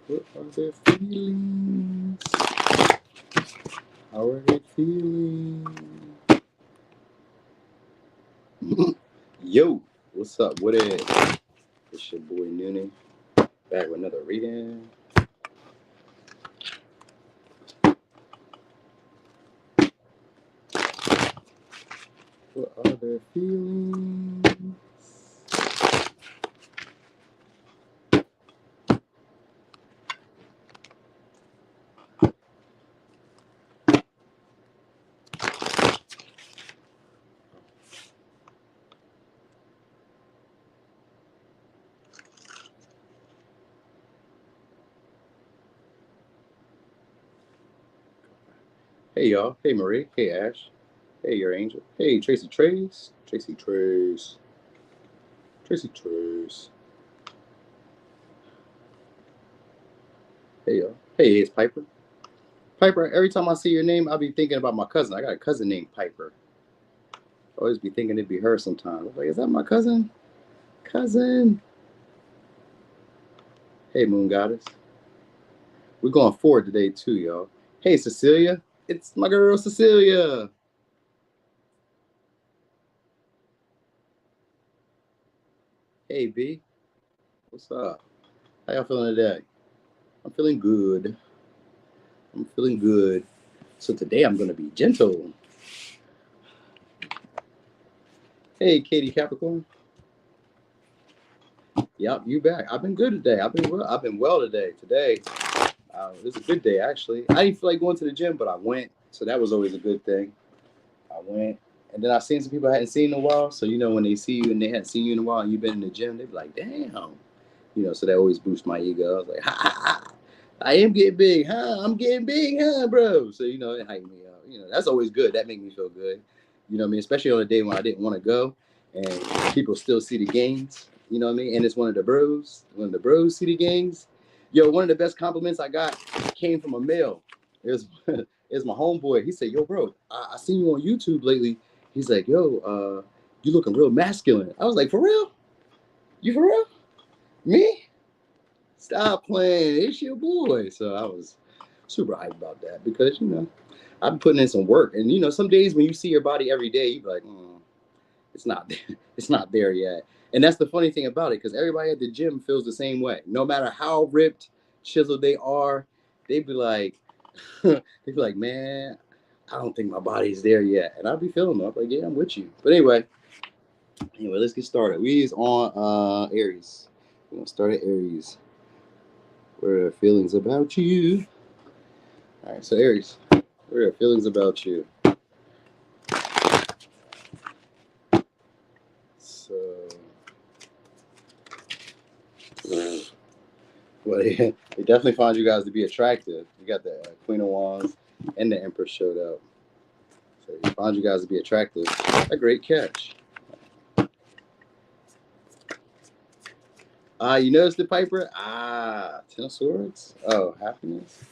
What are their feelings? How are they feeling? Yo, what's up? What is? It's your boy Noonie, back with another reading. What are their feelings? Hey y'all. Hey Marie. Hey Ash. Hey your angel. Hey Tracy Trace. Tracy Trace. Tracy Trace. Hey y'all. Hey, it's Piper. Piper, every time I see your name, I'll be thinking about my cousin. I got a cousin named Piper. I always be thinking it'd be her sometimes. I'm like, is that my cousin? Cousin. Hey, Moon Goddess. We're going forward today, too, y'all. Hey, Cecilia. It's my girl, Cecilia. Hey, B. What's up? How y'all feeling today? I'm feeling good. I'm feeling good. So today I'm going to be gentle. Hey, Katie Capricorn. Yep, you back. I've been good today. I've been well today. Today, it was a good day, actually. I didn't feel like going to the gym, but I went. So that was always a good thing. I went. And then I've seen some people I hadn't seen in a while. So, when they see you and they hadn't seen you in a while and you've been in the gym, they be like, damn. So that always boosts my ego. I was like, ha, ha, ha. I am getting big, huh? I'm getting big, huh, bro? So, it hyped me up. That's always good. That made me feel good. You know what I mean? Especially on a day when I didn't want to go and people still see the gains. You know what I mean? And it's one of the bros. When the bros see the gains. Yo, one of the best compliments I got came from a male. It was my homeboy. He said, yo, bro, I seen you on YouTube lately. He's like, yo, you looking real masculine. I was like, for real? You for real? Me? Stop playing. It's your boy. So I was super hyped about that because, I've been putting in some work. And, some days when you see your body every day, you be like, it's not there. It's not there yet. And that's the funny thing about it because everybody at the gym feels the same way. No matter how ripped, chiseled they are, they be like, man, I don't think my body's there yet. And I'll be feeling them. I'm like, yeah, I'm with you. But anyway, let's get started. We is on Aries. We're gonna start at Aries. What are feelings about you? All right, so Aries, what are feelings about you? So, well, they definitely found you guys to be attractive. You got the Queen of Wands and the Empress showed up. So he found you guys to be attractive. A great catch. You noticed the Piper? Ten of Swords. Oh, happiness.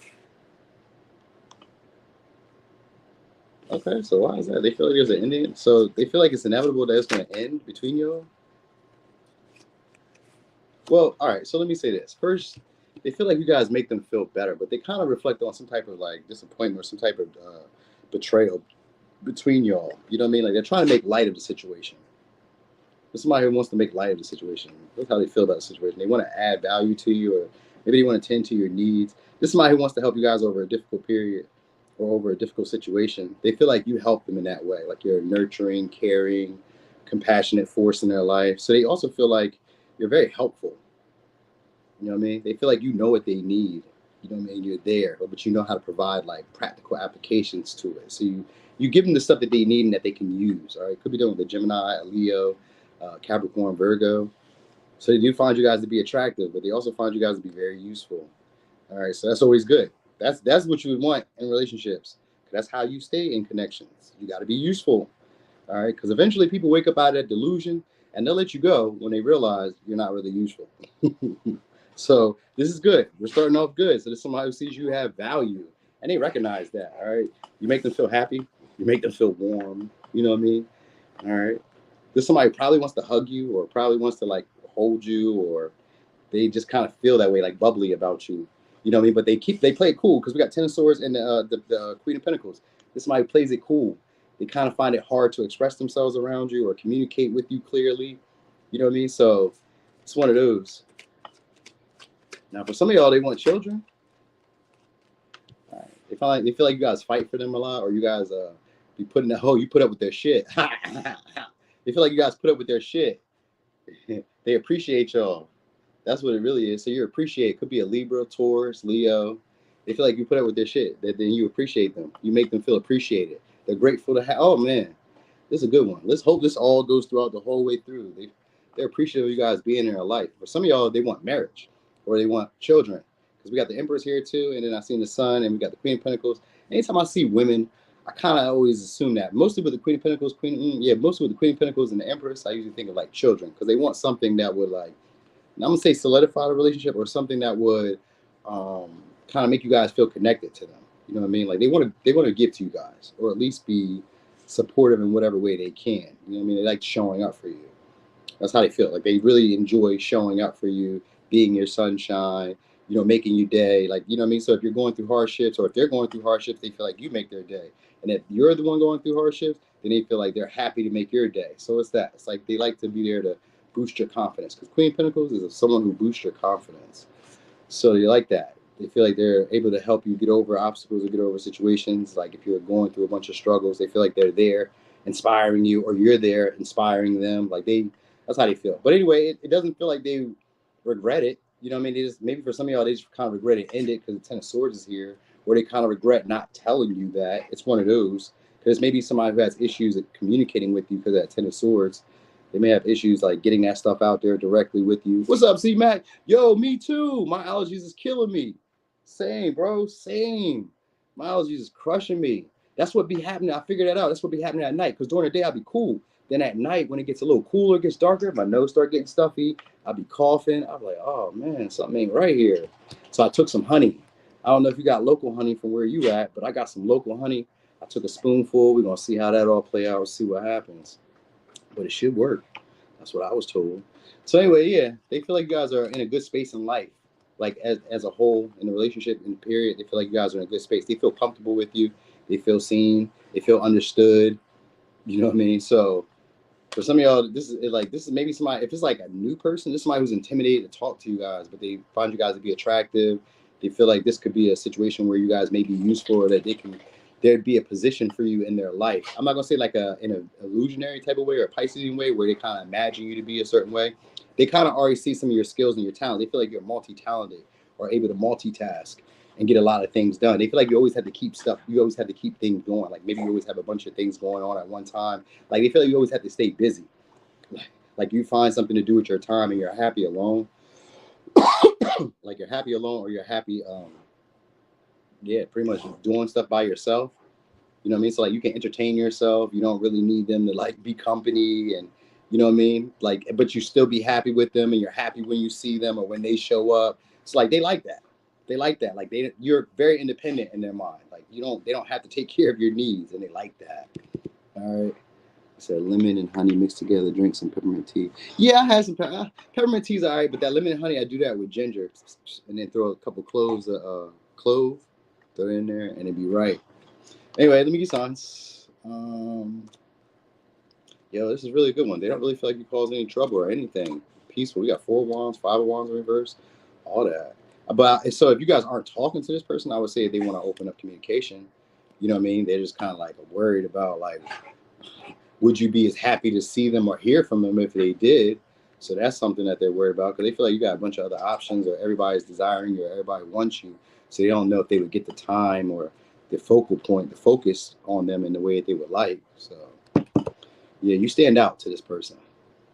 Okay, so why is that? They feel like there's an ending. So they feel like it's inevitable that it's going to end between y'all. Well, all right. So let me say this first. They feel like you guys make them feel better, but they kind of reflect on some type of like disappointment or some type of betrayal between y'all. You know what I mean? Like they're trying to make light of the situation. There's somebody who wants to make light of the situation. Look how they feel about the situation. They want to add value to you, or maybe they want to tend to your needs. This is somebody who wants to help you guys over a difficult period or over a difficult situation. They feel like you help them in that way, like you're a nurturing, caring, compassionate force in their life. So they also feel like you're very helpful. You know what I mean? They feel like you know what they need. You know what I mean? You're there, but you know how to provide like practical applications to it. So you give them the stuff that they need and that they can use. All right, could be done with a Gemini, a Leo, Capricorn, Virgo. So they do find you guys to be attractive, but they also find you guys to be very useful. All right, so that's always good. That's what you would want in relationships. That's how you stay in connections. You got to be useful. All right, because eventually people wake up out of that delusion and they'll let you go when they realize you're not really useful. So this is good. We're starting off good. So there's somebody who sees you have value and they recognize that. All right, you make them feel happy. You make them feel warm. You know what I mean? All right. There's somebody who probably wants to hug you or probably wants to like hold you or they just kind of feel that way, like bubbly about you. You know what I mean? But they play it cool because we got Ten of Swords and the Queen of Pentacles. This somebody plays it cool. They kind of find it hard to express themselves around you or communicate with you clearly. You know what I mean? So it's one of those. Now, for some of y'all, they want children. All right. They feel like you guys fight for them a lot, or you guys be putting the you put up with their shit. They feel like you guys put up with their shit. They appreciate y'all. That's what it really is. So you appreciate. It could be a Libra, Taurus, Leo. They feel like you put up with their shit. Then you appreciate them. You make them feel appreciated. They're grateful to have. Oh man, this is a good one. Let's hope this all goes throughout the whole way through. They're appreciative of you guys being in their life. For some of y'all, they want marriage or they want children. Because we got the Empress here too, and then I seen the Sun, and we got the Queen of Pentacles. Anytime I see women, I kind of always assume that. Mostly with the Queen of Pentacles, mostly with the Queen of Pentacles and the Empress, I usually think of like children because they want something that would like, I'm gonna say solidify the relationship or something that would kind of make you guys feel connected to them. You know what I mean? Like they want to give to you guys, or at least be supportive in whatever way they can. You know what I mean? They like showing up for you. That's how they feel. Like they really enjoy showing up for you, being your sunshine, you know, making you day. Like, you know what I mean? So if you're going through hardships or if they're going through hardships, they feel like you make their day. And if you're the one going through hardships, then they feel like they're happy to make your day. So it's that. It's like they like to be there to boost your confidence. Because Queen of Pentacles is someone who boosts your confidence. So they like that. They feel like they're able to help you get over obstacles or get over situations. Like if you're going through a bunch of struggles, they feel like they're there inspiring you, or you're there inspiring them. Like that's how they feel. But anyway, it doesn't feel like they regret it. You know what I mean? They just, maybe for some of y'all, they just kind of regret it ended because the Ten of Swords is here, or they kind of regret not telling you that. It's one of those. Because maybe somebody who has issues at communicating with you because of that Ten of Swords, they may have issues like getting that stuff out there directly with you. What's up, C Mac? Yo, me too. My allergies is killing me. Same, bro. Same. My allergies is crushing me. That's what be happening. I figured that out. That's what be happening at night. Because during the day, I'll be cool. Then at night, when it gets a little cooler, it gets darker, my nose start getting stuffy. I'll be coughing. I'm like, oh, man, something ain't right here. So I took some honey. I don't know if you got local honey from where you at, but I got some local honey. I took a spoonful. We're going to see how that all play out. See what happens. But it should work. That's what I was told. So anyway, yeah, they feel like you guys are in a good space in life. Like as a whole, in the relationship, in the period, they feel like you guys are in a good space. They feel comfortable with you. They feel seen. They feel understood. You know what I mean? So for some of y'all, this is maybe somebody, if it's like a new person, this is somebody who's intimidated to talk to you guys, but they find you guys to be attractive. They feel like this could be a situation where you guys may be useful, or that there'd be a position for you in their life. I'm not gonna say like in an illusionary type of way or a Piscean way where they kind of imagine you to be a certain way. They kind of already see some of your skills and your talent. They feel like you're multi-talented or able to multitask and get a lot of things done. They feel like you always have to keep stuff. You always have to keep things going. Like maybe you always have a bunch of things going on at one time. Like they feel like you always have to stay busy. Like you find something to do with your time and you're happy alone. Like you're happy alone, or you're happy, pretty much doing stuff by yourself. You know what I mean? So like you can entertain yourself. You don't really need them to like be company, and you know what I mean? Like, but you still be happy with them, and you're happy when you see them or when they show up. It's like they like that. They like that. Like you're very independent in their mind. Like they don't have to take care of your needs, and they like that. All right. So lemon and honey mixed together, drink some peppermint tea. Yeah, I had some peppermint tea's all right, but that lemon and honey, I do that with ginger, and then throw a couple cloves of clove, throw it in there, and it'd be right. Anyway, let me get signs. Yo, this is really a good one. They don't really feel like you cause any trouble or anything. Peaceful. We got 4 of wands, 5 of wands in reverse, all that. But so if you guys aren't talking to this person, I would say they want to open up communication. You know what I mean? They're just kind of like worried about like, would you be as happy to see them or hear from them if they did? So that's something that they're worried about, because they feel like you got a bunch of other options, or everybody's desiring you, or everybody wants you. So they don't know if they would get the time or the focal point, the focus on them in the way that they would like. So yeah, you stand out to this person.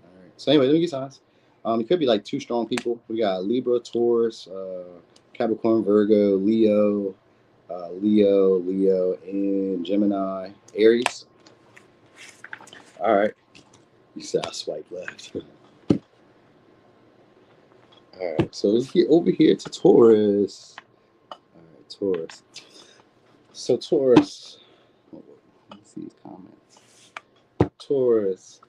All right. So anyway, let me get signs. It could be like 2 strong people. We got Libra, Taurus, Capricorn, Virgo, Leo, and Gemini, Aries. All right. You said I swipe left. All right. So let's get over here to Taurus. All right, Taurus. So Taurus. Let me see his comments. Taurus.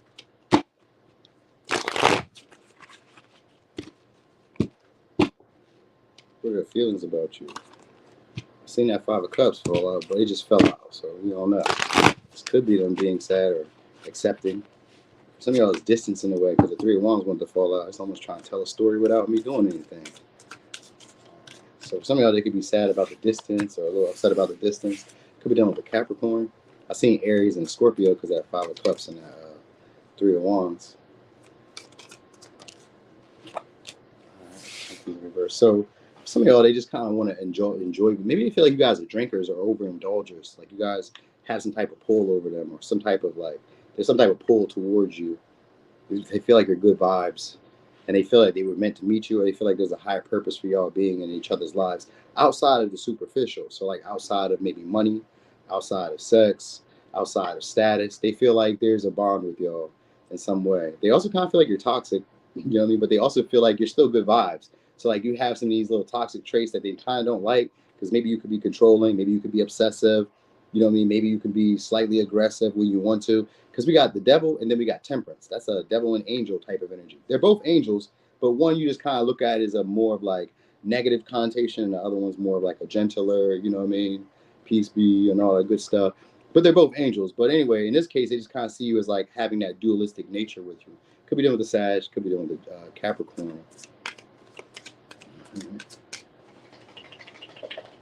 What are their feelings about you? I've seen that Five of Cups fall out, but it just fell out, so we don't know. This could be them being sad or accepting. Some of y'all is distance in the way because the Three of Wands wanted to fall out. It's almost trying to tell a story without me doing anything. So for some of y'all, they could be sad about the distance or a little upset about the distance. Could be done with the Capricorn. I seen Aries and Scorpio because that Five of Cups and that Three of Wands. Reverse. So some of y'all, they just kind of want to enjoy. Maybe they feel like you guys are drinkers or overindulgers. Like you guys have some type of pull over them, or some type of like there's some type of pull towards you. They feel like you're good vibes, and they feel like they were meant to meet you, or they feel like there's a higher purpose for y'all being in each other's lives outside of the superficial. So like outside of maybe money, outside of sex, outside of status, they feel like there's a bond with y'all in some way. They also kind of feel like you're toxic, you know what I mean? But they also feel like you're still good vibes. So like you have some of these little toxic traits that they kind of don't like, because maybe you could be controlling, maybe you could be obsessive, you know what I mean? Maybe you can be slightly aggressive when you want to, because we got the devil and then we got temperance. That's a devil and angel type of energy. They're both angels, but one you just kind of look at as a more of like negative connotation, and the other one's more of like a gentler, you know what I mean? Peace be and all that good stuff. But they're both angels. But anyway, in this case, they just kind of see you as like having that dualistic nature with you. Could be dealing with the Sag, could be dealing with the Capricorn.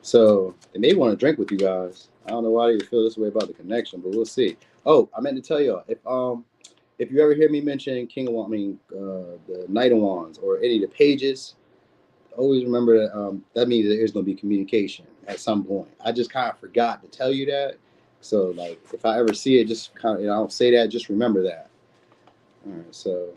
So they may want to drink with you guys. I don't know why you feel this way about the connection, but we'll see. Oh, I meant to tell y'all, if you ever hear me mention King of Wands, the Knight of Wands, or any of the pages, always remember that that means there's going to be communication at some point. I just kind of forgot to tell you that. So like, if I ever see it, just kind of, I don't say that, just remember that. All right, so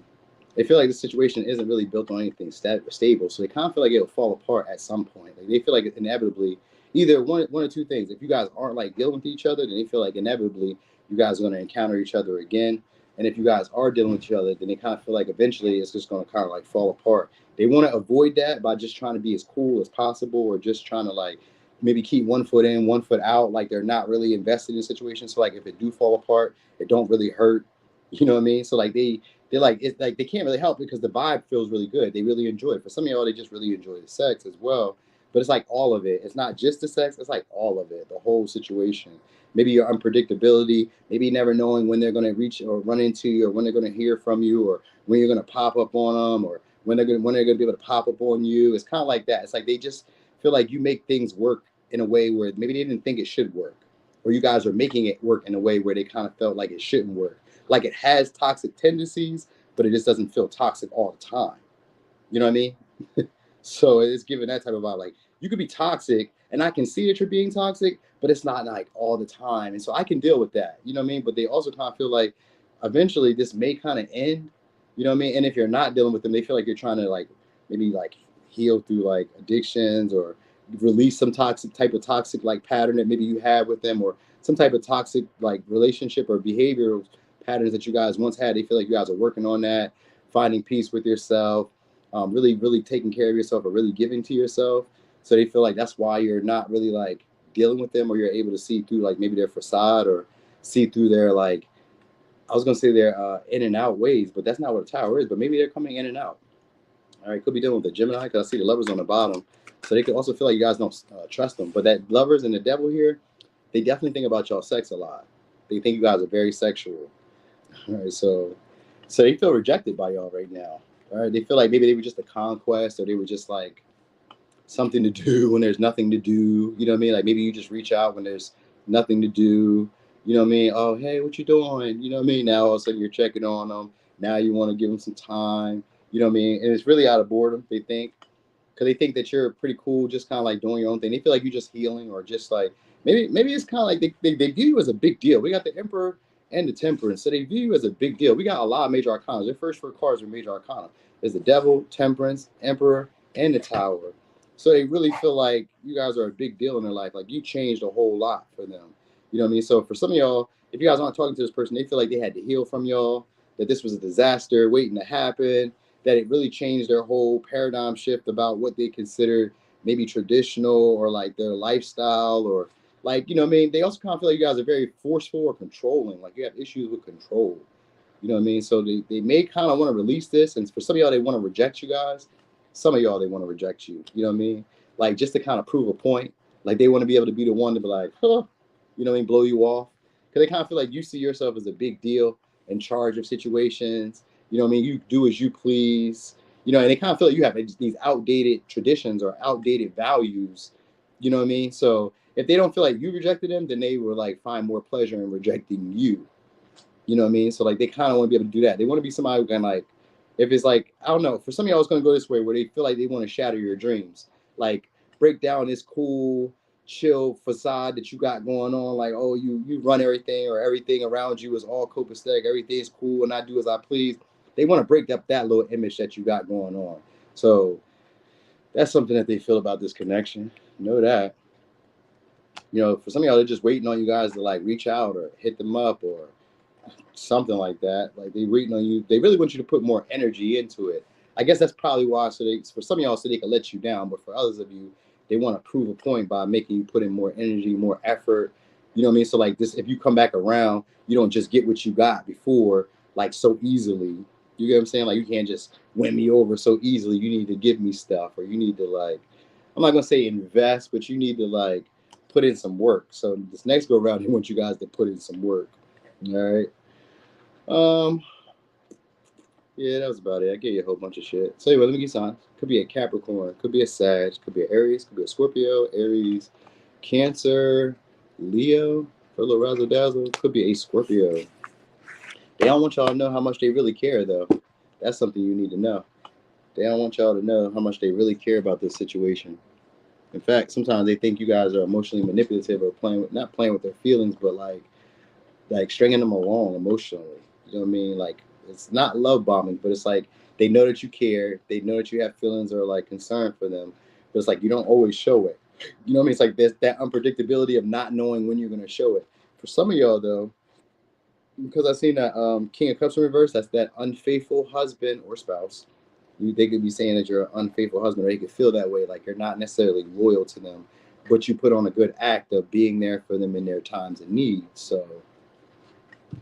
they feel like the situation isn't really built on anything stable, so they kind of feel like it'll fall apart at some point. Like they feel like inevitably, either one or two things. If you guys aren't like dealing with each other, then they feel like inevitably you guys are going to encounter each other again. And if you guys are dealing with each other, then they kind of feel like eventually it's just going to kind of like fall apart. They want to avoid that by just trying to be as cool as possible, or just trying to like maybe keep 1 foot in, 1 foot out. Like they're not really invested in situations. So like if it do fall apart, it don't really hurt. You know what I mean? So like they're like, it's like they can't really help because the vibe feels really good. They really enjoy it. For some of y'all, they just really enjoy the sex as well. But it's like all of it. It's not just the sex. It's like all of it, the whole situation. Maybe your unpredictability, maybe never knowing when they're going to reach or run into you, or when they're going to hear from you, or when you're going to pop up on them, or when they're going to be able to pop up on you. It's kind of like that. It's like they just feel like you make things work in a way where maybe they didn't think it should work, or you guys are making it work in a way where they kind of felt like it shouldn't work. Like it has toxic tendencies, but it just doesn't feel toxic all the time. You know what I mean? So it's giving that type of vibe. Like you could be toxic, and I can see that you're being toxic, but it's not like all the time. And so I can deal with that. You know what I mean? But they also kind of feel like eventually this may kind of end. You know what I mean? And if you're not dealing with them, they feel like you're trying to like maybe like heal through like addictions, or release some toxic like pattern that maybe you had with them, or some type of toxic like relationship or behavioral patterns that you guys once had. They feel like you guys are working on that, finding peace with yourself, really taking care of yourself, or really giving to yourself. So they feel like that's why you're not really like dealing with them, or you're able to see through like maybe their facade, or see through their like, I was going to say their in and out ways, but that's not what a tower is. But maybe they're coming in and out. All right, could be dealing with the Gemini, because I see the lovers on the bottom. So they could also feel like you guys don't trust them. But that lovers and the devil here, they definitely think about y'all sex a lot. They think you guys are very sexual. All right, so they feel rejected by y'all right now. All right, they feel like maybe they were just a conquest, or they were just like something to do when there's nothing to do. You know what I mean? Like maybe you just reach out when there's nothing to do. You know what I mean? Oh, hey, what you doing? You know what I mean? Now all of a sudden you're checking on them. Now you want to give them some time. You know what I mean? And it's really out of boredom, they think, because they think that you're pretty cool, just kind of like doing your own thing. They feel like you're just healing, or just like maybe it's kind of like they view you as a big deal. We got the Emperor and the Temperance, so they view you as a big deal. We got a lot of major arcana. Their first 4 cards are major arcana. There's the Devil, Temperance, Emperor, and the Tower. So they really feel like you guys are a big deal in their life. Like you changed a whole lot for them. You know what I mean? So for some of y'all, if you guys aren't talking to this person, they feel like they had to heal from y'all, that this was a disaster waiting to happen, that it really changed their whole paradigm shift about what they consider maybe traditional, or like their lifestyle, or like, you know what I mean? They also kind of feel like you guys are very forceful or controlling. Like you have issues with control. You know what I mean? So they may kind of want to release this. And for some of y'all, they want to reject you guys. Some of y'all, they want to reject you. You know what I mean? like just to kind of prove a point. Like they want to be able to be the one to be like, huh, you know what I mean, blow you off. Because they kind of feel like you see yourself as a big deal, in charge of situations. You know what I mean? You do as you please. You know, and they kind of feel like you have these outdated traditions or outdated values. You know what I mean? So if they don't feel like you rejected them, then they will like find more pleasure in rejecting you. You know what I mean? So like they kind of want to be able to do that. They want to be somebody who can like, if it's like, I don't know, for some of y'all it's going to go this way where they feel like they want to shatter your dreams. Like break down this cool, chill facade that you got going on. Like, oh, you run everything or everything around you is all copacetic. Everything's cool and I do as I please. They want to break up that little image that you got going on. So that's something that they feel about this connection. Know that. You know, for some of y'all, they're just waiting on you guys to like reach out or hit them up or something like that. Like they waiting on you. They really want you to put more energy into it. I guess that's probably why. So they, for some of y'all, so they can let you down. But for others of you, they want to prove a point by making you put in more energy, more effort. You know what I mean? So like this, if you come back around, you don't just get what you got before, like so easily. You get what I'm saying? Like you can't just win me over so easily. You need to give me stuff, or you need to like, I'm not gonna say invest, but you need to like put in some work. So this next go around, they want you guys to put in some work. All right. Yeah, that was about it. I gave you a whole bunch of shit. So anyway, let me get signs. Could be a Capricorn, could be a Sag, could be an Aries, could be a Scorpio, Aries, Cancer, Leo, for a little razzle dazzle, could be a Scorpio. They don't want y'all to know how much they really care, though. That's something you need to know. They don't want y'all to know how much they really care about this situation. In fact, sometimes they think you guys are emotionally manipulative or not playing with their feelings, but like stringing them along emotionally. You know what I mean? Like it's not love bombing, but it's like they know that you care. They know that you have feelings or like concern for them. But it's like you don't always show it. You know what I mean? It's like there's that unpredictability of not knowing when you're gonna show it. For some of y'all though, because I've seen that King of Cups in reverse, that's that unfaithful husband or spouse. They could be saying that you're an unfaithful husband, or they could feel that way, like you're not necessarily loyal to them, but you put on a good act of being there for them in their times of need. So,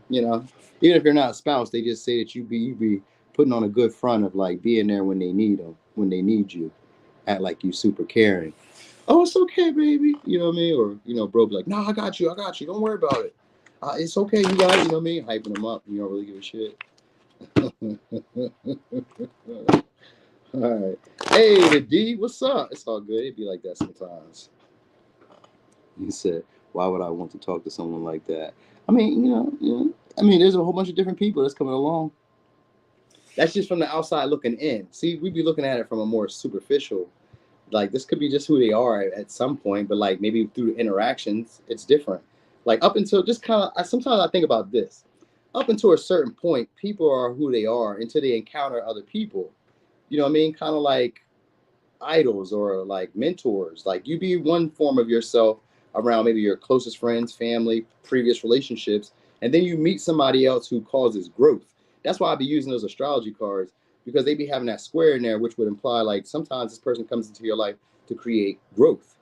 you know, even if you're not a spouse, they just say that you be putting on a good front of like being there when they need them, when they need you, act like you super caring. Oh, it's okay, baby. You know what I mean? Or you know, bro, be like, no, I got you. Don't worry about it. It's okay, you got it. You know what I mean? Hyping them up. You don't really give a shit. All right. Hey, the D, what's up? It's all good. It'd be like that sometimes. He said, why would I want to talk to someone like that? I mean, I mean, there's a whole bunch of different people that's coming along. That's just from the outside looking in. See, we'd be looking at it from a more superficial, like this could be just who they are at some point, but like maybe through interactions, it's different. Like up until just kind of, sometimes I think about this. Up until a certain point, people are who they are until they encounter other people. You know what I mean? Kind of like idols or like mentors. Like you be one form of yourself around maybe your closest friends, family, previous relationships, and then you meet somebody else who causes growth. That's why I be using those astrology cards, because they be having that square in there, which would imply like sometimes this person comes into your life to create growth.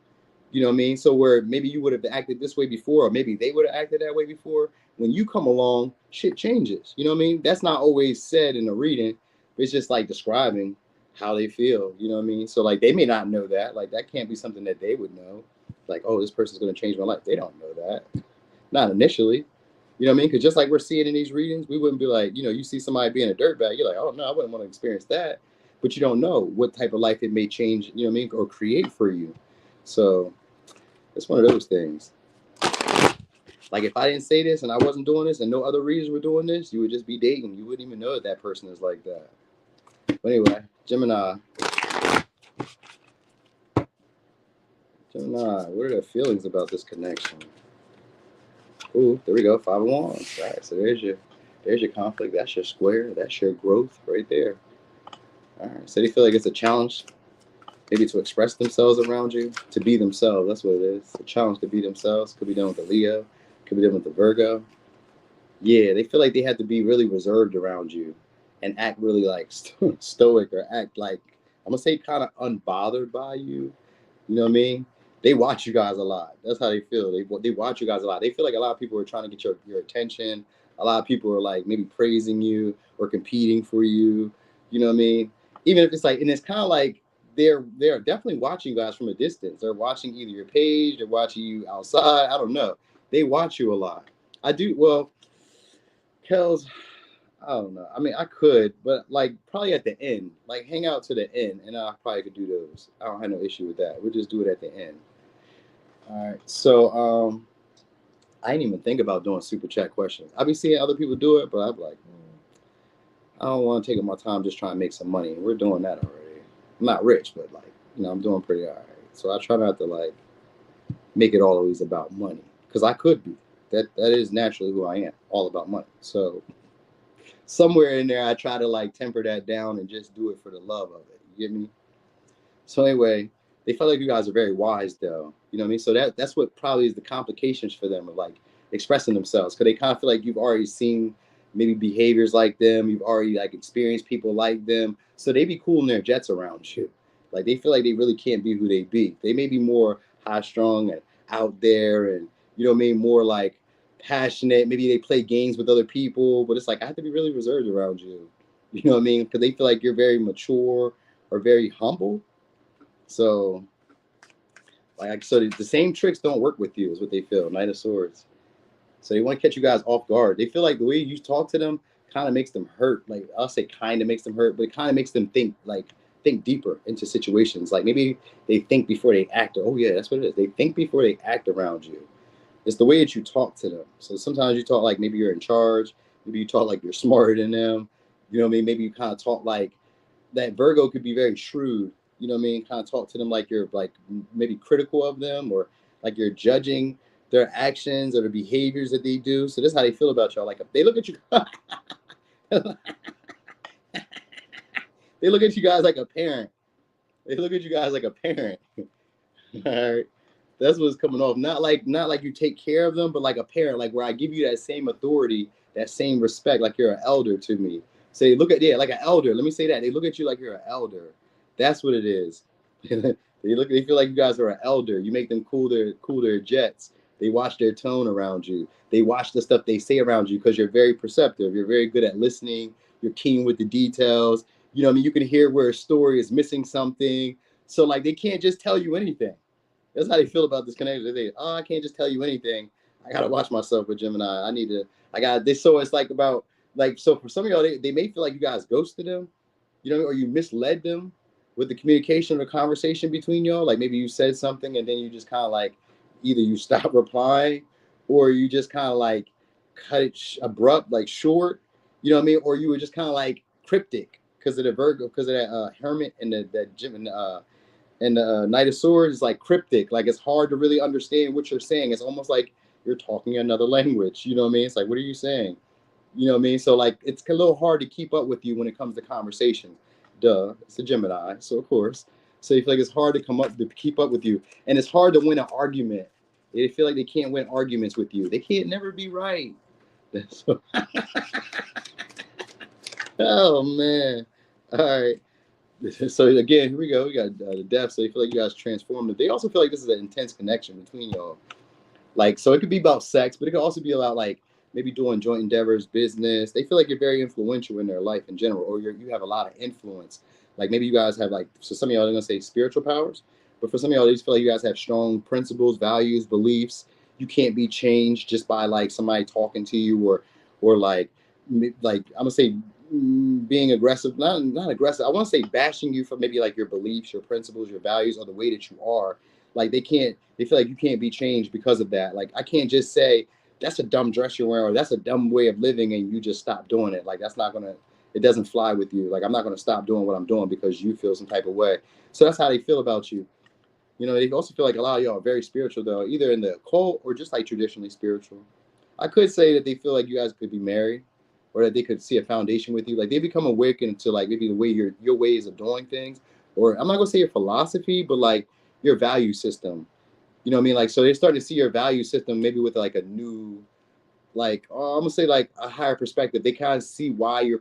You know what I mean? So where maybe you would have acted this way before, or maybe they would have acted that way before. When you come along, shit changes. You know what I mean? That's not always said in a reading. It's just like describing how they feel. You know what I mean? So like they may not know that. Like that can't be something that they would know. Like, oh, this person's going to change my life. They don't know that. Not initially. You know what I mean? Because just like we're seeing in these readings, we wouldn't be like, you know, you see somebody being a dirtbag, you're like, oh no, I wouldn't want to experience that. But you don't know what type of life it may change, you know what I mean, or create for you. So it's one of those things. Like if I didn't say this and I wasn't doing this and no other reasons were doing this, you would just be dating. You wouldn't even know that that person is like that. But anyway, Gemini. What are their feelings about this connection? Ooh, there we go. 5 of Wands. All right, so there's your conflict. That's your square. That's your growth right there. All right, so they feel like it's a challenge, maybe to express themselves around you, to be themselves. That's what it is. A challenge to be themselves. Could be done with the Leo. Could be done with the Virgo. Yeah, they feel like they have to be really reserved around you and act really like stoic, or act like, I'm going to say kind of unbothered by you. You know what I mean? They watch you guys a lot. That's how they feel. They watch you guys a lot. They feel like a lot of people are trying to get your attention. A lot of people are like maybe praising you or competing for you. You know what I mean? Even if it's like, and it's kind of like they're definitely watching you guys from a distance. They're watching either your page, they're watching you outside. I don't know. They watch you a lot. I do. Well, Kels, I don't know. I mean, I could, but like probably at the end, like hang out to the end, and I probably could do those. I don't have no issue with that. We'll just do it at the end. All right. So, I didn't even think about doing super chat questions. I've been seeing other people do it, but I'm like, I don't want to take up my time just trying to make some money. We're doing that already. I'm not rich, but like, I'm doing pretty all right. So I try not to like make it always about money, because I could be. That is naturally who I am, all about money. So somewhere in there, I try to like temper that down and just do it for the love of it. You get me? So anyway, they feel like you guys are very wise, though. You know what I mean? So that's what probably is the complications for them of like expressing themselves, because they kind of feel like you've already seen maybe behaviors like them. You've already like experienced people like them. So they be cool in their jets around you. Like they feel like they really can't be who they be. They may be more high strung and out there, and you know what I mean, more like passionate. Maybe they play games with other people, but it's like I have to be really reserved around you. You know what I mean? Because they feel like you're very mature or very humble. So, like, so the same tricks don't work with you, is what they feel. Knight of Swords. So they want to catch you guys off guard. They feel like the way you talk to them kind of makes them hurt. Like I'll say, kind of makes them hurt, but it kind of makes them think deeper into situations. Like maybe they think before they act. Oh yeah, that's what it is. They think before they act around you. It's the way that you talk to them. So sometimes you talk like maybe you're in charge. Maybe you talk like you're smarter than them. You know what I mean? Maybe you kind of talk like that. Virgo could be very shrewd. You know what I mean? Kind of talk to them like you're like maybe critical of them, or like you're judging their actions or the behaviors that they do. So this is how they feel about y'all. Like if they look at you, they look at you guys like a parent. They look at you guys like a parent. All right. That's what's coming off. Not like you take care of them, but like a parent, like where I give you that same authority, that same respect, like you're an elder to me. Say, look at like an elder. Let me say that. They look at you like you're an elder. That's what it is. They feel like you guys are an elder. You make them cool their jets. They watch their tone around you. They watch the stuff they say around you, because you're very perceptive. You're very good at listening. You're keen with the details. You know what I mean? You can hear where a story is missing something. So like they can't just tell you anything. That's how they feel about this connection. They say, I can't just tell you anything. I gotta watch myself with Gemini. I got this. So it's like about like, so for some of y'all, they may feel like you guys ghosted them, you know, or you misled them with the communication or conversation between y'all. Like maybe you said something and then you just kind of like, either you stop replying, or you just kind of like cut it abrupt, like short, you know what I mean? Or you were just kind of like cryptic because of the Virgo, because of that Hermit and that Gemini, and the Knight of Swords is like cryptic. Like it's hard to really understand what you're saying. It's almost like you're talking another language. You know what I mean? It's like, what are you saying? You know what I mean? So like, it's a little hard to keep up with you when it comes to conversation. Duh, it's a Gemini, so of course. So you feel like it's hard to keep up with you, and it's hard to win an argument. They feel like they can't win arguments with you. They can't never be right. So, oh man! All right. So again, here we go. We got the death. So they feel like you guys transformed. They also feel like this is an intense connection between y'all. Like, so it could be about sex, but it could also be about like maybe doing joint endeavors, business. They feel like you're very influential in their life in general, or you have a lot of influence. Like maybe you guys have like, so some of y'all are gonna say spiritual powers, but for some of y'all, they just feel like you guys have strong principles, values, beliefs. You can't be changed just by like somebody talking to you, or like I'm gonna say being aggressive, not aggressive. I want to say bashing you for maybe like your beliefs, your principles, your values, or the way that you are. Like they feel like you can't be changed because of that. Like I can't just say that's a dumb dress you're wearing, or that's a dumb way of living, and you just stop doing it. Like it doesn't fly with you. Like I'm not gonna stop doing what I'm doing because you feel some type of way. So that's how they feel about you. You know, they also feel like a lot of y'all are very spiritual though, either in the occult or just like traditionally spiritual. I could say that they feel like you guys could be married, or that they could see a foundation with you. Like they become awakened to like maybe the way your ways of doing things, or I'm not gonna say your philosophy, but like your value system. You know what I mean? Like, so they're starting to see your value system maybe with like a new, like, I'm gonna say like a higher perspective. They kind of see why your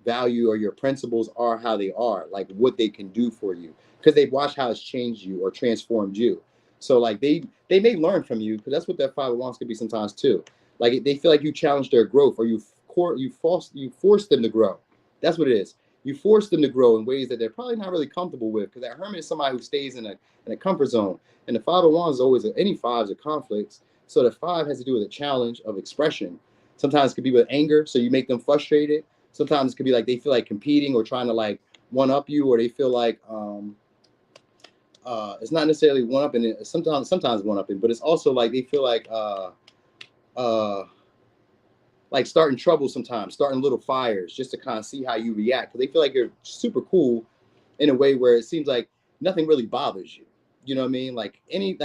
value or your principles are how they are, like what they can do for you, because they've watched how it's changed you or transformed you. So like they may learn from you, because that's what that Five of Wands could be sometimes too. Like they feel like you challenge their growth, or you force them to grow. That's what it is. you force them to grow in ways that they're probably not really comfortable with, because that Hermit is somebody who stays in a comfort zone. And the Five of Wands is always, any fives are conflicts. So the five has to do with a challenge of expression. Sometimes it could be with anger, so you make them frustrated. Sometimes it could be like they feel like competing or trying to like one up you, or they feel like it's not necessarily one up, and sometimes one upping, but it's also like they feel like starting trouble sometimes, starting little fires just to kind of see how you react. Because they feel like you're super cool in a way where it seems like nothing really bothers you. You know what I mean? Like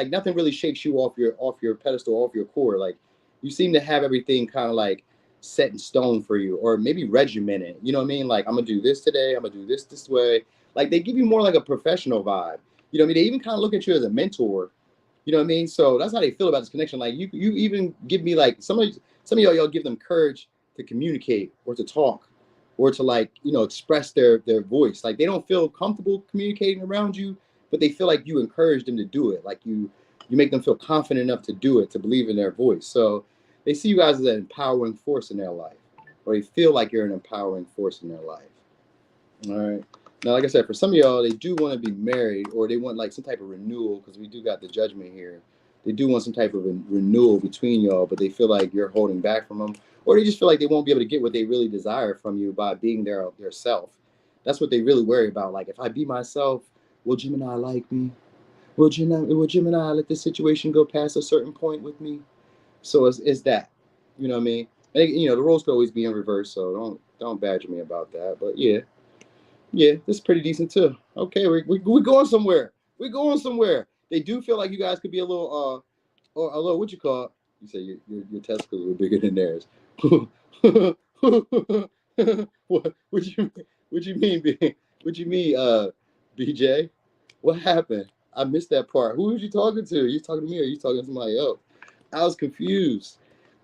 nothing really shakes you off your pedestal, off your core. Like you seem to have everything kind of like set in stone for you, or maybe regimented. You know what I mean? Like, I'm gonna do this today, I'm gonna do this way. Like they give you more like a professional vibe. You know what I mean? They even kind of look at you as a mentor. You know what I mean? So that's how they feel about this connection. Like you even give me like some of y'all give them courage to communicate or to talk or to like, express their voice. Like they don't feel comfortable communicating around you, but they feel like you encourage them to do it. Like you make them feel confident enough to do it, to believe in their voice. So they see you guys as an empowering force in their life, or they feel like you're an empowering force in their life. All right. Now, like I said, for some of y'all, they do want to be married, or they want like some type of renewal, because we do got the Judgment here. They do want some type of renewal between y'all, but they feel like you're holding back from them, or they just feel like they won't be able to get what they really desire from you by being their self. That's what they really worry about. Like, if I be myself, will Gemini like me? Will Gemini let this situation go past a certain point with me? So it's that, you know what I mean? And, the roles could always be in reverse, so don't badger me about that. But yeah, this is pretty decent too. Okay, we're going somewhere. We're going somewhere. They do feel like you guys could be a little or a little, what you call it? You say your testicles were bigger than theirs. What you mean, BJ? What happened? I missed that part. Who was you talking to? You talking to me, or you talking to somebody else? I was confused.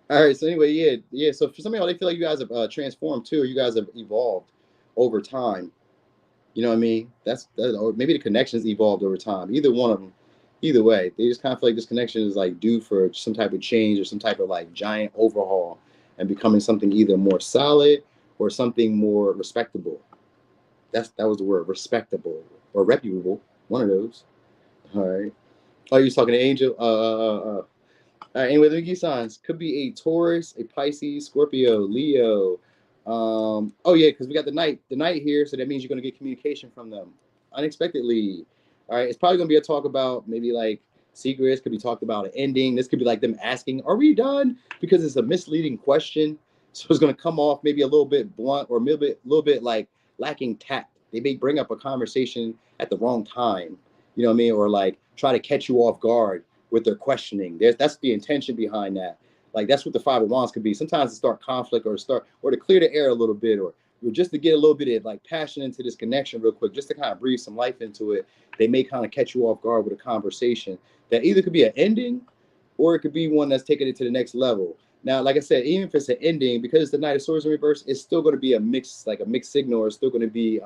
All right. So anyway, yeah. So for some of y'all, they feel like you guys have transformed too, or you guys have evolved over time. You know what I mean? Or maybe the connections evolved over time. Either one of them. Either way, they just kind of feel like this connection is like due for some type of change or some type of like giant overhaul, and becoming something either more solid or something more respectable. That was the word, respectable or reputable. One of those. All right. Oh, you was talking to Angel? All right, anyway, the key signs could be a Taurus, a Pisces, Scorpio, Leo. Oh yeah, because we got the night here, so that means you're gonna get communication from them unexpectedly. All right, it's probably gonna be a talk about maybe like secrets. Could be talked about an ending. This could be like them asking, "Are we done?" Because it's a misleading question, so it's gonna come off maybe a little bit blunt or a little bit like lacking tact. They may bring up a conversation at the wrong time. You know what I mean? Or like try to catch you off guard with their questioning. That's the intention behind that. Like that's what the Five of Wands could be. Sometimes to start conflict, or to clear the air a little bit, or just to get a little bit of like passion into this connection real quick, just to kind of breathe some life into it. They may kind of catch you off guard with a conversation that either could be an ending, or it could be one that's taking it to the next level. Now, like I said, even if it's an ending, because it's the Knight of Swords in reverse, it's still going to be a mixed signal, or it's still going to be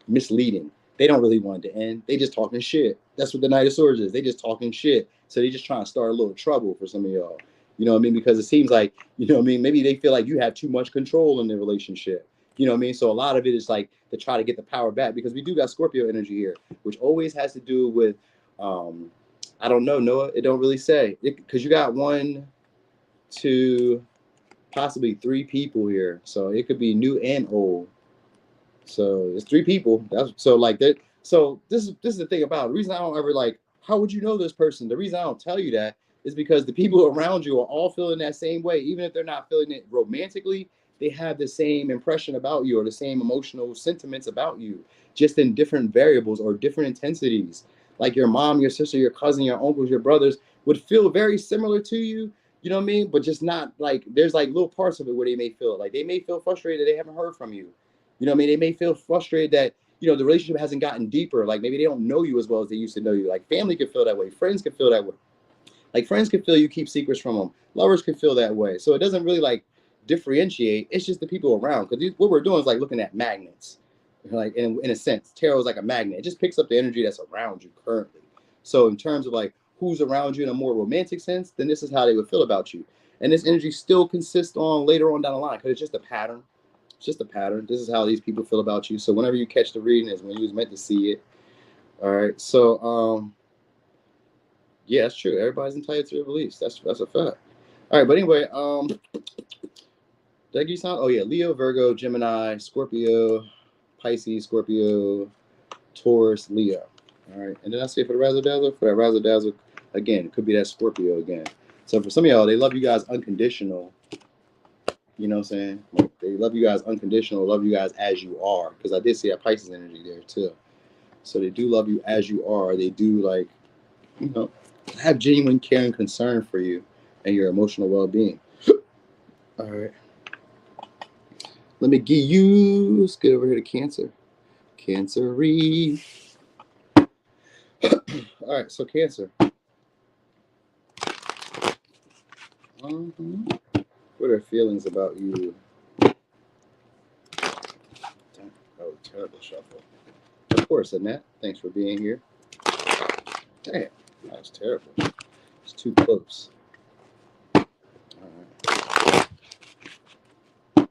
misleading. They don't really want it to end. They just talking shit. That's what the Knight of Swords is. They just talking shit. So they just trying to start a little trouble for some of y'all. You know what I mean? Because it seems like, you know what I mean, maybe they feel like you have too much control in the relationship. You know what I mean? So a lot of it is like to try to get the power back, because we do got Scorpio energy here, which always has to do with, I don't know, Noah. It don't really say. Because you got 1, 2, possibly 3 people here. So it could be new and old. So it's 3 people. So this is the thing about it. The reason I don't ever like, how would you know this person? The reason I don't tell you that is because the people around you are all feeling that same way. Even if they're not feeling it romantically, they have the same impression about you, or the same emotional sentiments about you, just in different variables or different intensities. Like your mom, your sister, your cousin, your uncles, your brothers would feel very similar to you. You know what I mean? But just not like, there's like little parts of it where they may feel like they may feel frustrated that they haven't heard from you. You know what I mean? They may feel frustrated that, the relationship hasn't gotten deeper. Like maybe they don't know you as well as they used to know you. Like family can feel that way. Friends can feel that way. Like friends can feel you keep secrets from them. Lovers can feel that way. So it doesn't really like differentiate. It's just the people around. Because what we're doing is like looking at magnets. Like in a sense, tarot is like a magnet. It just picks up the energy that's around you currently. So in terms of like who's around you in a more romantic sense, then this is how they would feel about you. And this energy still consists on later on down the line, because it's just a pattern. It's just a pattern. This is how these people feel about you. So whenever you catch the reading is when you was meant to see it. All right. So yeah, that's true. Everybody's entitled to their beliefs. That's a fact. All right, but anyway, did I give you some? Oh yeah, Leo, Virgo, Gemini, Scorpio, Pisces, Scorpio, Taurus, Leo. All right, and then I say for the razzle dazzle, again, it could be that Scorpio again. So for some of y'all, they love you guys unconditional. You know what I'm saying? Like, they love you guys unconditional, love you guys as you are. Because I did see that Pisces energy there too. So they do love you as you are. They do, like, you know, have genuine care and concern for you and your emotional well-being. All right. Let me get you. Let's get over here to Cancer. Cancer-y. All right, so Cancer. What are feelings about you? Oh, terrible shuffle. Of course, Annette. Thanks for being here. Damn, that was terrible. It's too close. All right.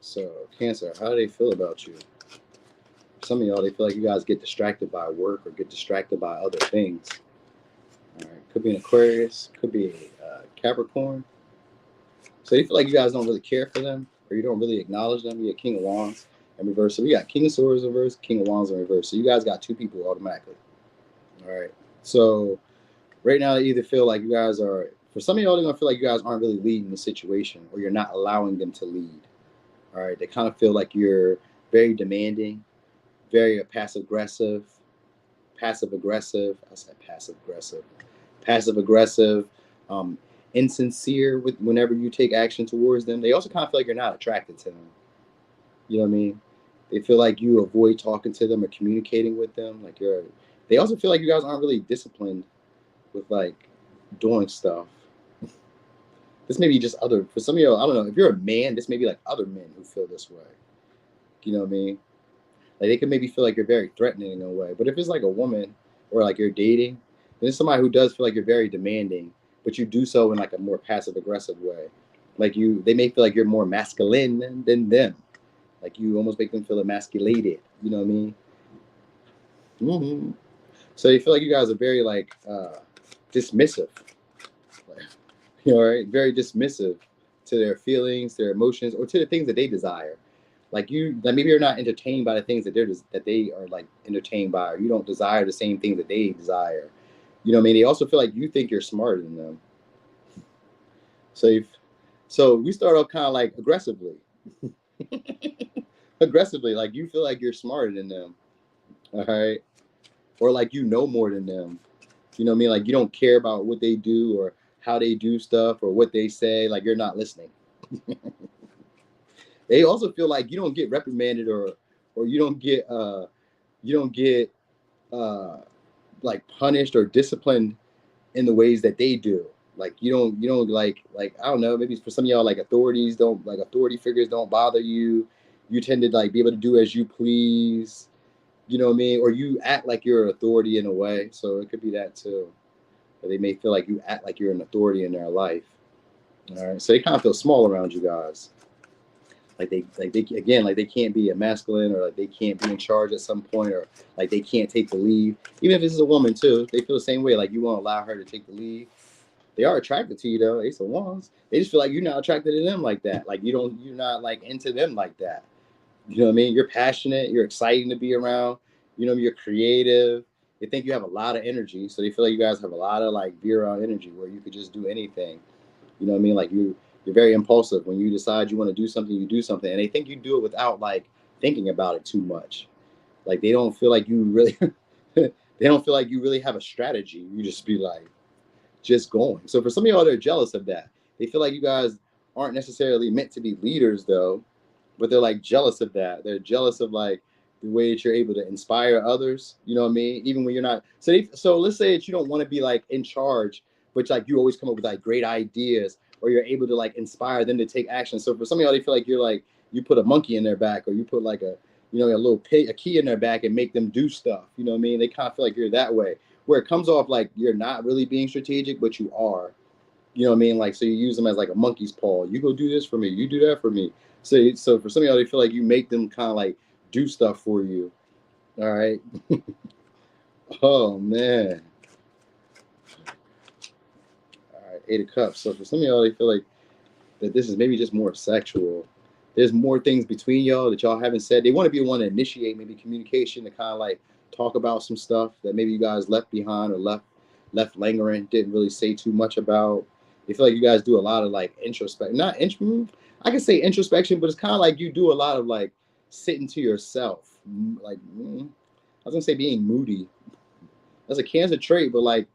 So, Cancer, how do they feel about you? Some of y'all, they feel like you guys get distracted by work or get distracted by other things. All right. Could be an Aquarius, could be a Capricorn. So they feel like you guys don't really care for them or you don't really acknowledge them. You got King of Wands in reverse. So we got King of Swords in reverse, King of Wands in reverse. So you guys got two people automatically. All right. So right now, they either feel like you guys are, for some of y'all, they're going to feel like you guys aren't really leading the situation or you're not allowing them to lead. All right. They kind of feel like you're very demanding, very passive-aggressive. I said passive-aggressive, insincere with whenever you take action towards them. They also kind of feel like you're not attracted to them. You know what I mean? They feel like you avoid talking to them or communicating with them. Like they also feel like you guys aren't really disciplined with like doing stuff. This may be just for some of y'all, I don't know. If you're a man, this may be like other men who feel this way. You know what I mean? Like they could maybe feel like you're very threatening in a way. But if it's like a woman or like you're dating, then it's somebody who does feel like you're very demanding, but you do so in like a more passive-aggressive way. Like they may feel like you're more masculine than them. Like you almost make them feel emasculated. You know what I mean? Mm-hmm. So they feel like you guys are very like dismissive. You know, right? Very dismissive to their feelings, their emotions, or to the things that they desire. Like maybe you're not entertained by the things that they are like entertained by, or you don't desire the same thing that they desire. You know what I mean? They also feel like you think you're smarter than them. So we start off kind of like aggressively. Aggressively, like you feel like you're smarter than them. All right. Or like you know more than them. You know what I mean? Like you don't care about what they do or how they do stuff or what they say. Like you're not listening. They also feel like you don't get reprimanded or you don't get like punished or disciplined in the ways that they do. Like you don't like I don't know, maybe for some of y'all like authority figures don't bother you. You tend to like be able to do as you please. You know what I mean? Or you act like you're an authority in a way. So it could be that too. Or they may feel like you act like you're an authority in their life. All right. So they kind of feel small around you guys. Like they can't be a masculine or like they can't be in charge at some point or like they can't take the lead. Even if this is a woman too, they feel the same way. Like you won't allow her to take the lead. They are attracted to you though. Ace of Wands. They just feel like you're not attracted to them like that. Like you're not like into them like that. You know what I mean? You're passionate. You're exciting to be around. You know, you're creative. They think you have a lot of energy. So they feel like you guys have a lot of like virile energy where you could just do anything. You know what I mean? Like you're very impulsive. When you decide you want to do something, you do something. And they think you do it without like thinking about it too much. Like they don't feel like you really, they don't feel like you really have a strategy. You just be like, just going. So for some of y'all, they're jealous of that. They feel like you guys aren't necessarily meant to be leaders though, but they're like jealous of that. They're jealous of like the way that you're able to inspire others. You know what I mean? Even when you're not. So let's say that you don't want to be like in charge, but like you always come up with like great ideas, or you're able to like inspire them to take action. So for some of y'all, they feel like you're like you put a monkey in their back, or you put like a key in their back and make them do stuff. You know what I mean? They kind of feel like you're that way, where it comes off like you're not really being strategic, but you are. You know what I mean? Like, so you use them as like a monkey's paw. You go do this for me. You do that for me. So for some of y'all, they feel like you make them kind of like do stuff for you. All right. Oh man. All right. 8 of Cups. So for some of y'all, they feel like that this is maybe just more sexual. There's more things between y'all that y'all haven't said. They want to be the one to initiate maybe communication to kind of like talk about some stuff that maybe you guys left behind or left lingering, didn't really say too much about. They feel like you guys do a lot of like introspection. I can say introspection, but it's kind of like you do a lot of like sitting to yourself. Like, I was gonna say being moody. That's a Cancer trait, but like,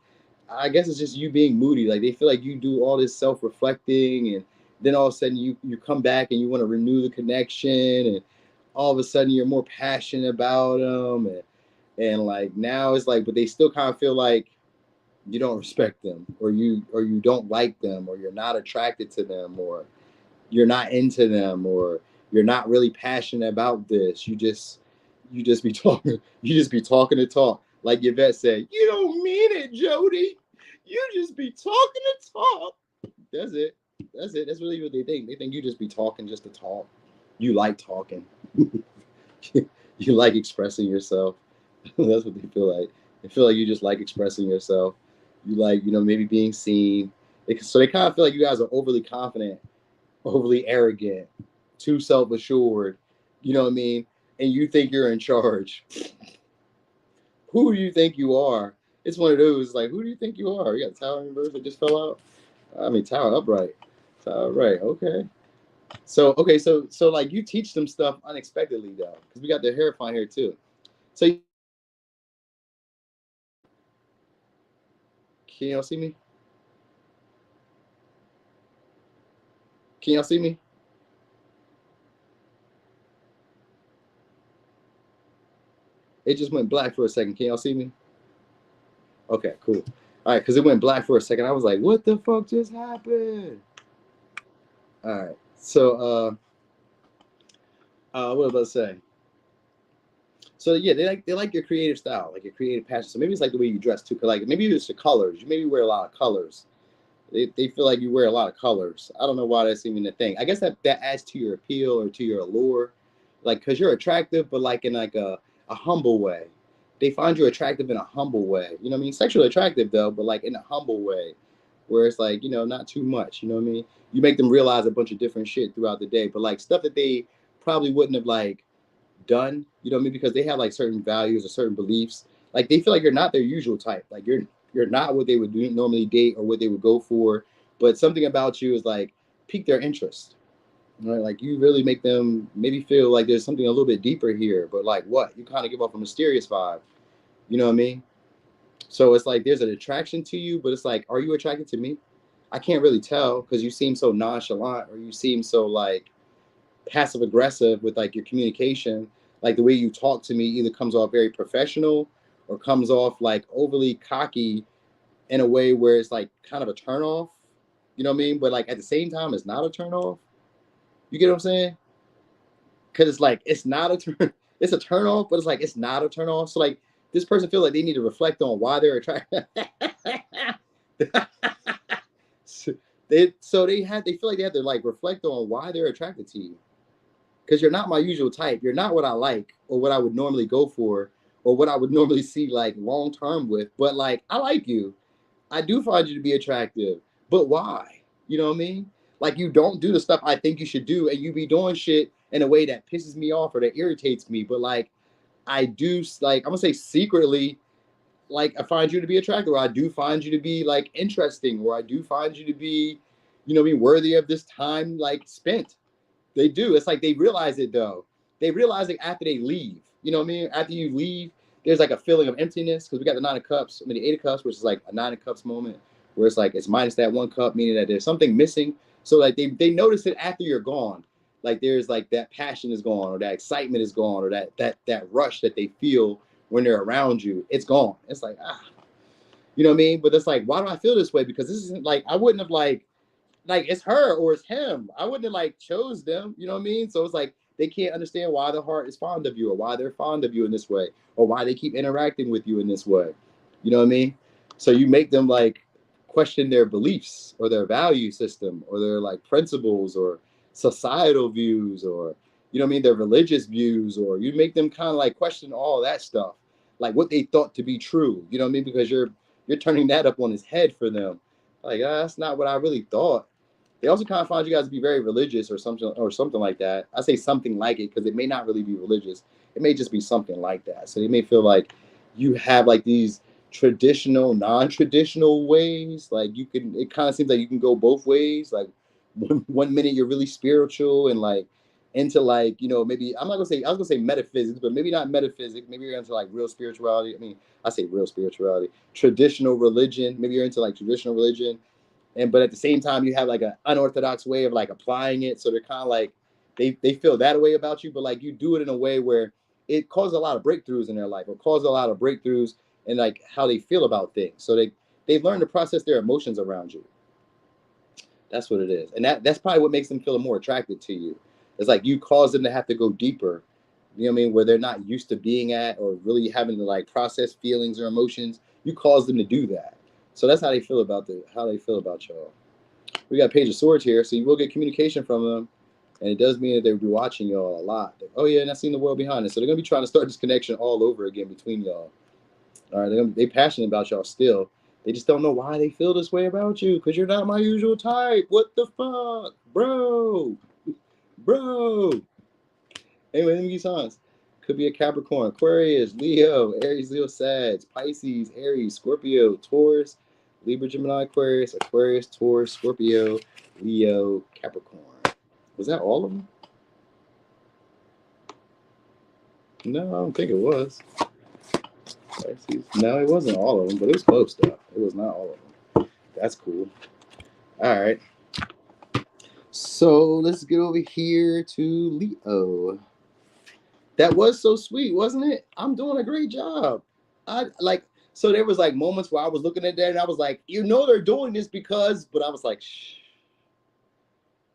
I guess it's just you being moody. Like they feel like you do all this self-reflecting, and then all of a sudden you come back and you want to renew the connection, and all of a sudden you're more passionate about them, and like now it's like, but they still kind of feel like you don't respect them, or you don't like them, or you're not attracted to them, or you're not into them, or you're not really passionate about this. You just be talking. You just be talking to talk. Like Yvette said, you don't mean it, Jody. You just be talking to talk. That's it. That's it. That's really what they think. They think you just be talking just to talk. You like talking. You like expressing yourself. That's what they feel like. They feel like you just like expressing yourself. You like, maybe being seen. So they kind of feel like you guys are overly confident, overly arrogant, too self-assured. You know what I mean? And you think you're in charge. Who do you think you are? It's one of those, like, who do you think you are? You got Tower in reverse that just fell out? I mean, Tower upright. Tower upright, okay. So like, you teach them stuff unexpectedly, though, because we got the Hierophant here, too. So, can y'all see me? Can y'all see me? It just went black for a second. Can y'all see me? Okay, cool. All right, because it went black for a second. I was like, what the fuck just happened? All right. So, what was I about to say? So yeah, they like your creative style, like your creative passion. So maybe it's like the way you dress too. Cause like maybe it's the colors. You maybe wear a lot of colors. They feel like you wear a lot of colors. I don't know why that's even a thing. I guess that adds to your appeal or to your allure, like because you're attractive, but like in like a humble way. They find you attractive in a humble way. You know what I mean? Sexually attractive though, but like in a humble way, where it's like not too much. You know what I mean? You make them realize a bunch of different shit throughout the day, but like stuff that they probably wouldn't have like done. You know what I mean? Because they have like certain values or certain beliefs. Like they feel like you're not their usual type. Like you're not what they would normally date or what they would go for. But something about you is like pique their interest. Right? Like you really make them maybe feel like there's something a little bit deeper here. But like what? You kind of give off a mysterious vibe. You know what I mean? So it's like there's an attraction to you, but it's like, are you attracted to me? I can't really tell because you seem so nonchalant or you seem so like passive aggressive with like your communication. Like the way you talk to me either comes off very professional or comes off like overly cocky in a way where it's like kind of a turn off. You know what I mean? But like at the same time, it's not a turn off. You get what I'm saying? Because it's like it's not a turn. It's a turn off, but it's like it's not a turn off. So like this person feel like they need to reflect on why they're attracted. they feel like they have to like reflect on why they're attracted to you. Because you're not my usual type. You're not what I like or what I would normally go for or what I would normally see like long term with. But like, I like you. I do find you to be attractive. But why? You know what I mean? Like, you don't do the stuff I think you should do, and you be doing shit in a way that pisses me off or that irritates me. But like, I do, like, I'm gonna say secretly, like, I find you to be attractive, or I do find you to be like interesting, or I do find you to be, be worthy of this time like spent. They do. It's like they realize it though. They realize it after they leave. You know what I mean? After you leave, there's like a feeling of emptiness because we got the 9 of Cups, the 8 of Cups, which is like a 9 of Cups moment where it's like it's minus that 1 cup, meaning that there's something missing. So like they notice it after you're gone. Like there's like that passion is gone, or that excitement is gone, or that rush that they feel when they're around you. It's gone. It's like you know what I mean? But it's like, why do I feel this way? Because this isn't like I wouldn't have like it's her or it's him. I wouldn't have like chose them. You know what I mean? So it's like they can't understand why the heart is fond of you, or why they're fond of you in this way, or why they keep interacting with you in this way. You know what I mean? So you make them like question their beliefs or their value system or their like principles or societal views, or you know what I mean, their religious views, or you make them kind of like question all that stuff, like what they thought to be true, you know what I mean, because you're turning that up on his head for them. Like, that's not what I really thought. They also kind of find you guys to be very religious or something like that. I say something like it because it may not really be religious. It may just be something like that. So they may feel like you have like these traditional, non-traditional ways. Like you can, it kind of seems like you can go both ways. Like one minute you're really spiritual and like into like, you know, maybe I'm not gonna say, I was gonna say metaphysics, but maybe not metaphysics. Maybe you're into like real spirituality. I mean, I say real spirituality, traditional religion. Maybe you're into like traditional religion. But at the same time, you have like an unorthodox way of like applying it. So they're kind of like, they feel that way about you, but like you do it in a way where it causes a lot of breakthroughs in their life, or causes a lot of breakthroughs in like how they feel about things. So they've learned to process their emotions around you. That's what it is. And that's probably what makes them feel more attracted to you. It's like you cause them to have to go deeper, you know what I mean, where they're not used to being at or really having to like process feelings or emotions. You cause them to do that. So that's how they feel about y'all. We got Page of Swords here, so you will get communication from them, and it does mean that they'll be watching y'all a lot. Like, oh yeah, and I seen the world behind it. So they're gonna be trying to start this connection all over again between y'all. All right, they're passionate about y'all still. They just don't know why they feel this way about you, because you're not my usual type. What the fuck, bro? Anyway, let me give you signs. Could be a Capricorn, Aquarius, Leo, Aries, Leo, Sag, Pisces, Aries, Scorpio, Taurus, Libra, Gemini, Aquarius, Taurus, Scorpio, Leo, Capricorn. Was that all of them? No, I don't think it was. No, it wasn't all of them, but it was close stuff. It was not all of them. That's cool. All right. So let's get over here to Leo. That was so sweet, wasn't it? I'm doing a great job. So there was like moments where I was looking at that and I was like, you know, they're doing this because, but I was like, shh,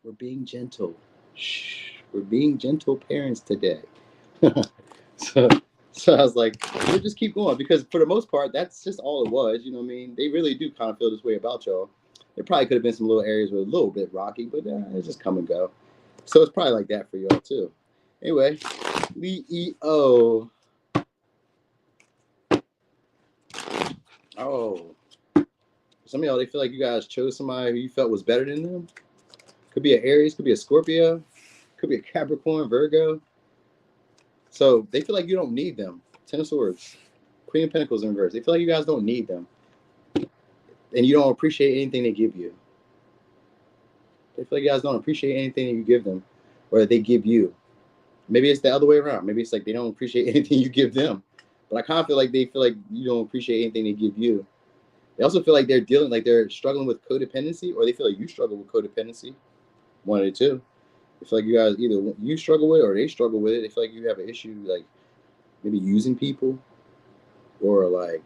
we're being gentle. Shh, we're being gentle parents today. so I was like, we'll just keep going, because for the most part, that's just all it was. You know what I mean? They really do kind of feel this way about y'all. There probably could have been some little areas where a little bit rocky, but it's just come and go. So it's probably like that for y'all too. Anyway, Leo. Oh, some of y'all, they feel like you guys chose somebody who you felt was better than them. Could be an Aries, could be a Scorpio, could be a Capricorn, Virgo. So they feel like you don't need them. Ten of Swords, Queen of Pentacles in reverse. They feel like you guys don't need them, and you don't appreciate anything they give you. They feel like you guys don't appreciate anything that you give them, or that they give you. Maybe it's the other way around. Maybe it's like they don't appreciate anything you give them. But I kind of feel like they feel like you don't appreciate anything they give you. They also feel like they're struggling with codependency, or they feel like you struggle with codependency. One of the two. They feel like you guys, either you struggle with it or they struggle with it. They feel like you have an issue, like maybe using people, or like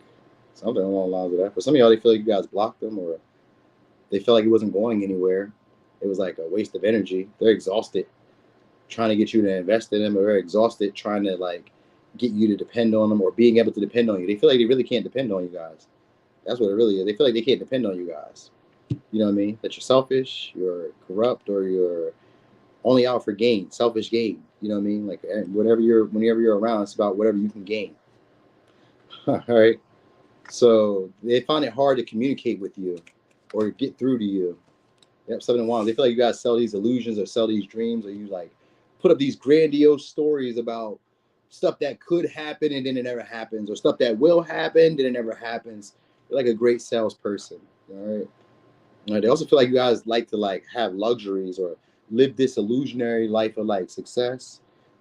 something along the lines of that. For some of y'all, they feel like you guys blocked them, or they feel like it wasn't going anywhere. It was like a waste of energy. They're exhausted trying to get you to invest in them, or they're exhausted trying to like get you to depend on them, or being able to depend on you. They feel like they really can't depend on you guys. That's what it really is. They feel like they can't depend on you guys. You know what I mean? That you're selfish, you're corrupt, or you're only out for gain, selfish gain. You know what I mean? Like whenever you're around, it's about whatever you can gain. All right. So they find it hard to communicate with you or get through to you. Yep, 7 of Wands. They feel like you guys sell these illusions or sell these dreams, or you like put up these grandiose stories about stuff that could happen and then it never happens, or stuff that will happen, then it never happens. You're like a great salesperson. All right. They also feel like you guys like to like have luxuries, or live this illusionary life of like success,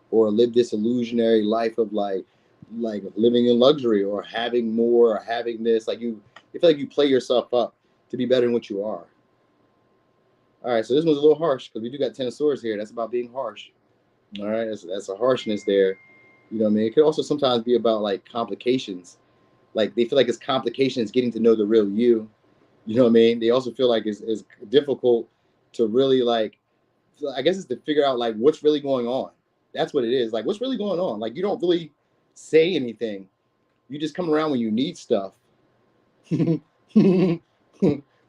or live this illusionary life of like living in luxury, or having more, or having this. Like you feel like you play yourself up to be better than what you are. All right, so this one's a little harsh because we do got 10 of Swords here. That's about being harsh. All right, that's a harshness there. You know what I mean? It could also sometimes be about like complications. Like they feel like it's complications getting to know the real you. You know what I mean? They also feel like it's difficult to really like, I guess it's to figure out like what's really going on. That's what it is. Like what's really going on? Like you don't really say anything. You just come around when you need stuff.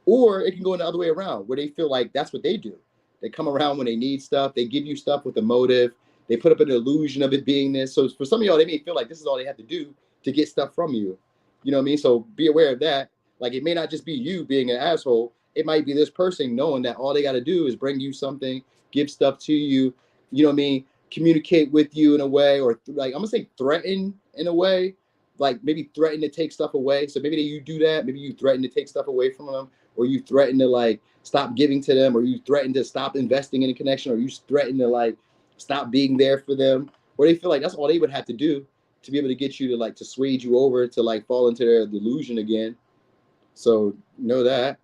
Or it can go in the other way around, where they feel like that's what they do. They come around when they need stuff. They give you stuff with a motive. They put up an illusion of it being this. So for some of y'all, they may feel like this is all they have to do to get stuff from you. You know what I mean? So be aware of that. Like, it may not just be you being an asshole. It might be this person knowing that all they got to do is bring you something, give stuff to you, you know what I mean? Communicate with you in a way, or like, I'm going to say threaten in a way, like maybe threaten to take stuff away. So maybe you do that. Maybe you threaten to take stuff away from them, or you threaten to like stop giving to them, or you threaten to stop investing in a connection, or you threaten to like stop being there for them, or they feel like that's all they would have to do to be able to get you to like to swage you over to like fall into their delusion again. So know that.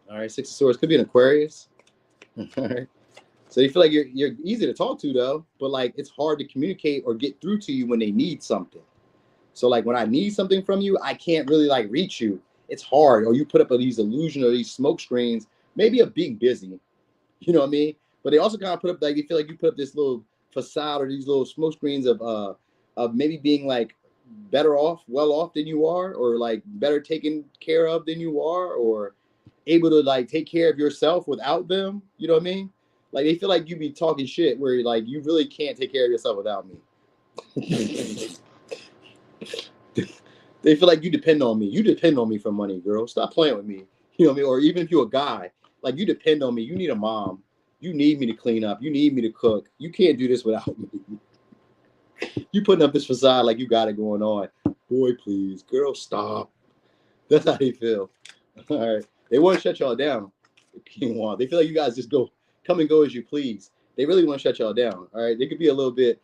All right, Six of Swords could be an Aquarius. All right. So you feel like you're easy to talk to though, but like it's hard to communicate or get through to you when they need something. So like when I need something from you, I can't really like reach you. It's hard. Or you put up these illusion or these smoke screens, maybe of being busy. You know what I mean? But they also kind of put up like, you feel like you put up this little facade or these little smoke screens of maybe being like better off, well off than you are, or like better taken care of than you are, or able to like take care of yourself without them. You know what I mean? Like they feel like you be talking shit where like you really can't take care of yourself without me. They feel like you depend on me. You depend on me for money, girl. Stop playing with me. You know what I mean? Or even if you're a guy, like you depend on me. You need a mom. You need me to clean up. You need me to cook. You can't do this without me. You putting up this facade like you got it going on. Boy, please. Girl, stop. That's how they feel. All right. They want to shut y'all down. They feel like you guys just come and go as you please. They really want to shut y'all down. All right. They could be a little bit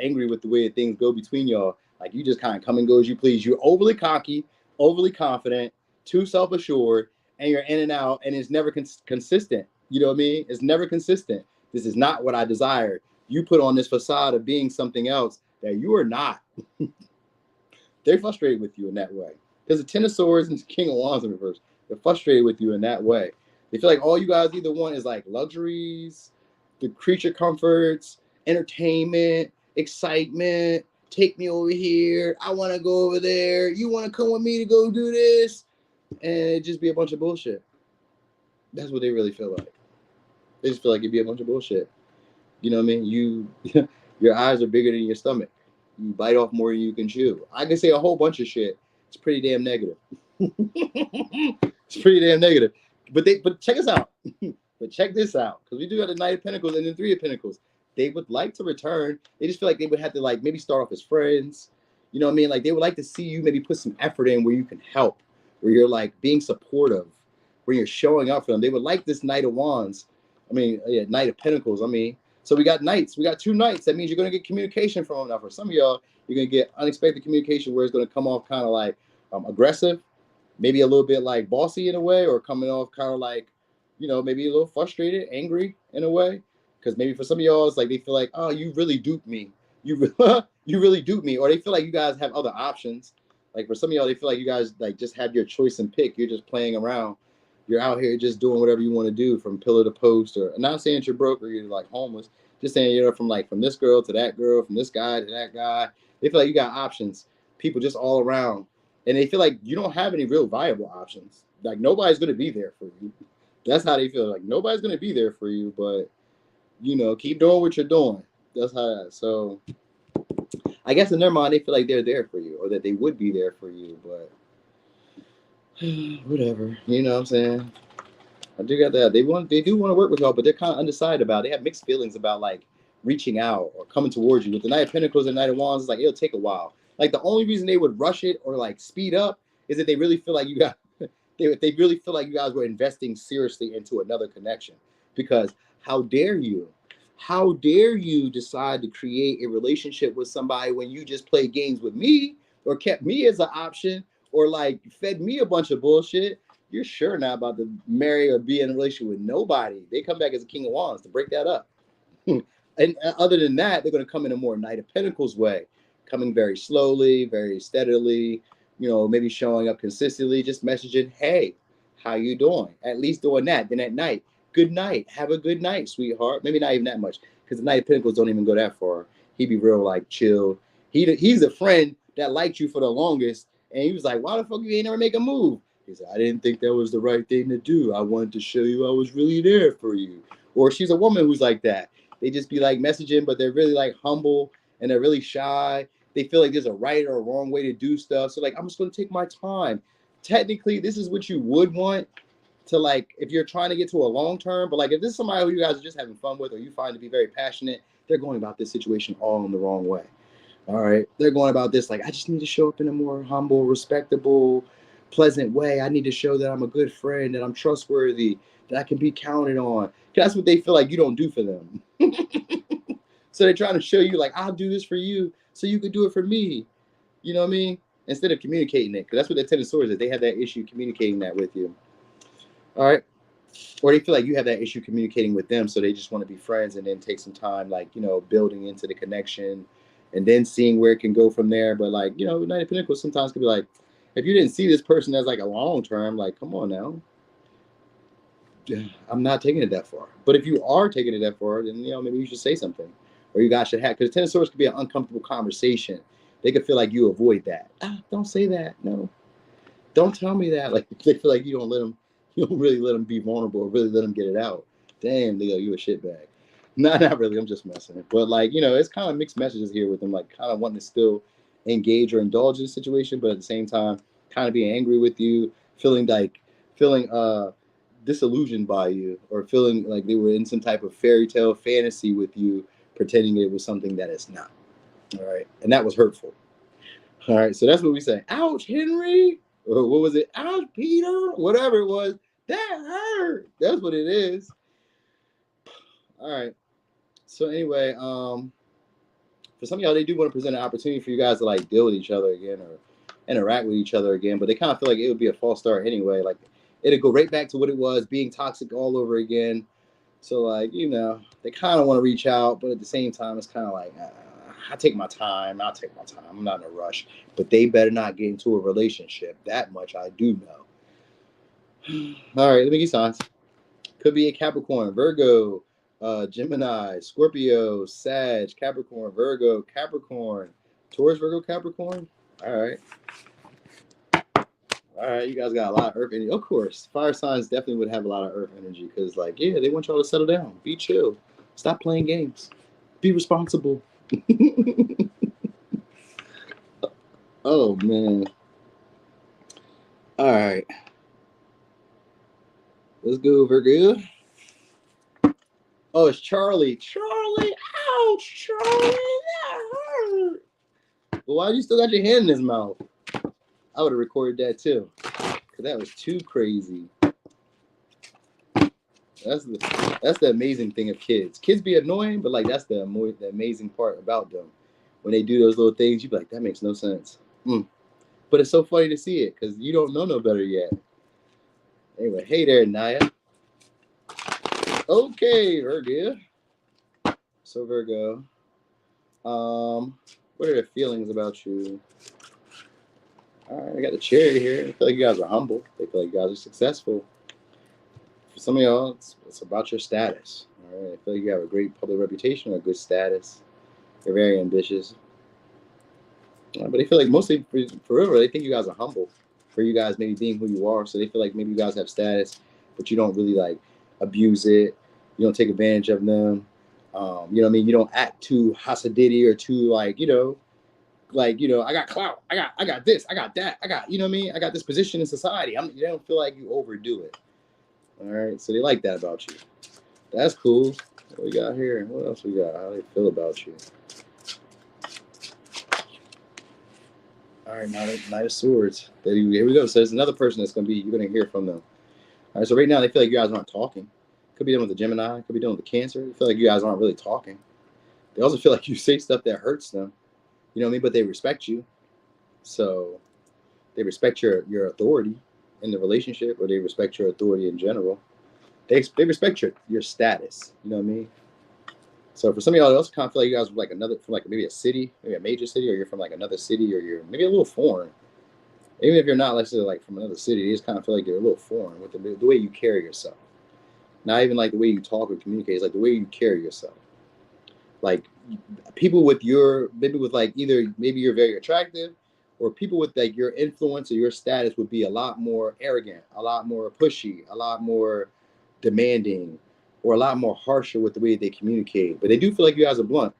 angry with the way things go between y'all. Like you just kind of come and go as you please. You're overly cocky, overly confident, too self-assured, and you're in and out, and it's never consistent. You know what I mean? It's never consistent. This is not what I desired. You put on this facade of being something else that you are not. They're frustrated with you in that way. Because the Ten of Swords and the King of Wands in reverse, they're frustrated with you in that way. They feel like all you guys either want is like luxuries, the creature comforts, entertainment, excitement. Take me over here. I want to go over there. You want to come with me to go do this? And it just be a bunch of bullshit. That's what they really feel like. They just feel like it'd be a bunch of bullshit. You know what I mean? Your eyes are bigger than your stomach. You bite off more than you can chew. I can say a whole bunch of shit. It's pretty damn negative. It's pretty damn negative. But check us out. But check this out. Because we do have the Knight of Pentacles and the Three of Pentacles. They would like to return. They just feel like they would have to like maybe start off as friends. You know what I mean? Like they would like to see you maybe put some effort in where you can help, where you're like being supportive, where you're showing up for them. They would like this Knight of Wands. Knight of Pentacles. So we got knights. We got two knights. That means you're going to get communication from them. Now, for some of y'all, you're going to get unexpected communication where it's going to come off kind of like aggressive, maybe a little bit like bossy in a way, or coming off kind of like, maybe a little frustrated, angry in a way. Because maybe for some of y'all, it's like they feel like, oh, you really duped me. You really duped me. Or they feel like you guys have other options. Like for some of y'all, they feel like you guys like just have your choice and pick. You're just playing around. You're out here just doing whatever you want to do from pillar to post. Or not saying you're broke or you're like homeless. Just saying, from this girl to that girl, from this guy to that guy. They feel like you got options. People just all around. And they feel like you don't have any real viable options. Like nobody's going to be there for you. That's how they feel. Like nobody's going to be there for you, but keep doing what you're doing. That's how. So I guess in their mind, they feel like they're there for you, or that they would be there for you, but whatever. You know what I'm saying? I do got that. They do want to work with y'all, but they're kind of undecided about it. They have mixed feelings about like reaching out or coming towards you. With the Knight of Pentacles and Knight of Wands, it's like it'll take a while. Like the only reason they would rush it or like speed up is that they really feel like they really feel like you guys were investing seriously into another connection. Because how dare you? How dare you decide to create a relationship with somebody when you just played games with me or kept me as an option or like fed me a bunch of bullshit? You're sure not about to marry or be in a relationship with nobody. They come back as a King of Wands to break that up. And other than that, they're going to come in a more Knight of Pentacles way, coming very slowly, very steadily, maybe showing up consistently, just messaging, hey, how you doing? At least doing that. Then at night, good night. Have a good night, sweetheart. Maybe not even that much, because the Knight of Pentacles don't even go that far. He'd be real like chill. He's a friend that liked you for the longest, and he was like, why the fuck you ain't never make a move? He said, I didn't think that was the right thing to do. I wanted to show you I was really there for you. Or she's a woman who's like that. They just be like messaging, but they're really like humble and they're really shy. They feel like there's a right or a wrong way to do stuff. So like, I'm just going to take my time. Technically, this is what you would want to like, if you're trying to get to a long term, but like if this is somebody who you guys are just having fun with or you find to be very passionate, they're going about this situation all in the wrong way. All right. They're going about this like, I just need to show up in a more humble, respectable, pleasant way. I need to show that I'm a good friend, that I'm trustworthy, that I can be counted on. That's what they feel like you don't do for them. So they're trying to show you like, I'll do this for you so you can do it for me. You know what I mean? Instead of communicating it. Because that's what the Ten of Swords is. They have that issue communicating that with you. All right. Or they feel like you have that issue communicating with them. So they just want to be friends and then take some time, like, you know, building into the connection and then seeing where it can go from there. But like, you know, Knight of Pentacles sometimes can be like, if you didn't see this person as like a long term, like, come on now. I'm not taking it that far. But if you are taking it that far, then, you know, maybe you should say something. Or you guys should have, because Ten of Swords could be an uncomfortable conversation. They could feel like you avoid that. Don't say that. No. Don't tell me that. Like, they feel like you don't really let them be vulnerable or really let them get it out. Damn, Leo, you a shitbag. Not really. I'm just messing. But like, you know, it's kind of mixed messages here with them, like kind of wanting to still engage or indulge in the situation, but at the same time, kind of being angry with you, feeling disillusioned by you, or feeling like they were in some type of fairy tale fantasy with you, pretending it was something that it's not. All right. And that was hurtful. All right. So that's what we say. Ouch, Henry. Or what was it? Ouch, Peter. Whatever it was. That hurt. That's what it is. All right. So anyway, for some of y'all, they do want to present an opportunity for you guys to like deal with each other again or interact with each other again, but they kind of feel like it would be a false start anyway. Like it'd go right back to what it was, being toxic all over again. So like, you know, they kind of want to reach out, but at the same time, it's kind of like, I'll take my time. I'm not in a rush, but they better not get into a relationship. That much I do know. All right, let me get signs. Could be a Capricorn, Virgo, Gemini, Scorpio, Sag, Capricorn, Virgo, Capricorn, Taurus, Virgo, Capricorn. All right. All right, you guys got a lot of earth energy. Of course, fire signs definitely would have a lot of earth energy because, like, yeah, they want y'all to settle down, be chill, stop playing games, be responsible. Oh, man. All right. Let's go, Virgo. Oh, it's Charlie. Charlie, ouch, Charlie, that hurt. Well, why you still got your hand in his mouth? I would have recorded that too, because that was too crazy. That's the amazing thing of kids. Kids be annoying, but like that's the amazing part about them. When they do those little things, you be like, that makes no sense. But it's so funny to see it because you don't know no better yet. Anyway, hey there, Naya. Okay, Virgo. So Virgo, what are the feelings about you? All right, I got the Chariot here. I feel like you guys are humble. They feel like you guys are successful. For some of y'all, it's about your status. All right, I feel like you have a great public reputation, a good status. You're very ambitious. But they feel like mostly for real, they think you guys are humble. For you guys maybe being who you are, so they feel like maybe you guys have status, but you don't really like abuse it. You don't take advantage of them. You know what I mean? You don't act too Hasidity or too like, you know, I got clout. I got this. I got that. I got, you know what I mean? I got this position in society. They don't feel like you overdo it. All right. So they like that about you. That's cool. What we got here? What else we got? How do they feel about you? All right. Knight of Swords. Here we go. So there's another person that's going to be, you're going to hear from them. All right. So right now they feel like you guys aren't talking. Could be done with the Gemini. Could be done with the Cancer. They feel like you guys aren't really talking. They also feel like you say stuff that hurts them. You know what I mean? But they respect you. So they respect your authority in the relationship, or they respect your authority in general. They respect your status. You know what I mean? So for some of y'all, they also kind of feel like you guys are from maybe a city, maybe a major city, or you're from like another city, or you're maybe a little foreign. Even if you're not, let's say, like from another city, you just kind of feel like you're a little foreign with the way you carry yourself. Not even like the way you talk or communicate, it's like the way you carry yourself. Like people with maybe you're very attractive, or people with like your influence or your status would be a lot more arrogant, a lot more pushy, a lot more demanding, or a lot more harsher with the way they communicate. But they do feel like you guys are blunt.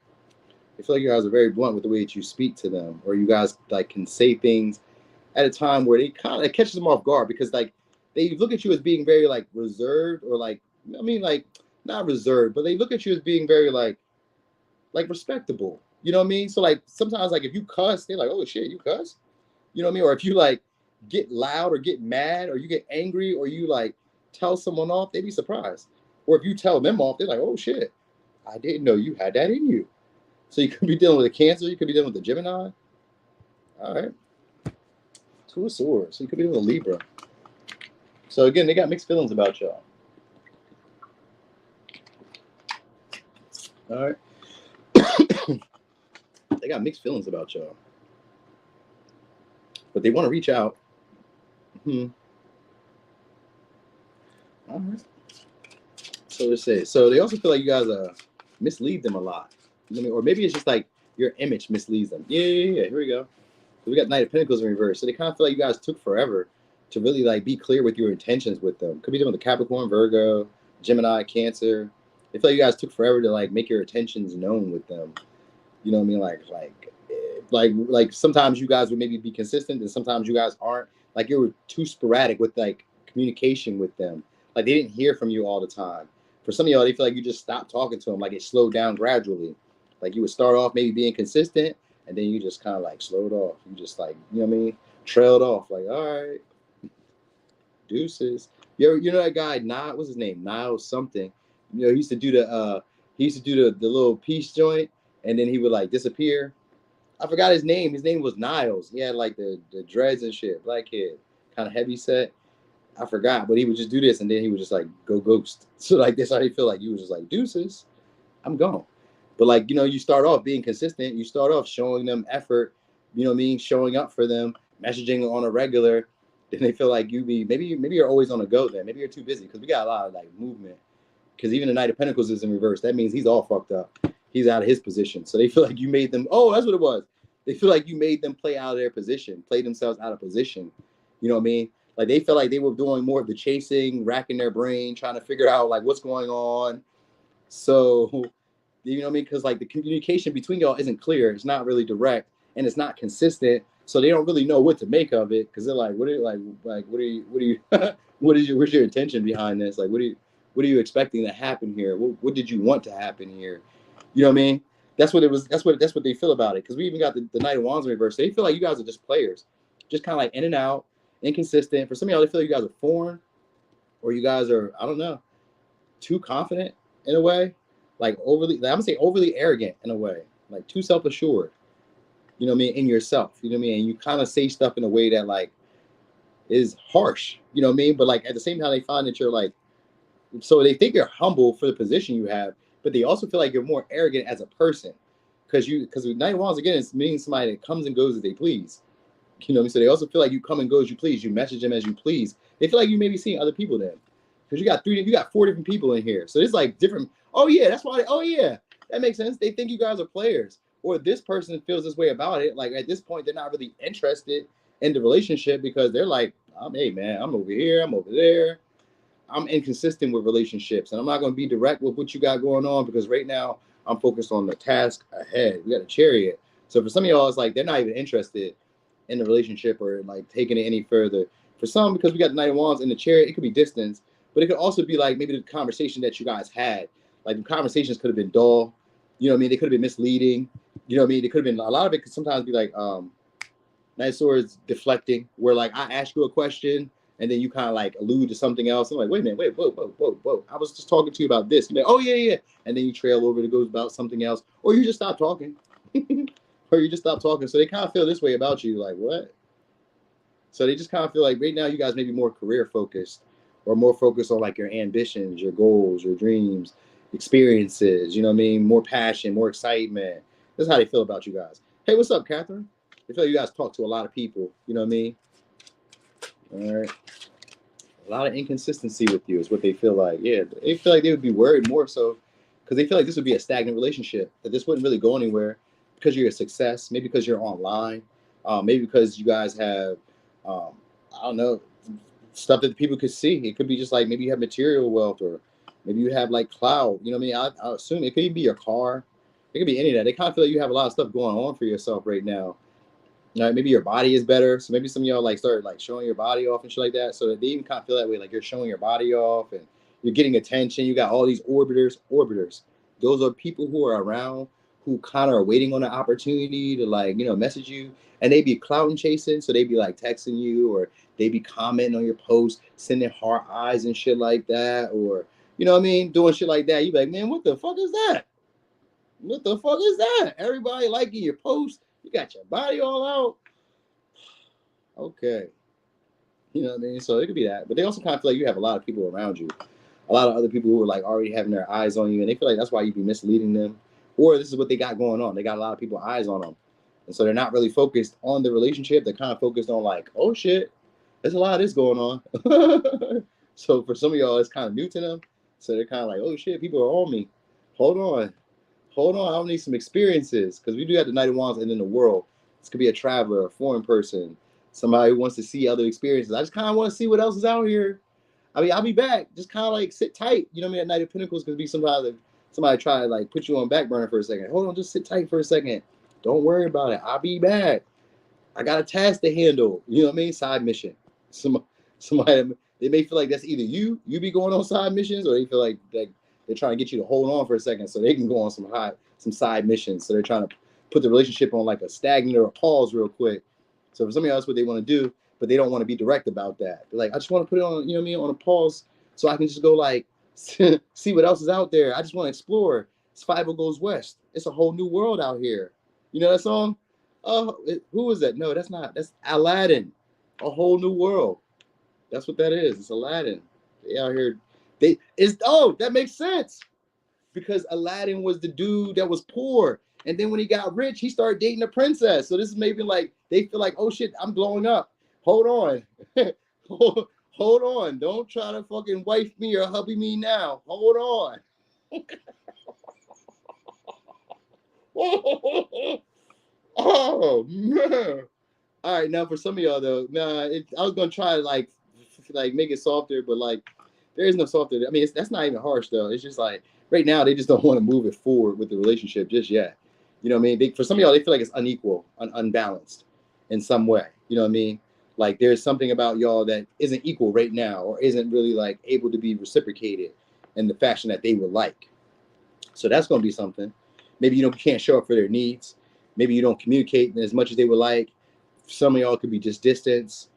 They feel like you guys are very blunt with the way that you speak to them, or you guys like can say things at a time where they kind of catches them off guard, because like they look at you as being very like reserved, or like, I mean, like not reserved, but they look at you as being very like respectable. You know what I mean? So like sometimes like if you cuss, they're like, oh shit, you cuss? You know what I mean? Or if you like get loud or get mad or you get angry or you like tell someone off, they'd be surprised. Or if you tell them off, they're like, oh shit, I didn't know you had that in you. So you could be dealing with a Cancer, you could be dealing with a Gemini. All right. Two of Swords. So you could be dealing with a Libra. So again, they got mixed feelings about y'all. All right. They got mixed feelings about y'all. But they want to reach out. All right. So let's say. So they also feel like you guys mislead them a lot. You know what I mean? Or maybe it's just like your image misleads them. Yeah. Here we go. So we got Knight of Pentacles in reverse. So they kind of feel like you guys took forever to really like be clear with your intentions with them. Could be dealing with the Capricorn, Virgo, Gemini, Cancer. They feel like you guys took forever to like make your intentions known with them. You know what I mean? Like sometimes you guys would maybe be consistent and sometimes you guys aren't. Like you were too sporadic with like communication with them. Like they didn't hear from you all the time. For some of y'all, they feel like you just stopped talking to them. Like it slowed down gradually. Like you would start off maybe being consistent and then you just kind of like slowed off. You just like, you know what I mean? Trailed off. Like, all right, deuces. You know that guy, what's his name? Niles something. You know, he used to do the little peace joint and then he would like disappear. I forgot his name. His name was Niles. He had like the dreads and shit. Black kid, kind of heavy set. I forgot, but he would just do this and then he would just like go ghost. So like that's how he feel like you was just like deuces, I'm gone. But like, you know, you start off being consistent. You start off showing them effort. You know what I mean? Showing up for them, messaging on a regular. Then they feel like maybe you're always on a go. Then maybe you're too busy because we got a lot of like movement. Because even the Knight of Pentacles is in reverse. That means he's all fucked up. He's out of his position. So they feel like you made them. Oh, that's what it was. They feel like you made them play out of their position, play themselves out of position. You know what I mean? Like they felt like they were doing more of the chasing, racking their brain, trying to figure out like what's going on. So, you know what I mean? Because like the communication between y'all isn't clear. It's not really direct and it's not consistent. So they don't really know what to make of it. Because they're like, what's your intention behind this? Like, what are you expecting to happen here? What did you want to happen here? You know what I mean? That's what it was. That's what they feel about it. Because we even got the Knight of Wands in reverse. They feel like you guys are just players, just kind of like in and out, inconsistent. For some of y'all, they feel like you guys are foreign, or you guys are, I don't know, too confident in a way, like overly. Like I'm gonna say overly arrogant in a way, like too self-assured. You know what I mean? In yourself. You know what I mean? And you kind of say stuff in a way that like is harsh. You know what I mean? But like at the same time, they find that you're like, so they think you're humble for the position you have. But they also feel like you're more arrogant as a person, because with Knight of Wands again, it's meaning somebody that comes and goes as they please. You know what I mean? So they also feel like you come and go as you please. You message them as you please. They feel like you may be seeing other people then, because you got 4 different people in here. So it's like different. Oh yeah, that's why. Oh yeah, that makes sense. They think you guys are players, or this person feels this way about it. Like at this point, they're not really interested in the relationship because they're like, hey man, I'm over here, I'm over there. I'm inconsistent with relationships and I'm not going to be direct with what you got going on because right now I'm focused on the task ahead. We got a Chariot. So for some of y'all, it's like they're not even interested in the relationship or like taking it any further. For some, because we got the Knight of Wands in the Chariot, it could be distance, but it could also be like maybe the conversation that you guys had. Like the conversations could have been dull. You know what I mean? They could have been misleading. You know what I mean? It could have been, a lot of it could sometimes be like Knight of Swords deflecting, where like I ask you a question and then you kind of like allude to something else. I'm like, wait a minute, whoa. I was just talking to you about this. You're like, oh yeah. And then you trail over to go about something else. Or you just stop talking. So they kind of feel this way about you. Like, what? So they just kind of feel like right now you guys may be more career focused or more focused on like your ambitions, your goals, your dreams, experiences, you know what I mean? More passion, more excitement. That's how they feel about you guys. Hey, what's up, Catherine? They feel like you guys talk to a lot of people. You know what I mean? All right. A lot of inconsistency with you is what they feel like. Yeah, they feel like they would be worried more so because they feel like this would be a stagnant relationship, that this wouldn't really go anywhere because you're a success, maybe because you're online. Maybe because you guys have, I don't know, stuff that people could see. It could be just like maybe you have material wealth, or maybe you have like clout. You know what I mean? I assume it could even be your car. It could be any of that. They kind of feel like you have a lot of stuff going on for yourself right now. Maybe your body is better. So maybe some of y'all like start like showing your body off and shit like that. So that they even kind of feel that way, like you're showing your body off and you're getting attention. You got all these orbiters. Orbiters. Those are people who are around who kind of are waiting on an opportunity to like, message you. And they be clout and chasing. So they be like texting you, or they be commenting on your posts, sending heart eyes and shit like that. Or, you know what I mean? Doing shit like that. You be like, man, what the fuck is that? What the fuck is that? Everybody liking your post. You got your body all out. Okay. You know what I mean? So it could be that. But they also kind of feel like you have a lot of people around you. A lot of other people who are like already having their eyes on you. And they feel like that's why you be misleading them. Or this is what they got going on. They got a lot of people eyes on them. And so they're not really focused on the relationship. They're kind of focused on like, oh shit, there's a lot of this going on. So for some of y'all, it's kind of new to them. So they're kind of like, oh shit, people are on me. Hold on, I need some experiences. Because we do have the Knight of Wands and then the World. This could be a traveler, a foreign person, somebody who wants to see other experiences. I just kind of want to see what else is out here. I mean, I'll be back. Just kind of like sit tight. You know what I mean? At Knight of Pentacles could be somebody try to like put you on back burner for a second. Hold on, just sit tight for a second. Don't worry about it. I'll be back. I got a task to handle. You know what I mean? Side mission. Somebody, they may feel like that's either you be going on side missions, or they feel like they're trying to get you to hold on for a second so they can go on some side missions. So they're trying to put the relationship on like a stagnant or a pause real quick. So for some of y'all, that's what they want to do, but they don't want to be direct about that. They're like, I just want to put it on, you know what I mean, on a pause so I can just go like see what else is out there. I just want to explore. Five goes west. It's a whole new world out here. You know that song? Who is that? No, that's not. That's Aladdin. A whole new world. That's what that is. It's Aladdin. They out here. That makes sense. Because Aladdin was the dude that was poor. And then when he got rich, he started dating a princess. So this is maybe like, they feel like, oh shit, I'm blowing up. Hold on. Hold on. Don't try to fucking wife me or hubby me now. Hold on. Oh man. All right, now for some of y'all though, I was gonna try to like make it softer, but like there is no softer. I mean, that's not even harsh though. It's just like right now they just don't want to move it forward with the relationship just yet. You know what I mean? For some of y'all, they feel like it's unequal, unbalanced in some way. You know what I mean? Like there's something about y'all that isn't equal right now, or isn't really like able to be reciprocated in the fashion that they would like. So that's gonna be something. Maybe you can't show up for their needs. Maybe you don't communicate as much as they would like. Some of y'all could be just distance.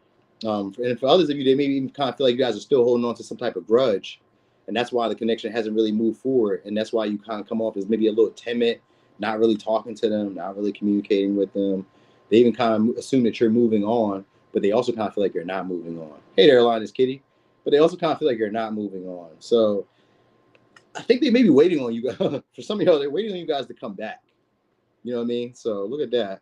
And for others of you, they maybe even kind of feel like you guys are still holding on to some type of grudge. And that's why the connection hasn't really moved forward. And that's why you kind of come off as maybe a little timid, not really talking to them, not really communicating with them. They even kind of assume that you're moving on, but they also kind of feel like you're not moving on. Hey there, Linus Kitty. But they also kind of feel like you're not moving on. So I think they may be waiting on you guys. For some of y'all, they're waiting on you guys to come back. You know what I mean? So look at that.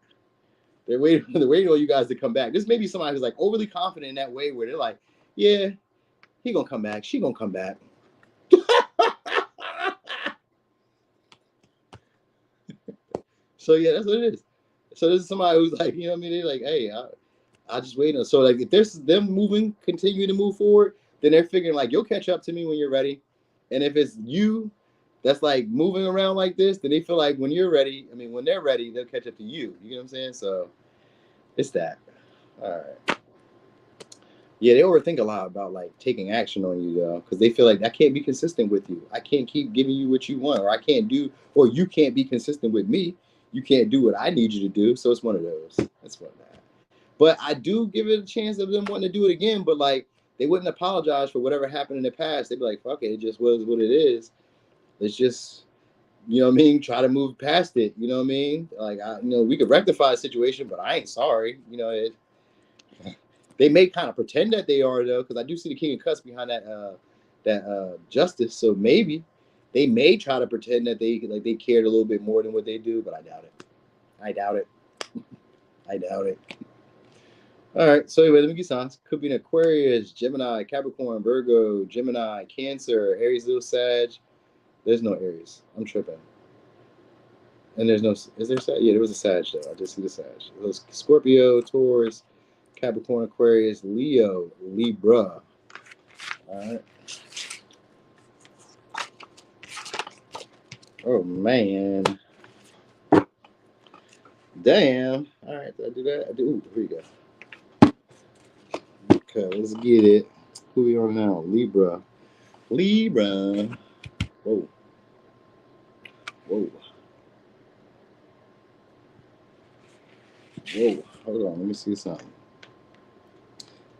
They're waiting on you guys to come back. This may be somebody who's like overly confident in that way, where they're like, yeah, he gonna come back. She gonna come back. So yeah, that's what it is. So this is somebody who's like, you know what I mean? They're like, hey, I just wait on. So like, if there's them continue to move forward, then they're figuring like, you'll catch up to me when you're ready. And if it's you that's like moving around like this, then they feel like when you're ready, I mean, when they're ready, they'll catch up to you. You know what I'm saying? So it's that. All right. Yeah, they overthink a lot about like taking action on you though, because they feel like I can't be consistent with you. I can't keep giving you what you want, or you can't be consistent with me. You can't do what I need you to do. So it's one of those. That's one of that. But I do give it a chance of them wanting to do it again, but like they wouldn't apologize for whatever happened in the past. They'd be like, fuck it, it just was what it is. Let's just, you know what I mean, try to move past it. You know what I mean? Like, we could rectify the situation, but I ain't sorry. You know, they may kind of pretend that they are though, because I do see the King of Cups behind that justice. So maybe they may try to pretend that they cared a little bit more than what they do, but I doubt it. I doubt it. All right. So anyway, let me get signs. Could be an Aquarius, Gemini, Capricorn, Virgo, Gemini, Cancer, Aries, Leo, Sag. There's no Aries. I'm tripping. And there's no, is there Sag? Yeah, there was a Sag though. I just see the Sag. It was Scorpio, Taurus, Capricorn, Aquarius, Leo, Libra. All right. Oh man. Damn. All right, did I do that? I do. Ooh, here we go. Okay, let's get it. Who we on now? Libra. Libra. Whoa. Whoa. Whoa. Hold on. Let me see something.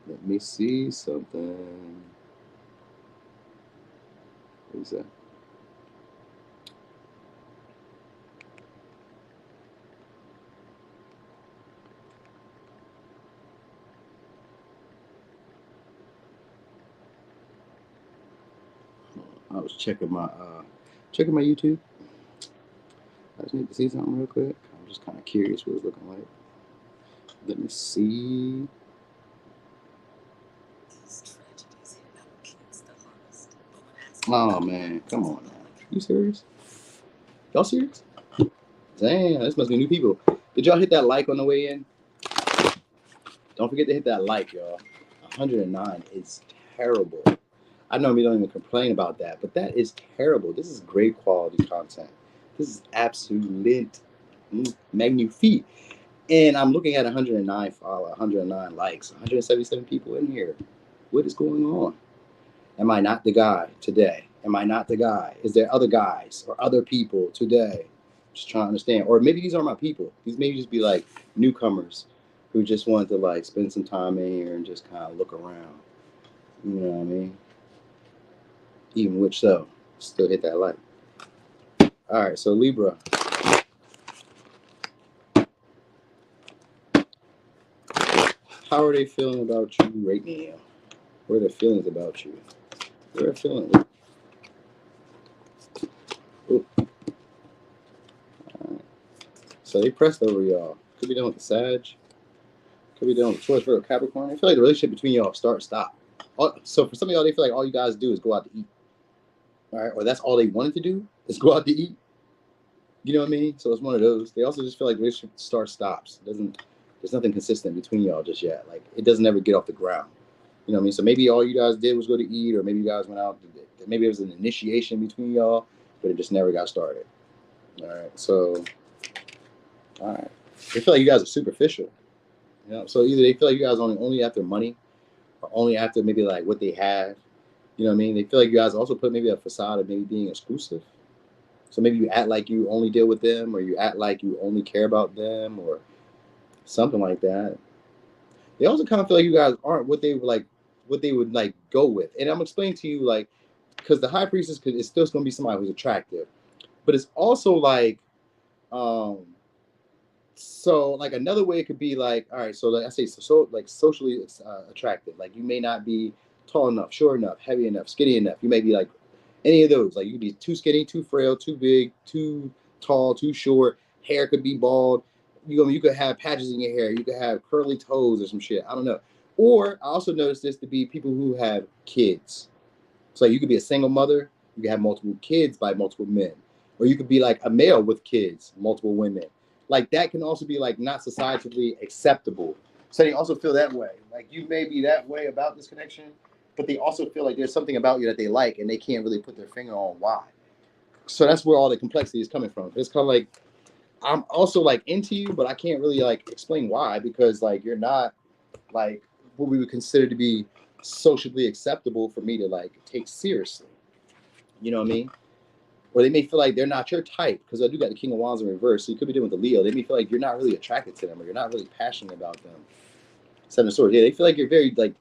Let me see something. What is that? I was checking my YouTube. I just need to see something real quick. I'm just kind of curious what it's looking like. Let me see. Oh man, come on now. You serious? Y'all serious? Damn, this must be new people. Did y'all hit that like on the way in? Don't forget to hit that like, y'all. 109 is terrible. I know we don't even complain about that, but that is terrible. This is great quality content. This is absolute magnifique. And I'm looking at 109 follow, 109 likes, 177 people in here. What is going on? Am I not the guy today? Am I not the guy? Is there other guys or other people today? Just trying to understand. Or maybe these are my people. These may just be like newcomers who just wanted to like spend some time in here and just kind of look around. You know what I mean? Even which so, still hit that like. All right, so Libra. How are they feeling about you right now? What are their feelings about you? What are their feelings? Ooh. Right. So they pressed over y'all. Could be done with the Sag. Could be done with Taurus, Virgo, Capricorn. I feel like the relationship between y'all stop. So for some of y'all, they feel like all you guys do is go out to eat. All right, or that's all they wanted to do is go out to eat. You know what I mean? So it's one of those. They also just feel like the relationship stops. There's nothing consistent between y'all just yet. Like it doesn't ever get off the ground. You know what I mean? So maybe all you guys did was go to eat, or maybe you guys went out. Maybe it was an initiation between y'all, but it just never got started. All right. So, all right. They feel like you guys are superficial. You know, so either they feel like you guys only after money, or only after maybe like what they have. You know what I mean? They feel like you guys also put maybe a facade of maybe being exclusive. So maybe you act like you only deal with them, or you act like you only care about them, or something like that. They also kind of feel like you guys aren't what they would like go with. And I'm explaining to you like, because the high priestess is still going to be somebody who's attractive, but it's also like, so like another way it could be like, all right, so like I say, so like socially attractive. Like you may not be tall enough, short enough, heavy enough, skinny enough. You may be like any of those. Like you could be too skinny, too frail, too big, too tall, too short. Hair could be bald. You could have patches in your hair. You could have curly toes or some shit. I don't know. Or I also noticed this to be people who have kids. So you could be a single mother. You could have multiple kids by multiple men. Or you could be like a male with kids, multiple women. Like that can also be like not societally acceptable. So they also feel that way. Like you may be that way about this connection, but they also feel like there's something about you that they like and they can't really put their finger on why. So that's where all the complexity is coming from. It's kind of like I'm also like into you, but I can't really like explain why, because like you're not like what we would consider to be socially acceptable for me to like take seriously. You know what I mean? Or they may feel like they're not your type, because I do got the King of Wands in reverse, so you could be dealing with the Leo. They may feel like you're not really attracted to them, or you're not really passionate about them. Seven of Swords. Yeah, they feel like you're very like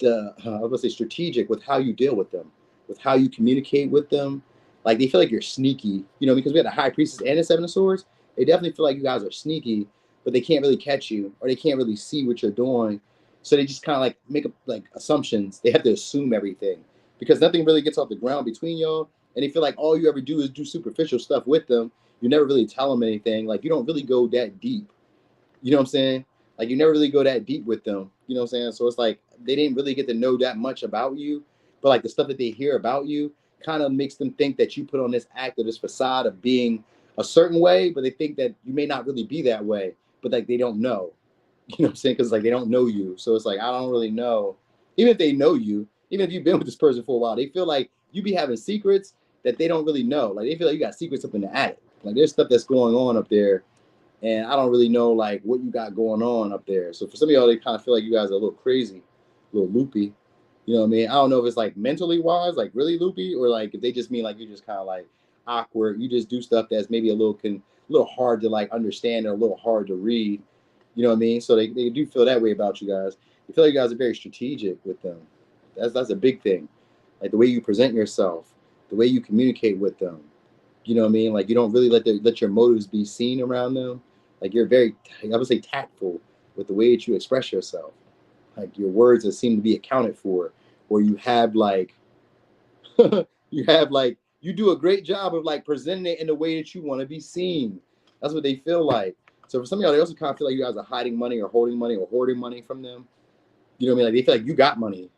I was gonna say strategic with how you deal with them, with how you communicate with them. Like they feel like you're sneaky, you know, because we had a High Priestess and a Seven of Swords. They definitely feel like you guys are sneaky, but they can't really catch you, or they can't really see what you're doing. So they just kind of like make up like assumptions. They have to assume everything because nothing really gets off the ground between y'all. And they feel like all you ever do is do superficial stuff with them. You never really tell them anything. Like you don't really go that deep. You know what I'm saying? Like you never really go that deep with them. You know what I'm saying? So it's like they didn't really get to know that much about you. But like the stuff that they hear about you kind of makes them think that you put on this act or this facade of being a certain way, but they think that you may not really be that way, but like they don't know. You know what I'm saying? Because like they don't know you. So it's like, I don't really know. Even if they know you, even if you've been with this person for a while, they feel like you be having secrets that they don't really know. Like they feel like you got secrets up in the attic. Like there's stuff that's going on up there. And I don't really know like what you got going on up there. So for some of y'all, they kind of feel like you guys are a little crazy, a little loopy. You know what I mean? I don't know if it's like mentally wise, like really loopy, or like if they just mean like you're just kind of like awkward. You just do stuff that's maybe a little hard to like understand or a little hard to read. You know what I mean? So they do feel that way about you guys. They feel like you guys are very strategic with them. That's a big thing. Like the way you present yourself, the way you communicate with them. You know what I mean? Like you don't really let your motives be seen around them. Like you're very, I would say, tactful with the way that you express yourself. Like your words seem to be accounted for, or you have like, you do a great job of like presenting it in the way that you want to be seen. That's what they feel like. So for some of y'all, they also kind of feel like you guys are hiding money or holding money or hoarding money from them. You know what I mean? Like they feel like you got money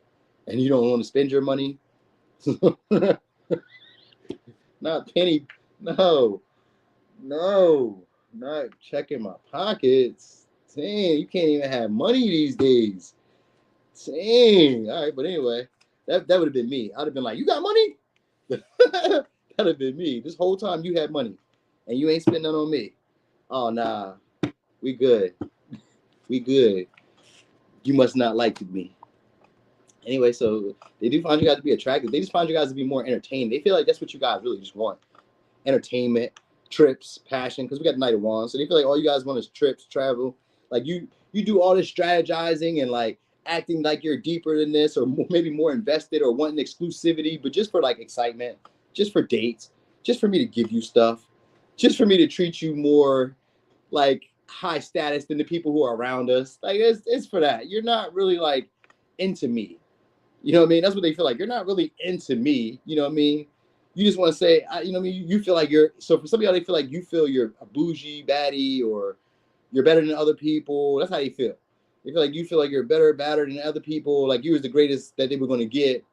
and you don't want to spend your money. Not penny. No, not checking my pockets. Dang, you can't even have money these days. Dang. All right, but anyway, that would have been me. I'd have been like, you got money? That'd have been me. This whole time you had money and you ain't spending none on me. Oh, nah. We good. We good. You must not like me. Anyway, so they do find you guys to be attractive. They just find you guys to be more entertaining. They feel like that's what you guys really just want. Entertainment, trips, passion, because we got the Knight of Wands. So they feel like all you guys want is trips, travel. Like you do all this strategizing and like acting like you're deeper than this or maybe more invested or wanting exclusivity, but just for like excitement, just for dates, just for me to give you stuff, just for me to treat you more like high status than the people who are around us. Like it's for that. You're not really like into me. You know what I mean? That's what they feel like. You're not really into me. You know what I mean? You just want to say, you know what I mean? You feel like you're, so for some of y'all, they feel like you feel you're a bougie baddie or you're better than other people. That's how they feel. They feel like you feel like you're better than other people. Like you was the greatest that they were going to get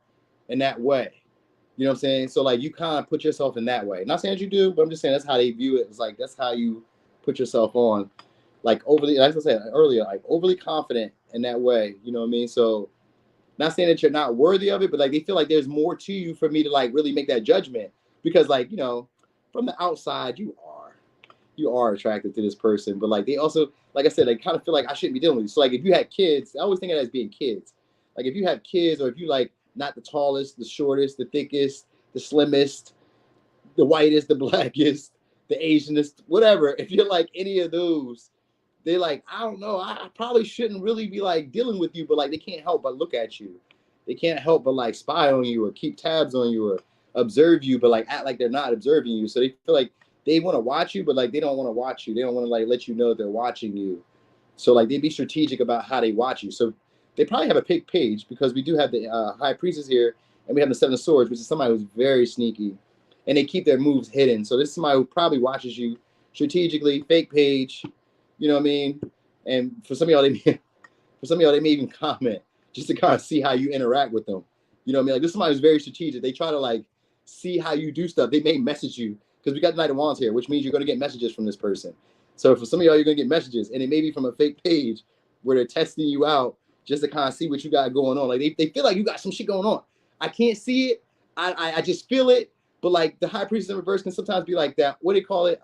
in that way. You know what I'm saying? So like you kind of put yourself in that way. Not saying that you do, but I'm just saying that's how they view it. It's like, that's how you put yourself on. Like overly, like I said earlier, like overly confident in that way. You know what I mean? So not saying that you're not worthy of it, but like they feel like there's more to you for me to like really make that judgment. Because like, you know, from the outside, you are attracted to this person. But like they also, like I said, they kind of feel like I shouldn't be dealing with you. So like if you had kids, I always think of it as being kids. Like if you have kids or if you like not the tallest, the shortest, the thickest, the slimmest, the whitest, the blackest, the Asianist, whatever, if you're like any of those, they're like, I don't know, I probably shouldn't really be like dealing with you, but like they can't help but look at you. They can't help but like spy on you or keep tabs on you or observe you, but like act like they're not observing you. So they feel like they want to watch you, but like they don't want to watch you. They don't want to like let you know they're watching you. So like they be strategic about how they watch you. So they probably have a fake page because we do have the High Priestess here and we have the Seven of Swords, which is somebody who's very sneaky and they keep their moves hidden. So this is somebody who probably watches you strategically, fake page. You know what I mean? And for some of y'all, they may even comment just to kind of see how you interact with them. You know what I mean? Like this is somebody who's very strategic. They try to like see how you do stuff. They may message you because we got the Knight of Wands here, which means you're going to get messages from this person. So for some of y'all, you're going to get messages, and it may be from a fake page where they're testing you out just to kind of see what you got going on. Like they feel like you got some shit going on. I can't see it. I just feel it. But like the High Priestess in reverse can sometimes be like that. What do they call it?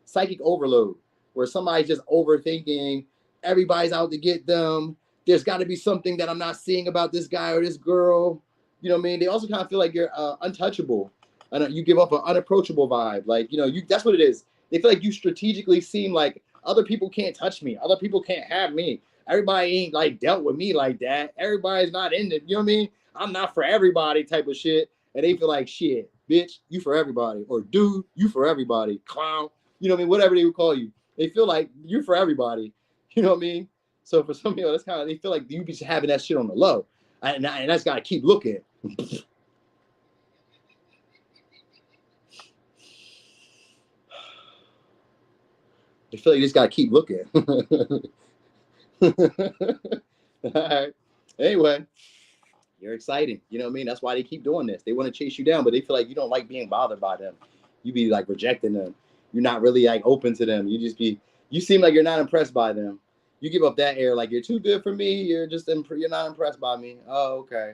Psychic overload. Where somebody's just overthinking, everybody's out to get them. There's got to be something that I'm not seeing about this guy or this girl. You know what I mean? They also kind of feel like you're untouchable. And you give off an unapproachable vibe. Like, you know, that's what it is. They feel like you strategically seem like other people can't touch me. Other people can't have me. Everybody ain't like dealt with me like that. Everybody's not in it. You know what I mean? I'm not for everybody type of shit. And they feel like, shit, bitch, you for everybody. Or dude, you for everybody. Clown. You know what I mean? Whatever they would call you. They feel like you're for everybody. You know what I mean? So for some people, that's kind of, they feel like you be having that shit on the low. And that's got to keep looking. They feel like you just got to keep looking. All right. Anyway, you're exciting. You know what I mean? That's why they keep doing this. They want to chase you down, but they feel like you don't like being bothered by them. You be like rejecting them. you're not really like open to them. You seem like you're not impressed by them. You give up that air, like you're too good for me. You're not impressed by me. Oh, okay.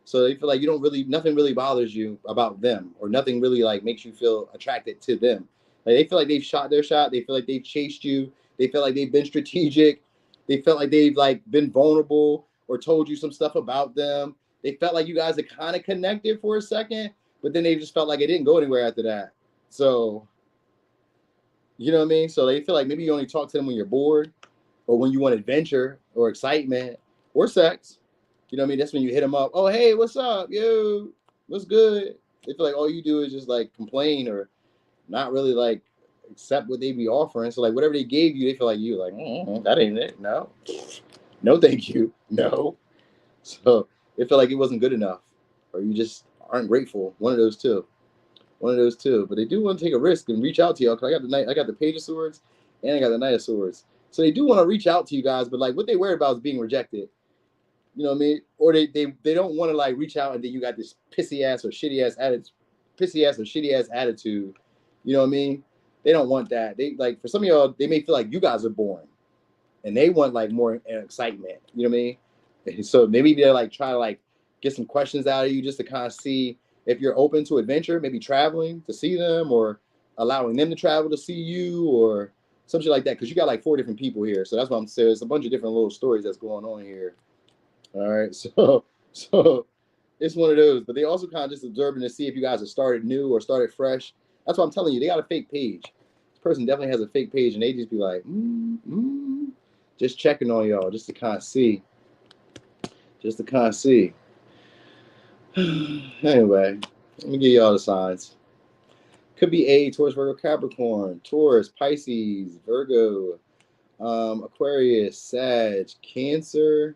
So they feel like nothing really bothers you about them, or nothing really like makes you feel attracted to them. Like they feel like they've shot their shot. They feel like they've chased you. They feel like they've been strategic. They felt like they've like been vulnerable or told you some stuff about them. They felt like you guys are kind of connected for a second, but then they just felt like it didn't go anywhere after that. So, you know what I mean? So they feel like maybe you only talk to them when you're bored, or when you want adventure or excitement or sex. You know what I mean? That's when you hit them up. Oh, hey, what's up? Yo, what's good? They feel like all you do is just like complain or not really like accept what they be offering. So like whatever they gave you, they feel like you like, that ain't it. No, thank you. No. So they feel like it wasn't good enough, or you just aren't grateful. One of those two. But they do want to take a risk and reach out to y'all. Cause I got the Page of Swords and I got the Knight of Swords. So they do want to reach out to you guys, but like what they worry about is being rejected. You know what I mean? Or they don't want to like reach out and then you got this pissy ass or shitty ass attitude. You know what I mean? They don't want that. They like, for some of y'all, they may feel like you guys are boring and they want like more excitement. You know what I mean? And so maybe they're like try to like get some questions out of you just to kind of see if you're open to adventure, maybe traveling to see them or allowing them to travel to see you or something like that. Because you got like 4 different people here. So that's what I'm saying. It's a bunch of different little stories that's going on here. All right. So it's one of those. But they also kind of just observing to see if you guys have started new or started fresh. That's what I'm telling you. They got a fake page. This person definitely has a fake page. And they just be like, just checking on y'all just to kind of see. Anyway, let me give y'all the signs. Could be a Taurus, Virgo, Capricorn, Taurus, Pisces, Virgo, Aquarius, Sag, Cancer,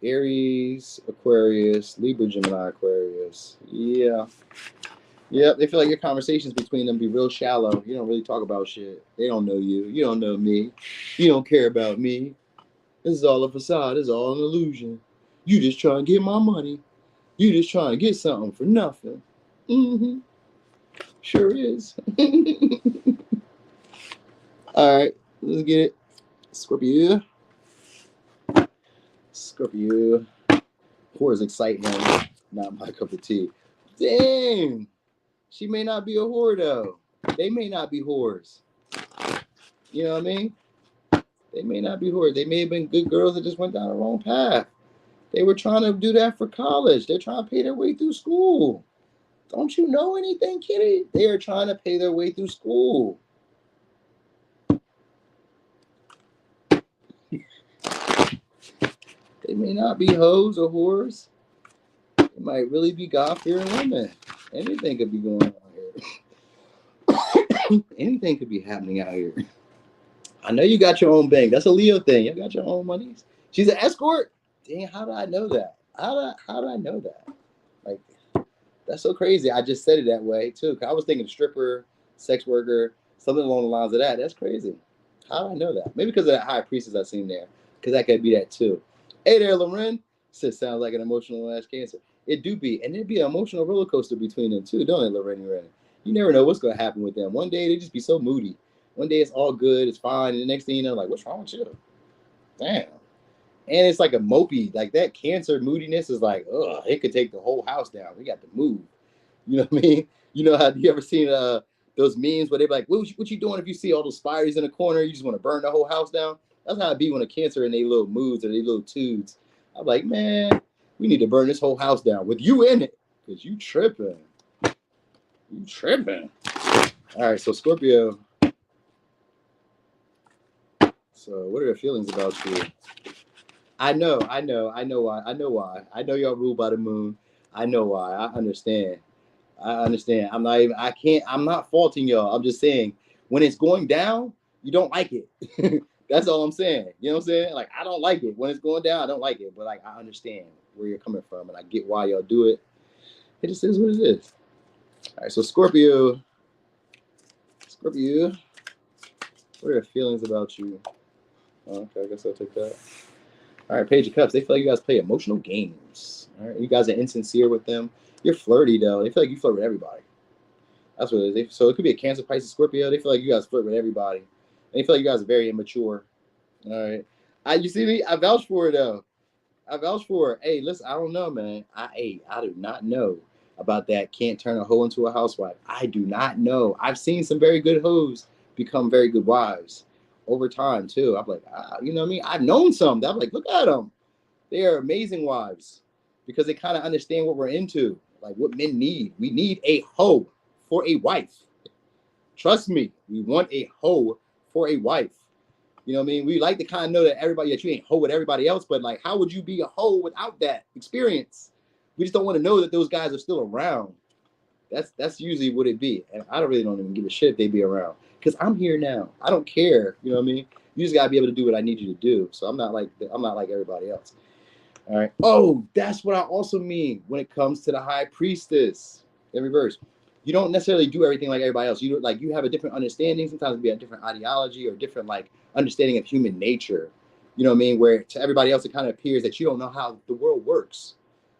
Aries, Aquarius, Libra, Gemini, Aquarius. Yeah. Yep, they feel like your conversations between them be real shallow. You don't really talk about shit. They don't know you. You don't know me. You don't care about me. This is all a facade. This is all an illusion. You just trying to get my money. You just trying to get something for nothing. Mm-hmm. Sure is. All right, let's get it. Scorpio. Whores excite him. Not my cup of tea. Dang. She may not be a whore, though. They may not be whores. You know what I mean? They may not be whores. They may have been good girls that just went down the wrong path. They were trying to do that for college. They're trying to pay their way through school. Don't you know anything, kitty? They are trying to pay their way through school. They may not be hoes or whores. They might really be God-fearing women. Anything could be going on here. Anything could be happening out here. I know you got your own bank. That's a Leo thing. You got your own money. She's an escort. Dang, how did I know that? How did I know that? Like, that's so crazy. I just said it that way too. I was thinking stripper, sex worker, something along the lines of that. That's crazy. How did I know that? Maybe because of that high priestess I seen there. Because that could be that too. Hey there, Loren. Says sounds like an emotional ass Cancer. It do be, and it'd be an emotional roller coaster between them too, don't it, Loren? You never know what's gonna happen with them. One day they just be so moody. One day it's all good, it's fine, and the next thing you know, like, what's wrong with you? Damn. And it's like a mopey, like that Cancer moodiness is like, ugh, it could take the whole house down. We got to move. You know what I mean? You know how you ever seen those memes where they be like, what you doing if you see all those spiders in the corner? You just want to burn the whole house down? That's how it be when a Cancer in their little moods or their little tudes. I'm like, man, we need to burn this whole house down with you in it. Because you tripping. All right, so Scorpio. So what are their feelings about you? I know why. I know y'all ruled by the moon. I know why. I understand. I'm not faulting y'all. I'm just saying when it's going down, you don't like it. That's all I'm saying. You know what I'm saying? Like, I don't like it. When it's going down, I don't like it. But like, I understand where you're coming from and I get why y'all do it. It just is what it is. All right, so Scorpio, what are their feelings about you? Oh, okay, I guess I'll take that. All right, Page of Cups. They feel like you guys play emotional games. All right, you guys are insincere with them. You're flirty, though. They feel like you flirt with everybody. That's what it is. So it could be a Cancer, Pisces, Scorpio. They feel like you guys flirt with everybody. They feel like you guys are very immature. All right. You see me? I vouch for it though. I vouch for it. Hey, listen, I don't know, man. I do not know about that. Can't turn a hoe into a housewife. I do not know. I've seen some very good hoes become very good wives over time too. I'm like, you know what I mean? I've known some that I'm like, look at them. They are amazing wives because they kind of understand what we're into, like what men need. We need a hoe for a wife. Trust me, we want a hoe for a wife. You know what I mean? We like to kind of know that everybody, that you ain't hoe with everybody else, but like, how would you be a hoe without that experience? We just don't want to know that those guys are still around. That's usually what it be. And I don't even give a shit if they be around because I'm here now. I don't care. You know what I mean? You just gotta be able to do what I need you to do. So I'm not like everybody else. All right. Oh, that's what I also mean when it comes to the high priestess in reverse. You don't necessarily do everything like everybody else. You have a different understanding. Sometimes be a different ideology or different like understanding of human nature. You know what I mean? Where to everybody else it kind of appears that you don't know how the world works.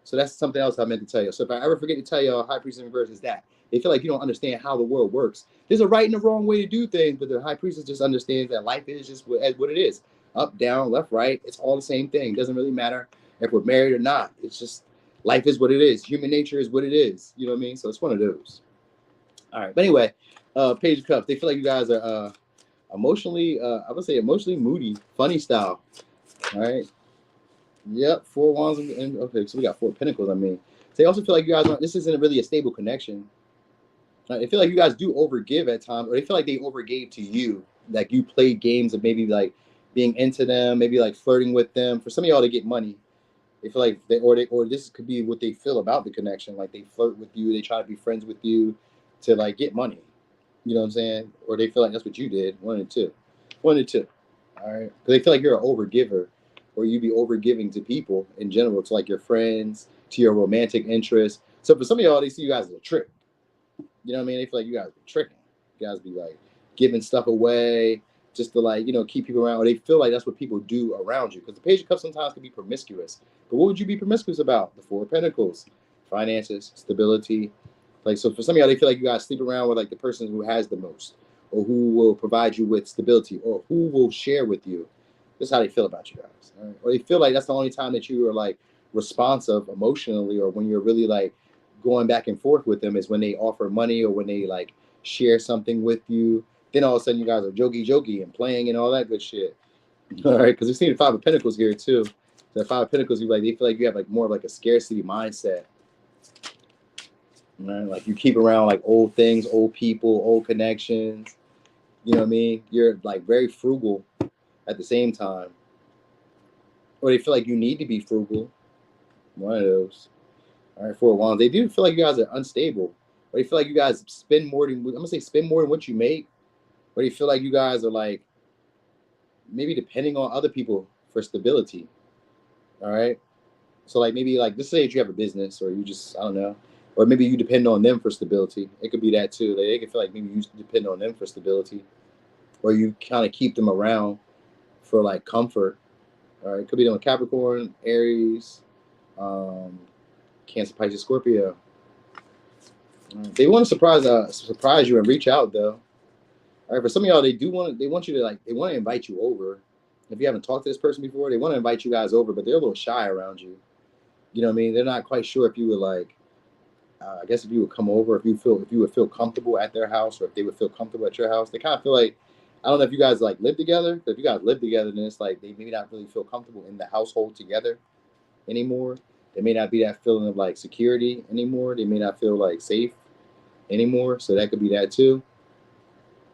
So that's something else I meant to tell you. So if I ever forget to tell you, high priestess in reverse is that they feel like you don't understand how the world works. There's a right and a wrong way to do things, but the high priestess just understands that life is just what it is. Up, down, left, right. It's all the same thing. It doesn't really matter if we're married or not. It's just life is what it is. Human nature is what it is. You know what I mean? So it's one of those. All right. But anyway, Page of Cups. They feel like you guys are emotionally, I would say emotionally moody, funny style. All right. Yep. 4 wands and okay, so we got 4 pentacles. I mean, they also feel like you guys this isn't really a stable connection. They feel like you guys do overgive at times, or they feel like they overgave to you. Like you played games of maybe like being into them, maybe like flirting with them. For some of y'all to get money, they feel like or this could be what they feel about the connection. Like they flirt with you, they try to be friends with you to like get money. You know what I'm saying? Or they feel like that's what you did. 1 and 2. 1 and 2. All right. Because they feel like you're an overgiver, or you be overgiving to people in general, to like your friends, to your romantic interests. So for some of y'all, they see you guys as a trick. You know what I mean? They feel like you guys be tricking. You guys be like giving stuff away just to like, keep people around. Or they feel like that's what people do around you. Because the Page of Cups sometimes can be promiscuous. But what would you be promiscuous about? The 4 of Pentacles, finances, stability. Like, so for some of y'all, they feel like you guys sleep around with like the person who has the most, or who will provide you with stability, or who will share with you. This is how they feel about you guys. Right? Or they feel like that's the only time that you are like responsive emotionally, or when you're really like going back and forth with them is when they offer money or when they like share something with you. Then all of a sudden you guys are jokey and playing and all that good shit. All right, because we've seen the 5 of Pentacles here too. The 5 of Pentacles, they feel like you have like more of like a scarcity mindset. Right? Like you keep around like old things, old people, old connections. You know what I mean? You're like very frugal at the same time. Or they feel like you need to be frugal. One of those. All right, 4 of Wands. They do feel like you guys are unstable. Or they feel like you guys spend more than, I'm going to say spend more than what you make. Or they feel like you guys are like maybe depending on other people for stability. All right. So like maybe like let's say that you have a business, or you just, I don't know. Or maybe you depend on them for stability. It could be that too. Like they can feel like maybe you depend on them for stability. Or you kind of keep them around for like comfort. All right. It could be them with Capricorn, Aries, Cancer, Pisces, Scorpio. They want to surprise you and reach out though. All right. For some of y'all, they want you to they want to invite you over. If you haven't talked to this person before, they want to invite you guys over, but they're a little shy around you. You know what I mean? They're not quite sure if you would like, I guess if you would come over, if you would feel comfortable at their house, or if they would feel comfortable at your house. They kind of feel like, I don't know if you guys like live together. But if you guys live together, then it's like they may not really feel comfortable in the household together anymore. They may not be that feeling of like security anymore. They may not feel like safe anymore. So that could be that too.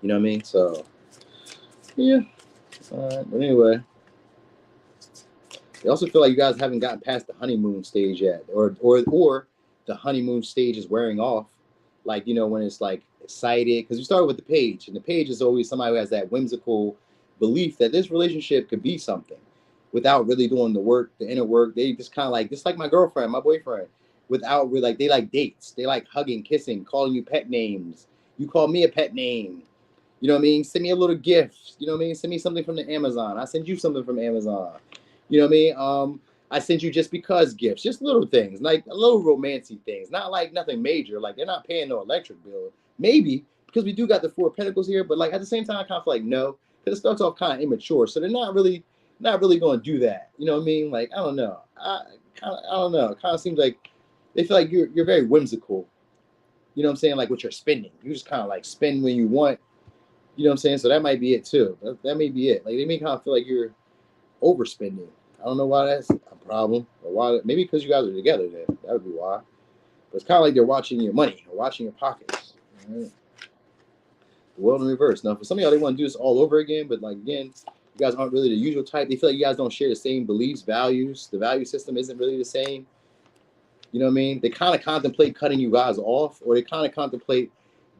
You know what I mean? So yeah. But anyway, they also feel like you guys haven't gotten past the honeymoon stage yet, or the honeymoon stage is wearing off. Like, when it's like excited, because you started with the Page, and the Page is always somebody who has that whimsical belief that this relationship could be something without really doing the work, the inner work. They just kind of like, just like my girlfriend, my boyfriend, without really like, they like dates. They like hugging, kissing, calling you pet names. You call me a pet name. You know what I mean? Send me a little gift. You know what I mean? Send me something from the Amazon. I send you something from Amazon. You know what I mean? I send you just because gifts, just little things, like little romantic things, not like nothing major. Like they're not paying no electric bill, maybe, because we do got the Four of Pentacles here, but like at the same time, I kind of feel like no, because it starts off kind of immature. So they're not really going to do that. You know what I mean? Like, I don't know. I don't know. It kind of seems like they feel like you're very whimsical. You know what I'm saying? Like what you're spending. You just kind of like spend when you want. You know what I'm saying? So that might be it too. That may be it. Like they may kind of feel like you're overspending. I don't know why that's a problem. Or why, maybe because you guys are together then. That would be why. But it's kind of like they're watching your money or watching your pockets. Right? The world in reverse. Now, for some of y'all, they want to do this all over again. But like, again, you guys aren't really the usual type. They feel like you guys don't share the same beliefs, values. The value system isn't really the same. You know what I mean? They kind of contemplate cutting you guys off, or they kind of contemplate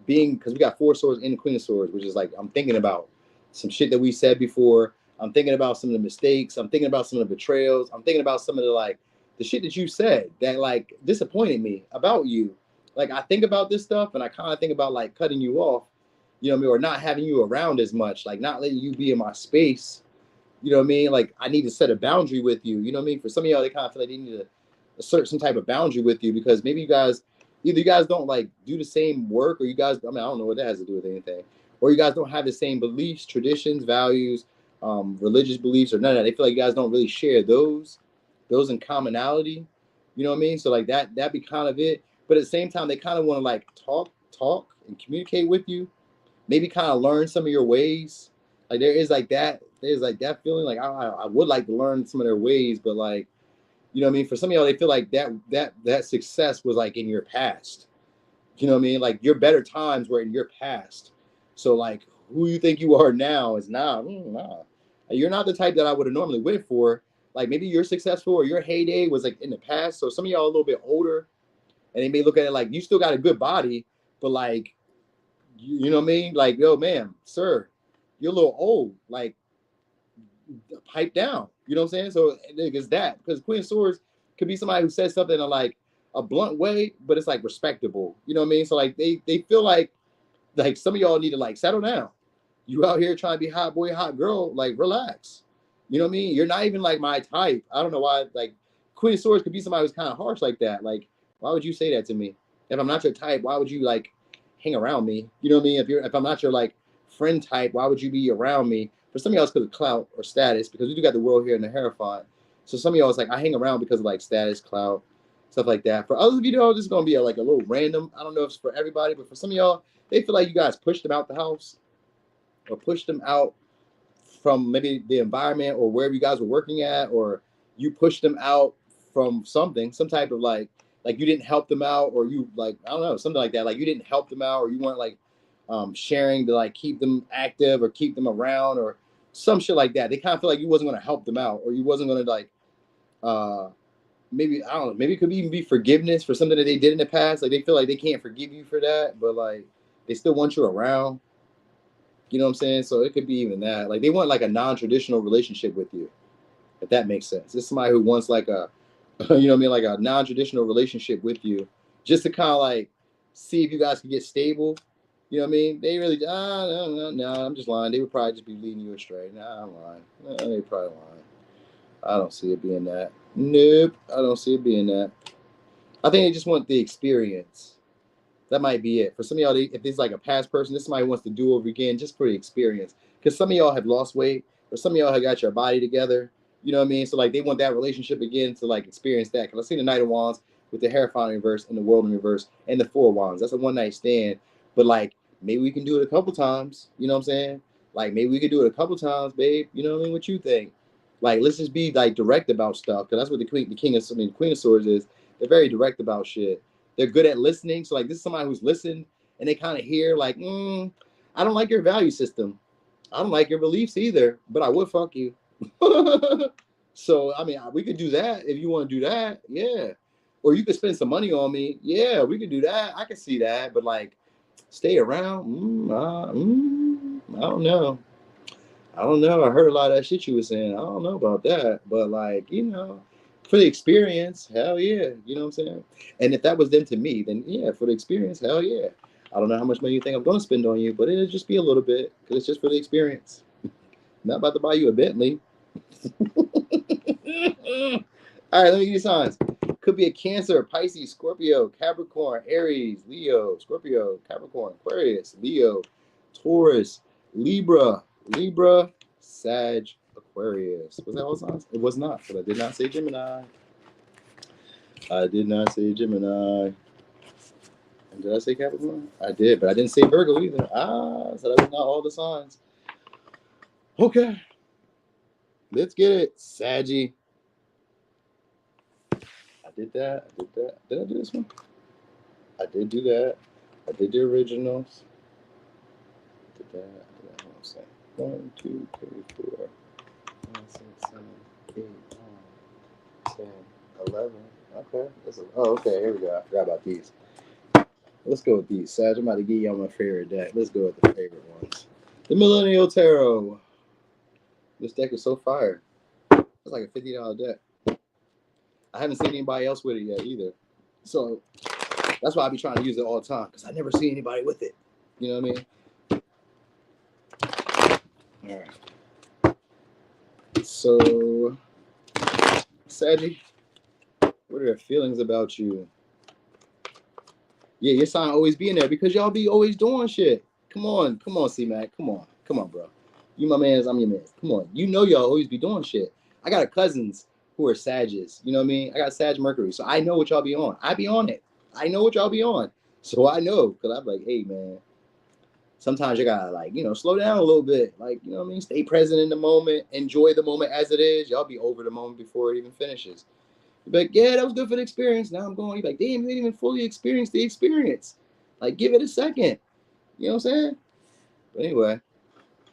being, because we got Four of Swords and the Queen of Swords, which is like, I'm thinking about some shit that we said before. I'm thinking about some of the mistakes. I'm thinking about some of the betrayals. I'm thinking about some of the like the shit that you said that like disappointed me about you. Like I think about this stuff and I kind of think about like cutting you off, you know what I mean, or not having you around as much, like not letting you be in my space. You know what I mean? Like I need to set a boundary with you. You know what I mean? For some of y'all, they kind of feel like they need to assert some type of boundary with you because maybe you guys, either you guys don't like do the same work, or you guys, I mean, I don't know what that has to do with anything, or you guys don't have the same beliefs, traditions, values, religious beliefs, or none of that. They feel like you guys don't really share those in commonality. You know what I mean? So like that'd be kind of it. But at the same time, they kind of want to like talk and communicate with you. Maybe kind of learn some of your ways. Like there's like that feeling like I would like to learn some of their ways, but like, you know what I mean? For some of y'all, they feel like that success was like in your past. You know what I mean? Like your better times were in your past. So like who you think you are now is nah. You're not the type that I would have normally went for. Like maybe you're successful or your heyday was like in the past. So some of y'all a little bit older and they may look at it like you still got a good body, but like, you know what I mean? Like, yo, man, sir, you're a little old. Like, pipe down. You know what I'm saying? So it's that, because Queen of Swords could be somebody who says something in a, like a blunt way, but it's like respectable. You know what I mean? So like they feel like some of y'all need to like settle down. You out here trying to be hot boy, hot girl, like relax. You know what I mean? You're not even like my type. I don't know why. Like Queen of Swords could be somebody who's kind of harsh like that. Like, why would you say that to me? If I'm not your type, why would you like hang around me? You know what I mean? If I'm not your like friend type, why would you be around me? For some of y'all, it's because of clout or status, because we do got the world here in the Hierophant. So some of y'all, it's like I hang around because of like status, clout, stuff like that. For others of you, though, this is gonna be like a little random. I don't know if it's for everybody, but for some of y'all, they feel like you guys pushed them out the house, or pushed them out from maybe the environment or wherever you guys were working at, or you pushed them out from something, some type of like you didn't help them out, or you like, I don't know, something like that. Like you didn't help them out, or you weren't like sharing to like keep them active or keep them around or some shit like that. They kind of feel like you wasn't going to help them out, or you wasn't going to like, maybe, I don't know, maybe it could even be forgiveness for something that they did in the past. Like they feel like they can't forgive you for that, but like they still want you around. You know what I'm saying? So it could be even that. Like they want like a non-traditional relationship with you, if that makes sense. It's somebody who wants like a, you know what I mean, like a non-traditional relationship with you, just to kind of like see if you guys can get stable. You know what I mean? They really, no, I'm just lying. They would probably just be leading you astray. Nah, I'm lying. No, they probably lying. I don't see it being that. Nope, I don't see it being that. I think they just want the experience. That might be it. For some of y'all, if it's like a past person, this somebody wants to do over again just for the experience. Because some of y'all have lost weight, or some of y'all have got your body together. You know what I mean? So like they want that relationship again to like experience that. Because I've seen the Knight of Wands with the Hierophant in reverse and the World in reverse and the Four of Wands. That's a one night stand. But like maybe we can do it a couple times. You know what I'm saying? Like maybe we could do it a couple times, babe. You know what I mean? What you think? Like let's just be like direct about stuff. Because that's what the Queen of Swords is. They're very direct about shit. They're good at listening. So like this is somebody who's listened and they kind of hear like, I don't like your value system. I don't like your beliefs either, but I would fuck you. So, I mean, we could do that if you want to do that. Yeah. Or you could spend some money on me. Yeah, we could do that. I can see that. But like, stay around. I don't know. I don't know. I heard a lot of that shit you were saying. I don't know about that. But like, you know, for the experience, hell yeah. You know what I'm saying? And if that was them to me, then yeah, for the experience, hell yeah. I don't know how much money you think I'm going to spend on you, but it'll just be a little bit because it's just for the experience. I'm not about to buy you a Bentley. All right, let me give you signs. Could be a Cancer, Pisces, Scorpio, Capricorn, Aries, Leo, Scorpio, Capricorn, Aquarius, Leo, Taurus, Libra, Sag, Aquarius. Was that all signs? It was not, but I did not say Gemini. I did not say Gemini. And did I say Capricorn? I did, but I didn't say Virgo either. So that was not all the signs. Okay. Let's get it. Saggy. I did that. Did I do this one? I did do that. I did the originals. I did that. What I'm saying. 1, 2, 3, 4, 5, 6, 7, 8, 9, 10, 11. Okay. Okay, here we go. I forgot about these. Let's go with these. Sag, I'm about to give y'all my favorite deck. Let's go with the favorite ones. The Millennial Tarot. This deck is so fire. It's like a $50 deck. I haven't seen anybody else with it yet either. So that's why I be trying to use it all the time, because I never see anybody with it. You know what I mean? All right. So, Saggy, what are their feelings about you? Yeah, your sign always be in there because y'all be always doing shit. Come on, C-Mac. Come on, bro. You my mans, I'm your man. Come on. You know y'all always be doing shit. I got cousins who are Sages. You know what I mean? I got Sag Mercury. So I know what y'all be on. I be on it. I know what y'all be on. So I know. Because I'm like, hey, man. Sometimes you got to, like, you know, slow down a little bit. Like, you know what I mean? Stay present in the moment. Enjoy the moment as it is. Y'all be over the moment before it even finishes. You're like, yeah, that was good for the experience. Now I'm going. You're like, damn, you didn't even fully experience the experience. Like, give it a second. You know what I'm saying? But anyway.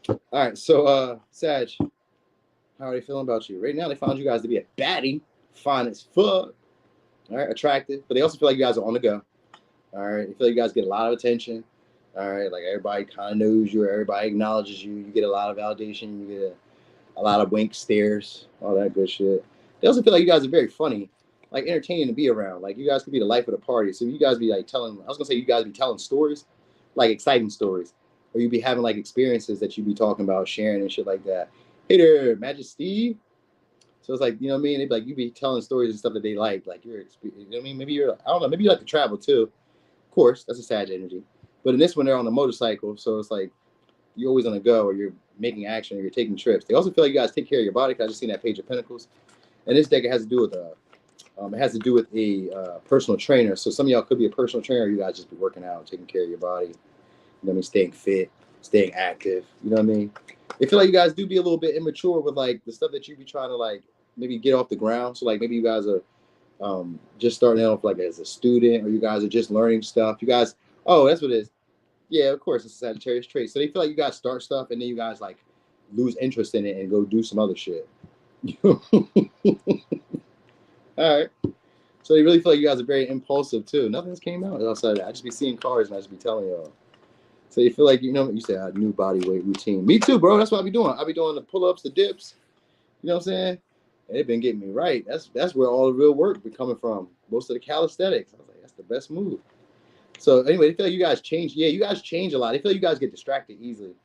All right. So, Sag, how are they feeling about you? Right now, they found you guys to be a baddie. Fine as fuck. All right. Attractive. But they also feel like you guys are on the go. All right. They feel like you guys get a lot of attention. All right. Like, everybody kind of knows you. Or everybody acknowledges you. You get a lot of validation. You get a lot of wink stares. All that good shit. They also feel like you guys are very funny, like entertaining to be around. Like, you guys could be the life of the party. So you guys be like telling, I was gonna say you guys be telling stories, like exciting stories, or you be having like experiences that you be talking about, sharing and shit like that. Hey there, Majesty. So it's like, you know what I mean? They be like, you be telling stories and stuff that they like you're, you know what I mean? Maybe you're, I don't know, maybe you like to travel too. Of course, that's a Sag energy. But in this one, they're on a motorcycle, so it's like you're always on the go, or you're making action, or you're taking trips. They also feel like you guys take care of your body. Cause I just seen that Page of Pentacles. And this deck, it has to do with a personal trainer. So some of y'all could be a personal trainer. You guys just be working out, taking care of your body. You know what I mean? Staying fit, staying active. You know what I mean? They feel like you guys do be a little bit immature with like the stuff that you be trying to like maybe get off the ground. So like maybe you guys are just starting off like as a student, or you guys are just learning stuff. You guys, oh, that's what it is. Yeah, of course, it's a Sagittarius trait. So they feel like you guys start stuff and then you guys like lose interest in it and go do some other shit. All right. So they really feel like you guys are very impulsive too. Nothing's came out outside of that. I just be seeing cars and I just be telling y'all. So you feel like, you know, you say a new body weight routine. Me too, bro. That's what I be doing. I be doing the pull-ups, the dips. You know what I'm saying? And they've been getting me right. That's where all the real work be coming from. Most of the calisthenics. I was like, that's the best move. So anyway, they feel like you guys change. Yeah, you guys change a lot. They feel like you guys get distracted easily.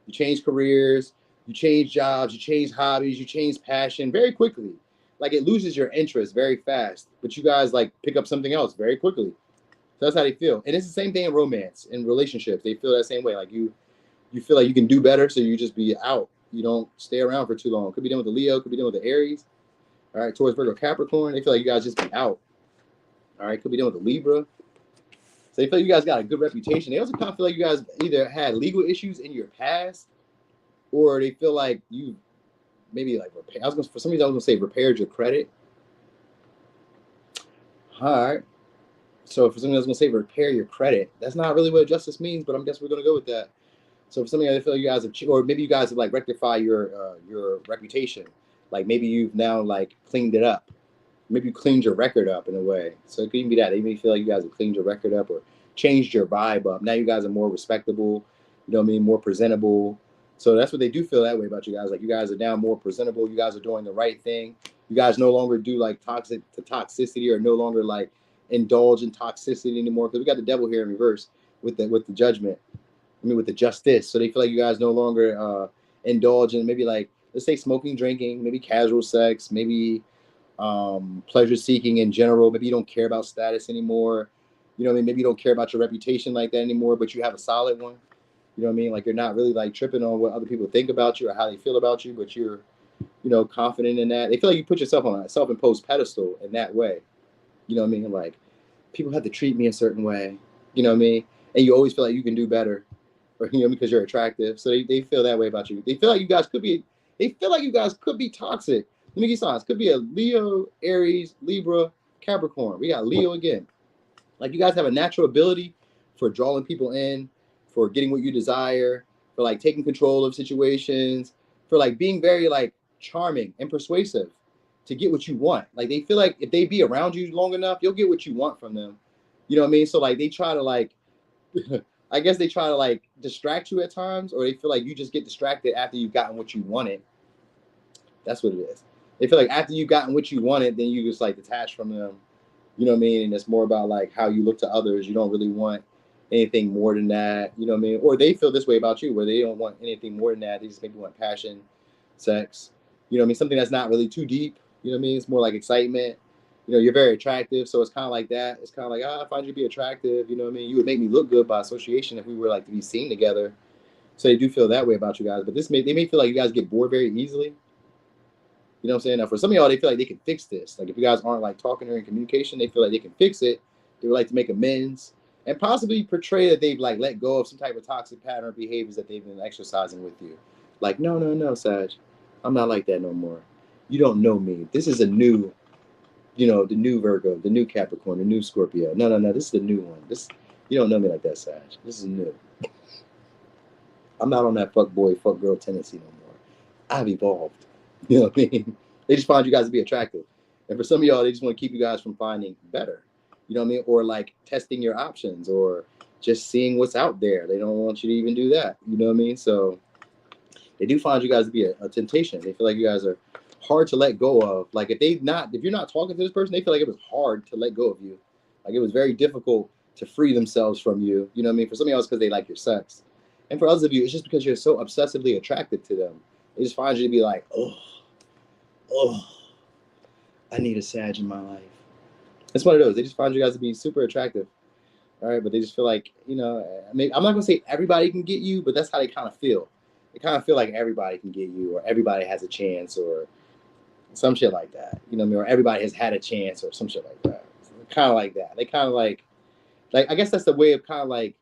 You change careers. You change jobs, you change hobbies, you change passion very quickly. Like, it loses your interest very fast, but you guys like pick up something else very quickly. So that's how they feel. And it's the same thing in romance, in relationships. They feel that same way. Like you feel like you can do better, so you just be out. You don't stay around for too long. Could be done with the Leo, could be done with the Aries. All right, Taurus, Virgo, Capricorn. They feel like you guys just be out. All right, could be done with the Libra. So they feel like you guys got a good reputation. They also kind of feel like you guys either had legal issues in your past, or they feel like you maybe like for some reason I was gonna say repaired your credit. All right. So for some reason I was gonna say repair your credit. That's not really what justice means, but I guess we're gonna go with that. So for something I feel like you guys have, or maybe you guys have like rectified your reputation. Like maybe you've now like cleaned it up. Maybe you cleaned your record up in a way. So it could even be that. They may feel like you guys have cleaned your record up or changed your vibe up. Now you guys are more respectable. You know what I mean? More presentable. So that's what they do feel that way about you guys. Like, you guys are now more presentable. You guys are doing the right thing. You guys no longer do like toxicity, or no longer like indulge in toxicity anymore. Because we got the devil here in reverse with the judgment. I mean, with the justice. So they feel like you guys no longer indulge in maybe like, let's say smoking, drinking, maybe casual sex, maybe pleasure seeking in general. Maybe you don't care about status anymore. You know what I mean? Maybe you don't care about your reputation like that anymore, but you have a solid one. You know what I mean? Like you're not really like tripping on what other people think about you or how they feel about you, but you're, you know, confident in that. They feel like you put yourself on a self-imposed pedestal in that way. You know what I mean? Like people have to treat me a certain way. You know what I mean? And you always feel like you can do better, or you know, because you're attractive. So they feel that way about you. They feel like you guys could be. They feel like you guys could be toxic. Let me get some. It could be a Leo, Aries, Libra, Capricorn. We got Leo again. Like you guys have a natural ability for drawing people in, for getting what you desire, for like taking control of situations, for like being very like charming and persuasive to get what you want. Like they feel like if they be around you long enough, you'll get what you want from them. You know what I mean? So like they try to like, I guess they try to like distract you at times, or they feel like you just get distracted after you've gotten what you wanted. That's what it is. They feel like after you've gotten what you wanted, then you just like detach from them. You know what I mean? And it's more about like how you look to others. You don't really want anything more than that. You know what I mean? Or they feel this way about you, where they don't want anything more than that. They just maybe want passion, sex. You know what I mean? Something that's not really too deep. You know what I mean? It's more like excitement. You know, you're very attractive, so it's kind of like that. It's kind of like, I find you to be attractive. You know what I mean? You would make me look good by association if we were like to be seen together. So they do feel that way about you guys. But they may feel like you guys get bored very easily. You know what I'm saying? Now, for some of y'all, they feel like they can fix this. Like if you guys aren't like talking or in communication, they feel like they can fix it. They would like to make amends and possibly portray that they've like let go of some type of toxic pattern or behaviors that they've been exercising with you. Like, no, Sag, I'm not like that no more. You don't know me. This is a new, you know, the new Virgo, the new Capricorn, the new Scorpio. No, this is the new one. This, you don't know me like that, Sag. This is new. I'm not on that fuck boy, fuck girl tendency no more. I've evolved. You know what I mean? They just find you guys to be attractive. And for some of y'all, they just want to keep you guys from finding better. You know what I mean? Or like testing your options or just seeing what's out there. They don't want you to even do that. You know what I mean? So they do find you guys to be a temptation. They feel like you guys are hard to let go of. Like if you're not talking to this person, they feel like it was hard to let go of you. Like it was very difficult to free themselves from you. You know what I mean? For some of y'all, it's because they like your sex. And for others of you, it's just because you're so obsessively attracted to them. They just find you to be like, oh, I need a Sag in my life. It's one of those. They just find you guys to be super attractive. All right, but they just feel like, you know, I mean, I'm not going to say everybody can get you, but that's how they kind of feel. They kind of feel like everybody can get you, or everybody has a chance, or some shit like that. You know what I mean? Or everybody has had a chance, or some shit like that. Kind of like that. They kind of like, I guess that's the way of kind of like,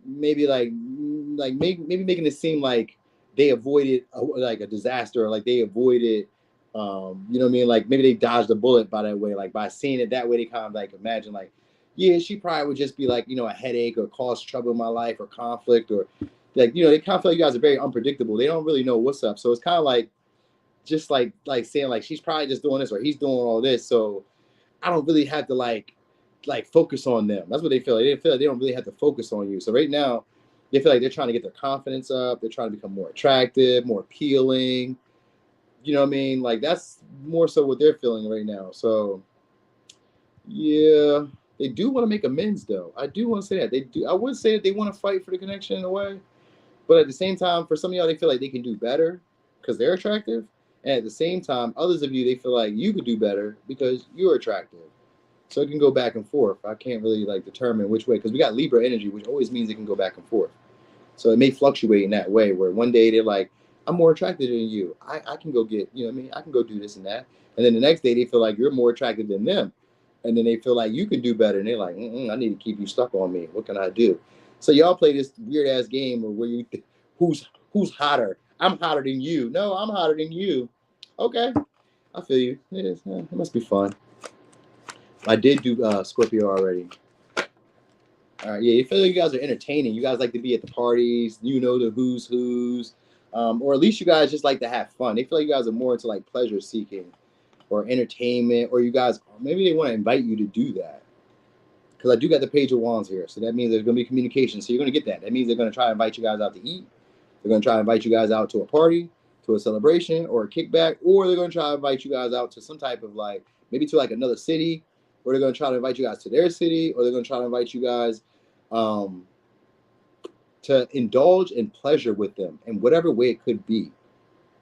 maybe making it seem like they avoided like a disaster, or like they avoided, you know what I mean? Like maybe they dodged a bullet by that way, like by seeing it that way. They kind of like imagine like, yeah, she probably would just be like, you know, a headache or cause trouble in my life or conflict, or like, you know, they kind of feel like you guys are very unpredictable. They don't really know what's up. So it's kind of like, just like saying like, she's probably just doing this or he's doing all this. So I don't really have to like focus on them. That's what they feel like. They feel like they don't really have to focus on you. So right now, they feel like they're trying to get their confidence up. They're trying to become more attractive, more appealing. You know what I mean? Like that's more so what they're feeling right now. So yeah, they do want to make amends though. I do want to say that they do. I would say that they want to fight for the connection in a way, but at the same time, for some of y'all, they feel like they can do better because they're attractive. And at the same time, others of you, they feel like you could do better because you're attractive. So it can go back and forth. I can't really like determine which way, because we got Libra energy, which always means it can go back and forth. So it may fluctuate in that way, where one day they're like, I'm more attracted than you. I can go get, you know what I mean? I can go do this and that. And then the next day they feel like you're more attractive than them. And then they feel like you can do better. And they're like, I need to keep you stuck on me. What can I do? So y'all play this weird ass game where you, who's hotter? I'm hotter than you. No, I'm hotter than you. Okay. I feel you. It must be fun. I did do Scorpio already. All right, yeah, you feel like you guys are entertaining. You guys like to be at the parties. You know the who's, or at least you guys just like to have fun. They feel like you guys are more into like pleasure seeking or entertainment, or you guys, maybe they want to invite you to do that. Because I do got the Page of Wands here, so that means there's going to be communication. So you're going to get that. That means they're going to try to invite you guys out to eat. They're going to try to invite you guys out to a party, to a celebration, or a kickback, or they're going to try to invite you guys out to some type of like, maybe to like another city, or they're going to try to invite you guys to their city, or they're going to try to invite you guys to indulge in pleasure with them in whatever way it could be.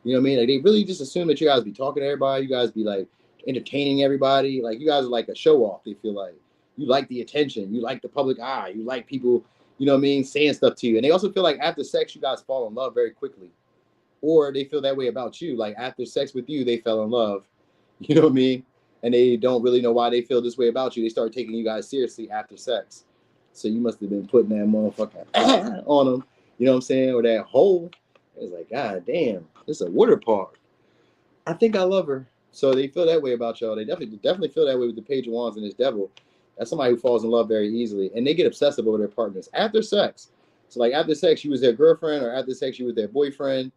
You know what I mean? Like they really just assume that you guys be talking to everybody. You guys be like entertaining everybody. Like you guys are like a show off. They feel like you like the attention, you like the public eye, you like people, you know what I mean, saying stuff to you. And they also feel like after sex, you guys fall in love very quickly. Or they feel that way about you. Like after sex with you, they fell in love. You know what I mean? And they don't really know why they feel this way about you. They start taking you guys seriously after sex. So you must have been putting that motherfucker on them. You know what I'm saying? Or that hole. It's like, God damn, this is a water park. I think I love her. So they feel that way about y'all. They definitely feel that way with the Page of Wands and this devil. That's somebody who falls in love very easily. And they get obsessive over their partners after sex. So like after sex, you was their girlfriend, or after sex, you was their boyfriend.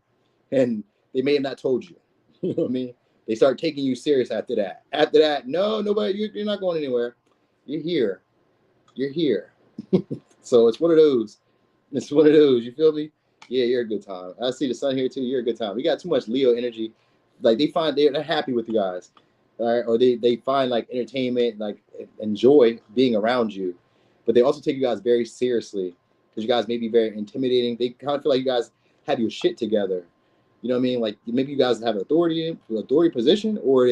And they may have not told you. You know what I mean? They start taking you serious after that. After that, no, nobody, you're not going anywhere. You're here. You're here. So it's one of those. It's one of those. You feel me? Yeah, you're a good time. I see the sun here too. You're a good time. We got too much Leo energy. Like they find they're happy with you guys. All right? Or they find like entertainment, like enjoy being around you. But they also take you guys very seriously because you guys may be very intimidating. They kind of feel like you guys have your shit together. You know what I mean? Like maybe you guys have authority position, or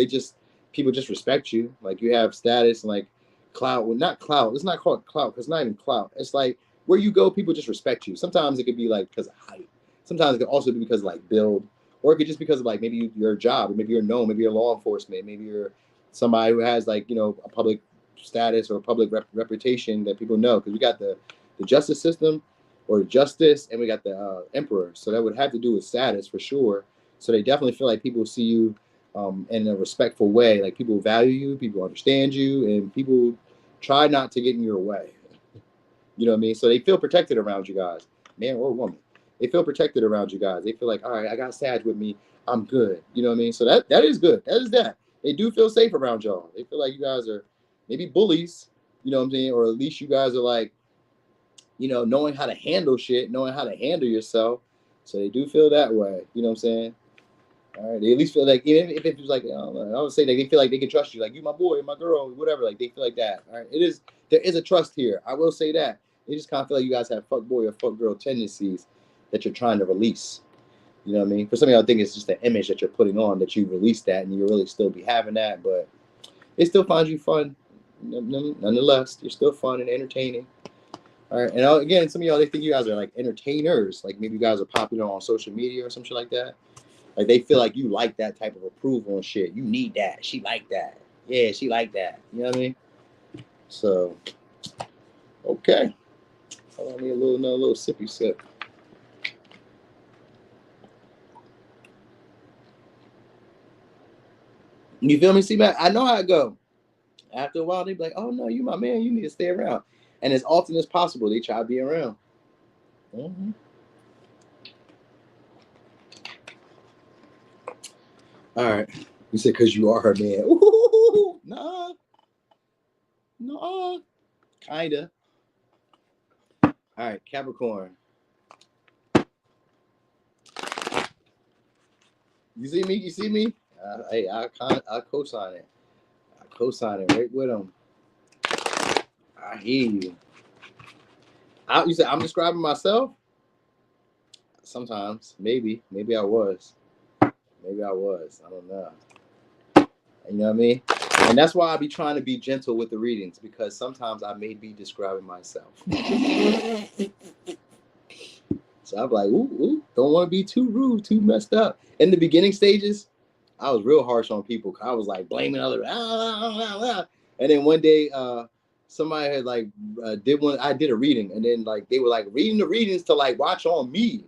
people just respect you. Like you have status and like clout. Well, not clout. It's not called clout because it's not even clout. It's like where you go, people just respect you. Sometimes it could be like because of height. Sometimes it could also be because of like build, or it could just because of like maybe your job, or maybe you're known, maybe you're law enforcement, maybe you're somebody who has like a public status or a public reputation that people know. Because we got the justice system, or justice, and we got the emperor. So that would have to do with status for sure. So they definitely feel like people see you in a respectful way. Like people value you, people understand you, and people try not to get in your way. You know what I mean? So they feel protected around you guys, man or woman. They feel protected around you guys. They feel like, all right, I got Sag with me. I'm good. You know what I mean? So that is good. That is that. They do feel safe around y'all. They feel like you guys are maybe bullies, you know what I'm saying? Or at least you guys are like, knowing how to handle shit, knowing how to handle yourself. So they do feel that way. You know what I'm saying? All right. They at least feel like, even if it was like, I would say they feel like they can trust you. Like, you my boy, my girl, whatever. Like, they feel like that. All right. There is a trust here. I will say that. They just kind of feel like you guys have fuck boy or fuck girl tendencies that you're trying to release. You know what I mean? For some of y'all, I think it's just the image that you're putting on that you release that and you really still be having that. But they still find you fun. Nonetheless, you're still fun and entertaining. All right, and again, some of y'all, they think you guys are like entertainers. Like maybe you guys are popular on social media or some shit like that. Like they feel like you like that type of approval and shit. You need that. She like that. Yeah, she like that. You know what I mean? So, okay. I need another little sippy sip. You feel me? See, man, I know how it go. After a while, they be like, oh no, you my man. You need to stay around. And as often as possible, they try to be around. Mm-hmm. All right. You said because you are her man. Ooh, nah. No. Kinda. All right, Capricorn. You see me? You see me? Hey, I co-sign it. I co-sign it right with him. I hear you. You said I'm describing myself? Sometimes. Maybe I was. Maybe I was. I don't know. You know what I mean? And that's why I be trying to be gentle with the readings, because sometimes I may be describing myself. So I'm like, ooh, don't want to be too rude, too messed up. In the beginning stages, I was real harsh on people. I was like blaming others. And then one day, somebody had like I did a reading, and then like they were like reading the readings to like watch on me.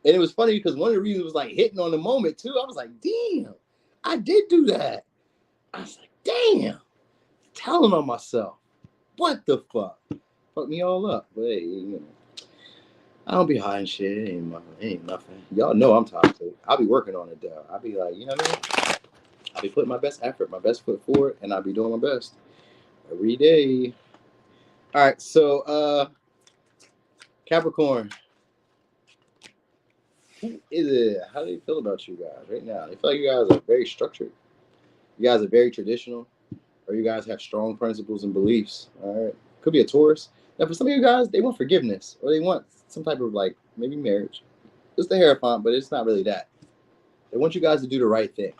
And it was funny because one of the readings was like hitting on the moment too. I was like, damn, I did do that. I was like, damn, telling on myself. What the fuck? Fuck me all up. But hey, I don't be hiding shit. It ain't nothing. Y'all know I'm toxic. I'll be working on it though. I'll be like, you know what I mean? I'll be putting my best effort, my best foot forward, and I'll be doing my best every day. All right, so Capricorn. Who is it? How do they feel about you guys right now? They feel like you guys are very structured. You guys are very traditional, or you guys have strong principles and beliefs. All right, could be a Taurus. Now, for some of you guys, they want forgiveness, or they want some type of like maybe marriage. It's the Hierophant, but it's not really that. They want you guys to do the right thing.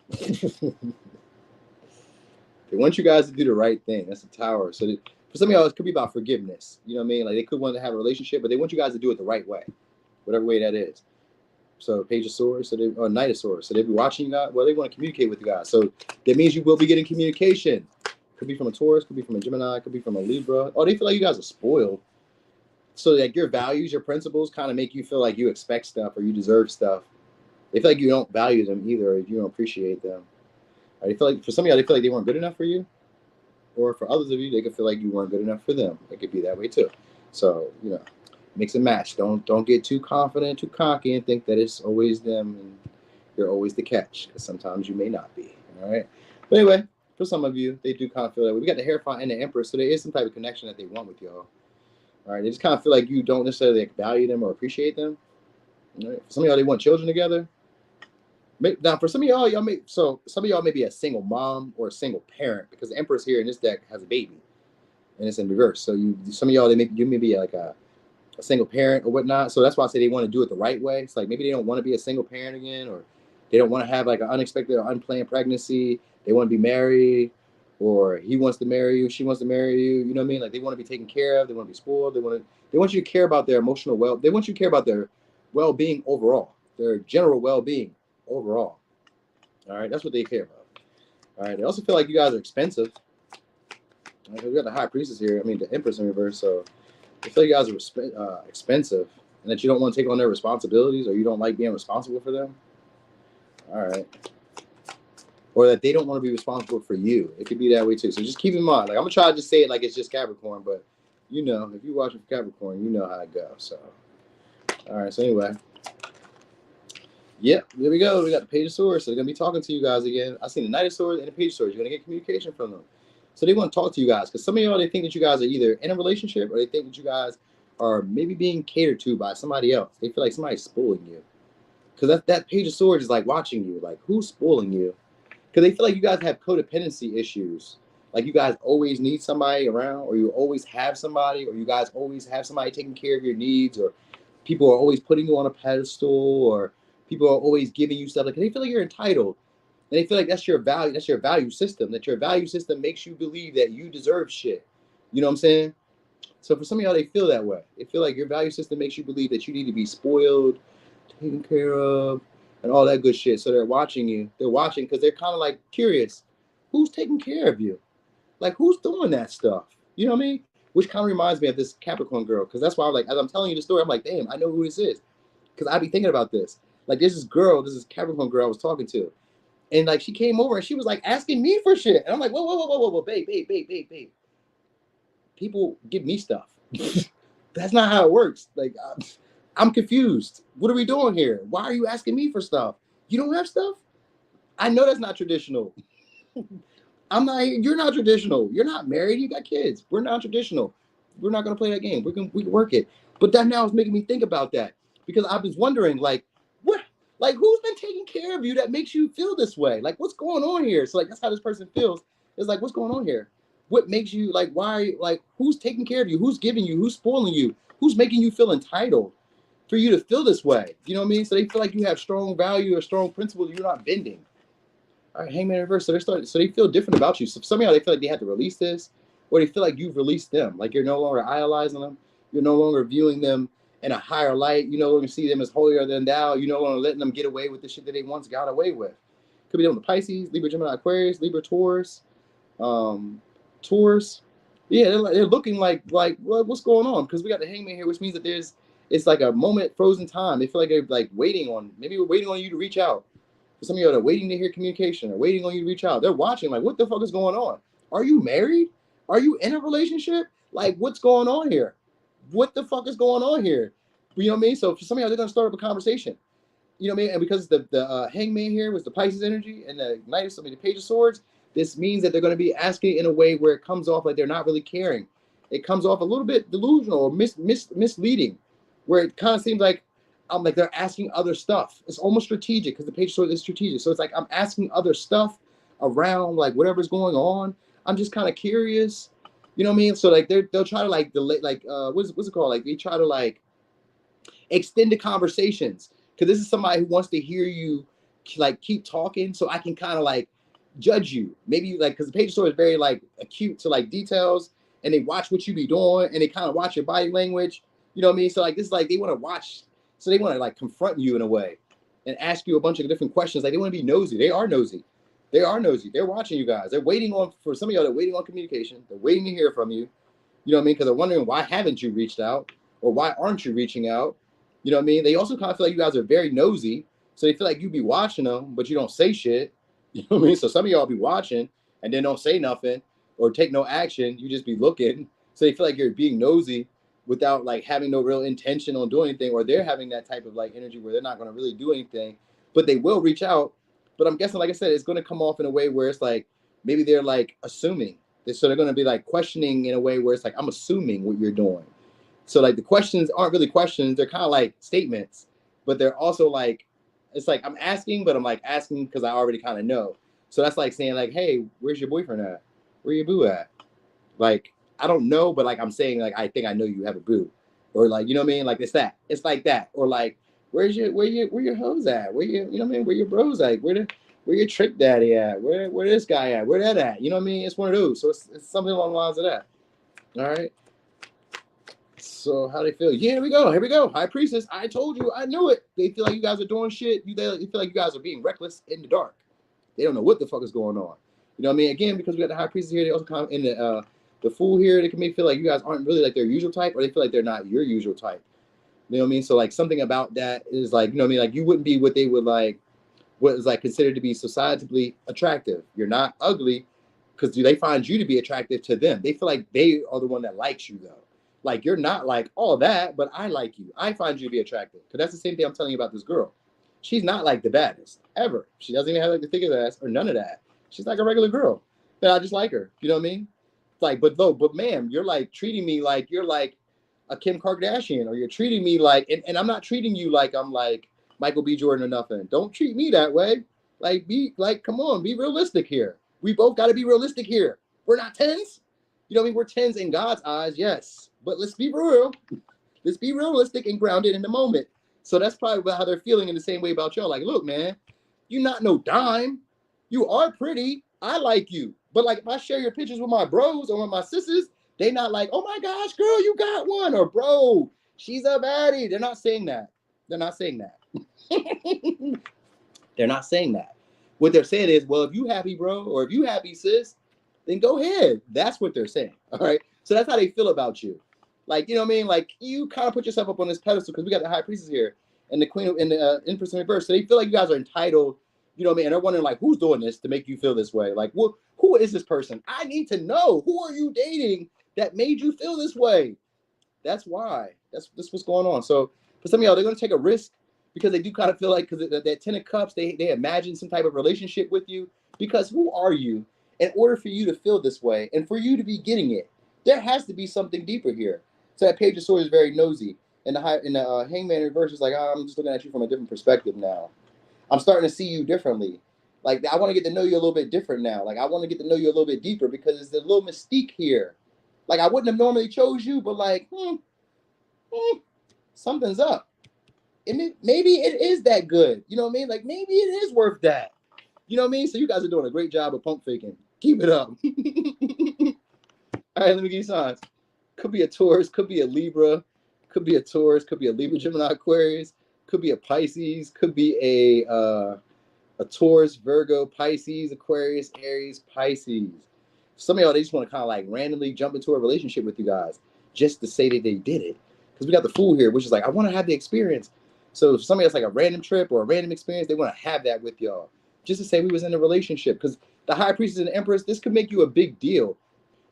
They want you guys to do the right thing. That's the Tower. So for some of y'all, it could be about forgiveness. You know what I mean? Like they could want to have a relationship, but they want you guys to do it the right way, whatever way that is. So Page of Swords, or Knight of Swords. So they be watching you guys. Well, they want to communicate with you guys. So that means you will be getting communication. Could be from a Taurus, could be from a Gemini, could be from a Libra. Oh, they feel like you guys are spoiled. So like your values, your principles kind of make you feel like you expect stuff or you deserve stuff. They feel like you don't value them either, or you don't appreciate them. Or they feel like, for some of y'all, they feel like they weren't good enough for you. Or for others of you, they could feel like you weren't good enough for them. It could be that way too. So, you know, mix and match. Don't get too confident, too cocky, and think that it's always them and you're always the catch, because sometimes you may not be. All right. But anyway, for some of you, they do kind of feel that way. We got the Hierophant and the Empress, so there is some type of connection that they want with y'all. All right. They just kind of feel like you don't necessarily value them or appreciate them. All right. For some of y'all, they want children together. Now, for some of y'all, some of y'all may be a single mom or a single parent, because the Empress here in this deck has a baby, and it's in reverse. So some of y'all, you may be like a single parent or whatnot. So that's why I say they want to do it the right way. It's like maybe they don't want to be a single parent again, or they don't want to have like an unexpected or unplanned pregnancy. They want to be married, or he wants to marry you, she wants to marry you. You know what I mean? Like they want to be taken care of. They want to be spoiled. They want you to care about their emotional they want you to care about their well-being overall, their general well-being overall. All right, that's what they care about. All right, they also feel like you guys are expensive. Right, we got the High Priestess here. I mean, the Empress in reverse. So they feel you guys are expensive, and that you don't want to take on their responsibilities, or you don't like being responsible for them. All right, or that they don't want to be responsible for you. It could be that way too. So just keep in mind. Like I'm gonna try to just say it like it's just Capricorn, but you know, if you watch with Capricorn, you know how it goes. So, all right. So anyway. Yep, there we go. We got the Page of Swords. So they're going to be talking to you guys again. I've seen the Knight of Swords and the Page of Swords. You're going to get communication from them. So they want to talk to you guys, because some of y'all, they think that you guys are either in a relationship, or they think that you guys are maybe being catered to by somebody else. They feel like somebody's spoiling you. Because that Page of Swords is like watching you. Like, who's spoiling you? Because they feel like you guys have codependency issues. Like you guys always need somebody around, or you always have somebody, or you guys always have somebody taking care of your needs, or people are always putting you on a pedestal, or people are always giving you stuff. Like they feel like you're entitled. And they feel like that's your value system, that your value system makes you believe that you deserve shit. You know what I'm saying? So for some of y'all, they feel that way. They feel like your value system makes you believe that you need to be spoiled, taken care of, and all that good shit. So they're watching you. They're watching because they're kind of like curious. Who's taking care of you? Like, who's doing that stuff? You know what I mean? Which kind of reminds me of this Capricorn girl. Because that's why I'm like, as I'm telling you the story, I'm like, damn, I know who this is. Because I be thinking about this. Like, this is Capricorn girl I was talking to. And like, she came over and she was like asking me for shit. And I'm like, whoa, babe. People give me stuff. That's not how it works. Like, I'm confused. What are we doing here? Why are you asking me for stuff? You don't have stuff? I know that's not traditional. You're not traditional. You're not married. You got kids. We're not traditional. We're not going to play that game. We can work it. But that now is making me think about that, because I was wondering, like, what? Like, who's been taking care of you that makes you feel this way? Like, what's going on here? So, like, that's how this person feels. It's like, what's going on here? What makes you, like, why, like, who's taking care of you? Who's giving you? Who's spoiling you? Who's making you feel entitled for you to feel this way? You know what I mean? So they feel like you have strong value or strong principles. You're not bending. All right, Hangman in reverse. So they feel different about you. So some of y'all, they feel like they have to release this, or they feel like you've released them. Like you're no longer idolizing them. You're no longer viewing them in a higher light. You no longer see them as holier than thou. You no longer letting them get away with the shit that they once got away with. Could be on the Pisces, Libra, Gemini, Aquarius, Libra, Taurus, Taurus. Yeah, they're looking like what's going on? Because we got the Hangman here, which means that it's like a moment frozen time. They feel like they're like maybe we're waiting on you to reach out. For some of you, they're waiting to hear communication or waiting on you to reach out. They're watching like, what the fuck is going on? Are you married? Are you in a relationship? Like, what's going on here? What the fuck is going on here? You know what I mean? So for some of y'all, they're going to start up a conversation. You know what I mean? And because the Hangman here was the Pisces energy and the the Page of Swords, this means that they're going to be asking in a way where it comes off like they're not really caring. It comes off a little bit delusional or misleading, where it kind of seems like like they're asking other stuff. It's almost strategic because the Page of Swords is strategic. So it's like I'm asking other stuff around like whatever's going on. I'm just kind of curious. You know what I mean? So like they'll try to like delay, like what's it called? Like they try to like extend the conversations, because this is somebody who wants to hear you like keep talking, so I can kind of like judge you. Maybe like, because the page of swords is very like acute to like details, and they watch what you be doing, and they kind of watch your body language. You know what I mean? So like this is like they want to watch, so they want to like confront you in a way and ask you a bunch of different questions. Like they want to be nosy. They are nosy. They are nosy. They're watching you guys. They're waiting on, for some of y'all, they're waiting on communication. They're waiting to hear from you. You know what I mean? Because they're wondering, why haven't you reached out? Or why aren't you reaching out? You know what I mean? They also kind of feel like you guys are very nosy. So they feel like you be watching them, but you don't say shit. You know what I mean? So some of y'all be watching and then don't say nothing or take no action. You just be looking. So they feel like you're being nosy without like having no real intention on doing anything, or they're having that type of like energy where they're not going to really do anything, but they will reach out. But I'm guessing, like I said, it's going to come off in a way where it's like, maybe they're like assuming. So they're going to be like questioning in a way where it's like, I'm assuming what you're doing. So like the questions aren't really questions. They're kind of like statements, but they're also like, it's like, I'm asking, but I'm like asking because I already kind of know. So that's like saying like, hey, where's your boyfriend at? Where your boo at? Like, I don't know, but like I'm saying like, I think I know you have a boo. Or like, you know what I mean? Like it's that. It's like that. Or like, where your hoes at? Where you know what I mean? Where your bros at? Where your trick daddy at? Where this guy at? Where that at? You know what I mean? It's one of those. So it's something along the lines of that. All right. So how they feel? Yeah, here we go. Here we go. High Priestess. I told you. I knew it. They feel like you guys are doing shit. They feel like you guys are being reckless in the dark. They don't know what the fuck is going on. You know what I mean? Again, because we got the High Priestess here, they also kind of in the Fool here. They can make feel like you guys aren't really like their usual type, or they feel like they're not your usual type. You know what I mean? So like something about that is like, you know what I mean? Like you wouldn't be what they would like, what is like considered to be societally attractive. You're not ugly because they find you to be attractive to them. They feel like they are the one that likes you though. Like you're not like all that, but I like you. I find you to be attractive. Because that's the same thing I'm telling you about this girl. She's not like the baddest ever. She doesn't even have like the thickest ass or none of that. She's like a regular girl. But I just like her. You know what I mean? Like, but ma'am, you're like treating me like you're like a Kim Kardashian, or you're treating me like, and I'm not treating you like I'm like Michael B. Jordan or nothing. Don't treat me that way. Like, be like, come on, be realistic here. We both got to be realistic here. We're not tens. You know what I mean? We're tens in God's eyes, yes. But let's be real. Let's be realistic and grounded in the moment. So that's probably about how they're feeling in the same way about y'all. Like, look, man, you're not no dime. You are pretty. I like you. But like, if I share your pictures with my bros or with my sisters, they not like, oh my gosh, girl, you got one. Or bro, she's a baddie. They're not saying that. They're not saying that. They're not saying that. What they're saying is, well, if you happy, bro, or if you happy, sis, then go ahead. That's what they're saying. All right. So that's how they feel about you. Like, you know what I mean? Like, you kind of put yourself up on this pedestal because we got the High Priestess here and the Queen and the Empress in reverse. So they feel like you guys are entitled. You know what I mean? And they're wondering, like, who's doing this to make you feel this way? Like, who is this person? I need to know. Who are you dating that made you feel this way? That's why. That's what's going on. So for some of y'all, they're going to take a risk because they do kind of feel like, because that Ten of Cups, they imagine some type of relationship with you. Because who are you? In order for you to feel this way and for you to be getting it, there has to be something deeper here. So that Page of Swords is very nosy. And the Hangman in reverse is like, oh, I'm just looking at you from a different perspective now. I'm starting to see you differently. Like, I want to get to know you a little bit different now. Like, I want to get to know you a little bit deeper because there's a little mystique here. Like, I wouldn't have normally chose you, but like, something's up. And maybe it is that good. You know what I mean? Like, maybe it is worth that. You know what I mean? So you guys are doing a great job of pump faking. Keep it up. All right, let me give you signs. Could be a Taurus, could be a Libra, could be a Taurus, could be a Libra, Gemini, Aquarius, could be a Pisces, could be a Taurus, Virgo, Pisces, Aquarius, Aries, Pisces. Some of y'all, they just want to kind of like randomly jump into a relationship with you guys just to say that they did it. Because we got the Fool here, which is like, I want to have the experience. So if somebody else like a random trip or a random experience, they want to have that with y'all. Just to say we was in a relationship. Because the High Priestess and the Empress, this could make you a big deal.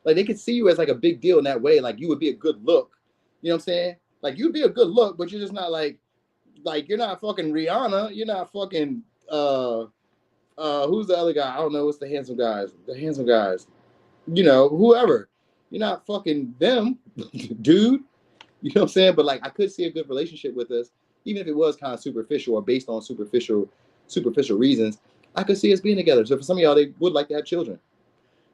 Like, they could see you as like a big deal in that way. Like, you would be a good look. You know what I'm saying? Like, you'd be a good look, but you're just not like you're not fucking Rihanna. You're not fucking who's the other guy? I don't know. What's the handsome guys? The handsome guys. You know, whoever. You're not fucking them, dude. You know what I'm saying? But like, I could see a good relationship with us, even if it was kind of superficial or based on superficial reasons. I could see us being together. So for some of y'all, they would like to have children.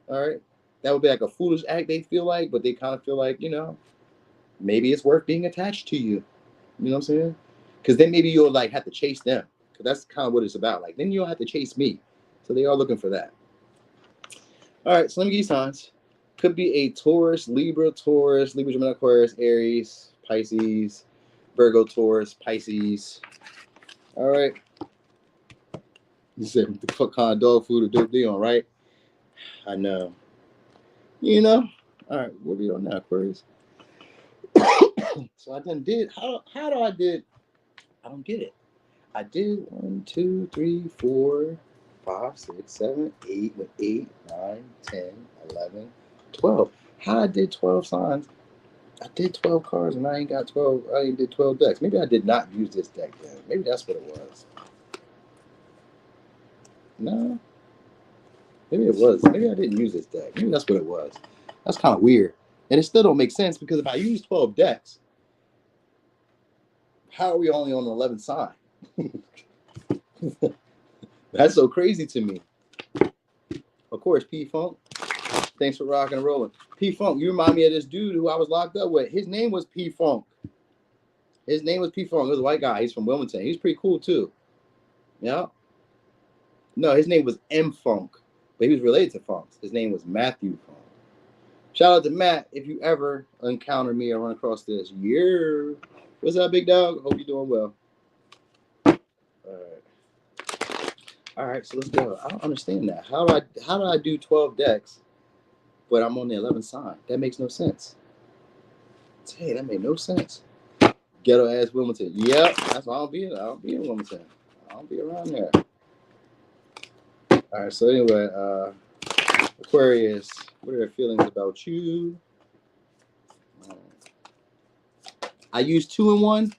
All right. That would be like a foolish act, they feel like, but they kind of feel like, you know, maybe it's worth being attached to you. You know what I'm saying? Because then maybe you'll like have to chase them. Because that's kind of what it's about. Like, then you don't have to chase me. So they are looking for that. All right, so let me give you signs. Could be a Taurus, Libra, Gemini, Aquarius, Aries, Pisces, Virgo, Taurus, Pisces. All right. You said what the fuck kind of dog food or dope they on, right? I know. You know? All right, what are we on now, Aquarius? So I done did, how do I did? I don't get it. I did 1, 2, 3, 4, 5, 6, 7, 8, 8, 9, 10, 11, 12. How I did 12 signs? I did 12 cards and I ain't got 12. I ain't did 12 decks. Maybe I did not use this deck then. Maybe that's what it was. No, maybe it was. Maybe I didn't use this deck. Maybe that's what it was. That's kind of weird. And it still don't make sense because if I use 12 decks, how are we only on the 11th sign? That's so crazy to me. Of course, P Funk. Thanks for rocking and rolling. P Funk, you remind me of this dude who I was locked up with. His name was P Funk. His name was P Funk. He was a white guy. He's from Wilmington. He's pretty cool too. Yeah. No, his name was M Funk, but he was related to Funks. His name was Matthew Funk. Shout out to Matt if you ever encounter me or run across this. Yeah. What's up, big dog? Hope you're doing well. All right, so let's go. I don't understand that. How do I do 12 decks, but I'm on the 11th sign? That makes no sense. Hey, that made no sense. Ghetto ass Wilmington. Yep, that's why I don't be in Wilmington. I don't be around there. All right, so anyway, Aquarius, what are your feelings about you? I used 2 in 1.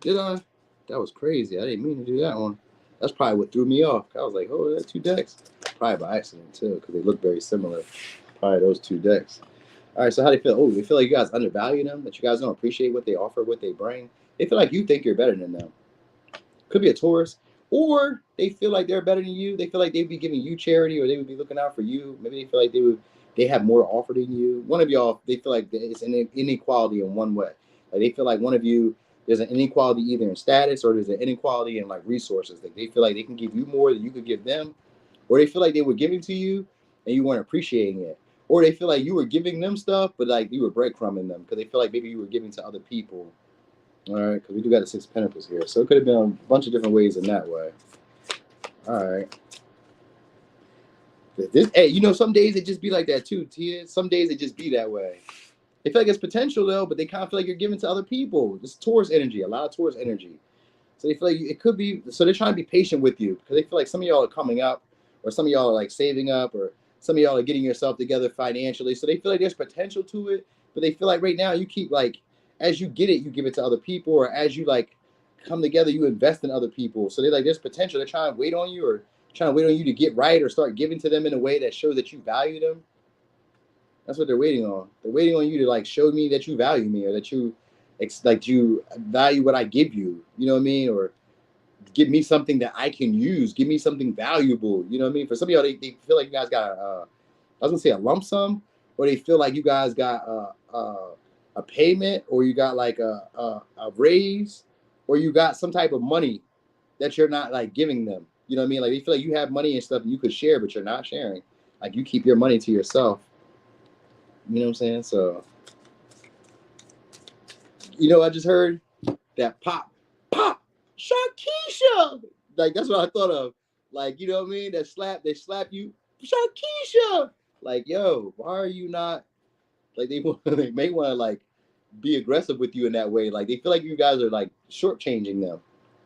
Did I? That was crazy. I didn't mean to do that one. That's probably what threw me off. I was like, oh, that's 2 decks. Probably by accident, too, because they look very similar. Probably those 2 decks. All right, so how do they feel? Oh, they feel like you guys undervalue them, that you guys don't appreciate what they offer, what they bring. They feel like you think you're better than them. Could be a Taurus. Or they feel like they're better than you. They feel like they'd be giving you charity or they would be looking out for you. Maybe they feel like they have more to offer than you. One of y'all, they feel like it's an inequality in one way. Like they feel like one of you, there's an inequality either in status or there's an inequality in like resources. Like they feel like they can give you more than you could give them. Or they feel like they were giving to you and you weren't appreciating it. Or they feel like you were giving them stuff, but like you were breadcrumbing them because they feel like maybe you were giving to other people. All right, because we do got the 6 of Pentacles here. So it could have been a bunch of different ways in that way. All right. Hey, you know, some days it just be like that too, Tia. Some days it just be that way. They feel like it's potential though, but they kind of feel like you're giving to other people. This Taurus energy, a lot of Taurus energy. So they feel like it could be, so they're trying to be patient with you because they feel like some of y'all are coming up or some of y'all are like saving up or some of y'all are getting yourself together financially. So they feel like there's potential to it, but they feel like right now you keep like, as you get it, you give it to other people, or as you like come together, you invest in other people. So they're like, there's potential. They're trying to wait on you or trying to wait on you to get right or start giving to them in a way that shows that you value them. That's what they're waiting on. They're waiting on you to like show me that you value me or that you value what I give you. You know what I mean? Or give me something that I can use. Give me something valuable. You know what I mean? For some of y'all, they feel like you guys got I was gonna say a lump sum, or they feel like you guys got a payment, or you got like a raise, or you got some type of money that you're not like giving them. You know what I mean? Like they feel like you have money and stuff that you could share, but you're not sharing. Like you keep your money to yourself. You know what I'm saying? So, you know, I just heard that pop, Sharkeisha. Like that's what I thought of. Like, you know what I mean? They slap you, Sharkeisha. Like, yo, why are you not like they may want to like be aggressive with you in that way. Like they feel like you guys are like shortchanging them.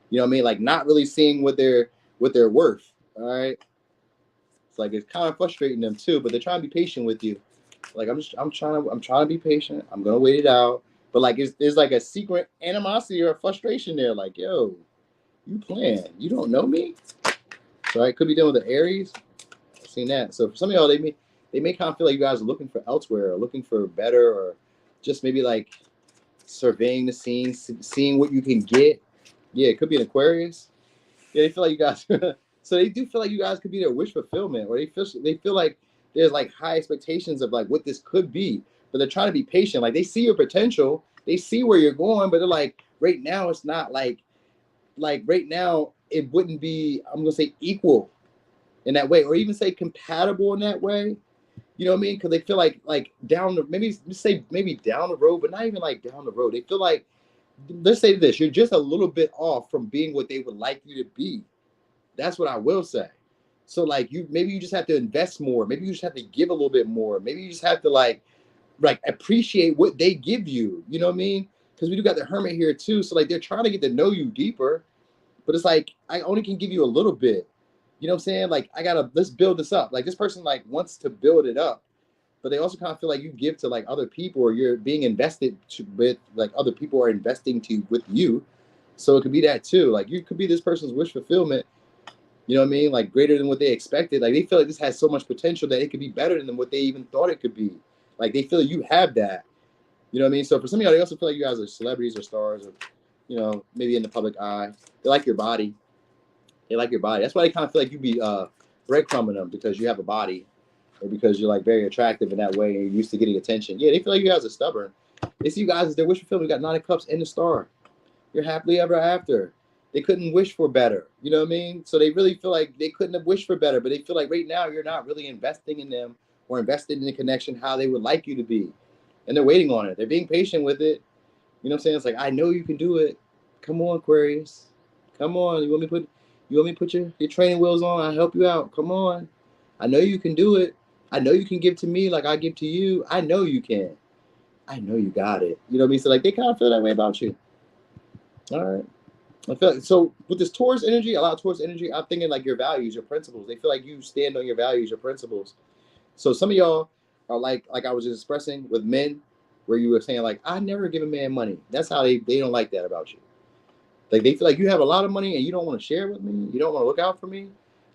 You know what I mean? Like not really seeing what they're worth. All right. It's like it's kind of frustrating them too, but they're trying to be patient with you. Like I'm trying to be patient. I'm gonna wait it out. But like there's like a secret animosity or frustration there. Like, yo, you playing. You don't know me. So I could be dealing with the Aries. I've seen that. So for some of y'all, they may kind of feel like you guys are looking for elsewhere or looking for better or just maybe like surveying the scene, seeing what you can get. Yeah, it could be an Aquarius. Yeah, they feel like you guys. So they do feel like you guys could be their wish fulfillment, or they feel like there's like high expectations of like what this could be, but they're trying to be patient. Like they see your potential, they see where you're going, but they're like, right now it's not like right now it wouldn't be. I'm gonna say equal in that way, or even say compatible in that way. You know what I mean? Because they feel like down the maybe say maybe down the road, but not even like down the road. They feel like, let's say this, you're just a little bit off from being what they would like you to be. That's what I will say. So like maybe you just have to invest more. Maybe you just have to give a little bit more. Maybe you just have to like appreciate what they give you. You know what I mean? Because we do got the hermit here too. So like they're trying to get to know you deeper, but it's like I only can give you a little bit. You know what I'm saying? Like let's build this up. Like this person like wants to build it up, but they also kind of feel like you give to like other people, or you're being invested with like other people are investing to with you. So it could be that too. Like you could be this person's wish fulfillment. You know what I mean? Like greater than what they expected. Like they feel like this has so much potential that it could be better than what they even thought it could be. Like they feel like you have that. You know what I mean? So for some of y'all, they also feel like you guys are celebrities or stars, or you know, maybe in the public eye. They like your body. They like your body. That's why they kind of feel like you be breadcrumbing them, because you have a body, or because you're like very attractive in that way and you're used to getting attention. Yeah, they feel like you guys are stubborn. They see you guys as their wish fulfillment. You got 9 of Cups and the Star. You're happily ever after. They couldn't wish for better. You know what I mean? So they really feel like they couldn't have wished for better, but they feel like right now you're not really investing in them or invested in the connection how they would like you to be. And they're waiting on it. They're being patient with it. You know what I'm saying? It's like, I know you can do it. Come on, Aquarius. Come on. You want me to put your training wheels on? I'll help you out. Come on. I know you can do it. I know you can give to me like I give to you. I know you can. I know you got it. You know what I mean? So like they kind of feel that way about you. All right. I feel like, so with this Taurus energy, a lot of Taurus energy, I'm thinking like your values, your principles. They feel like you stand on your values, your principles. So some of y'all are like I was just expressing with men, where you were saying like, I never give a man money. That's how they don't like that about you. Like they feel like you have a lot of money and you don't want to share with me. You don't want to look out for me.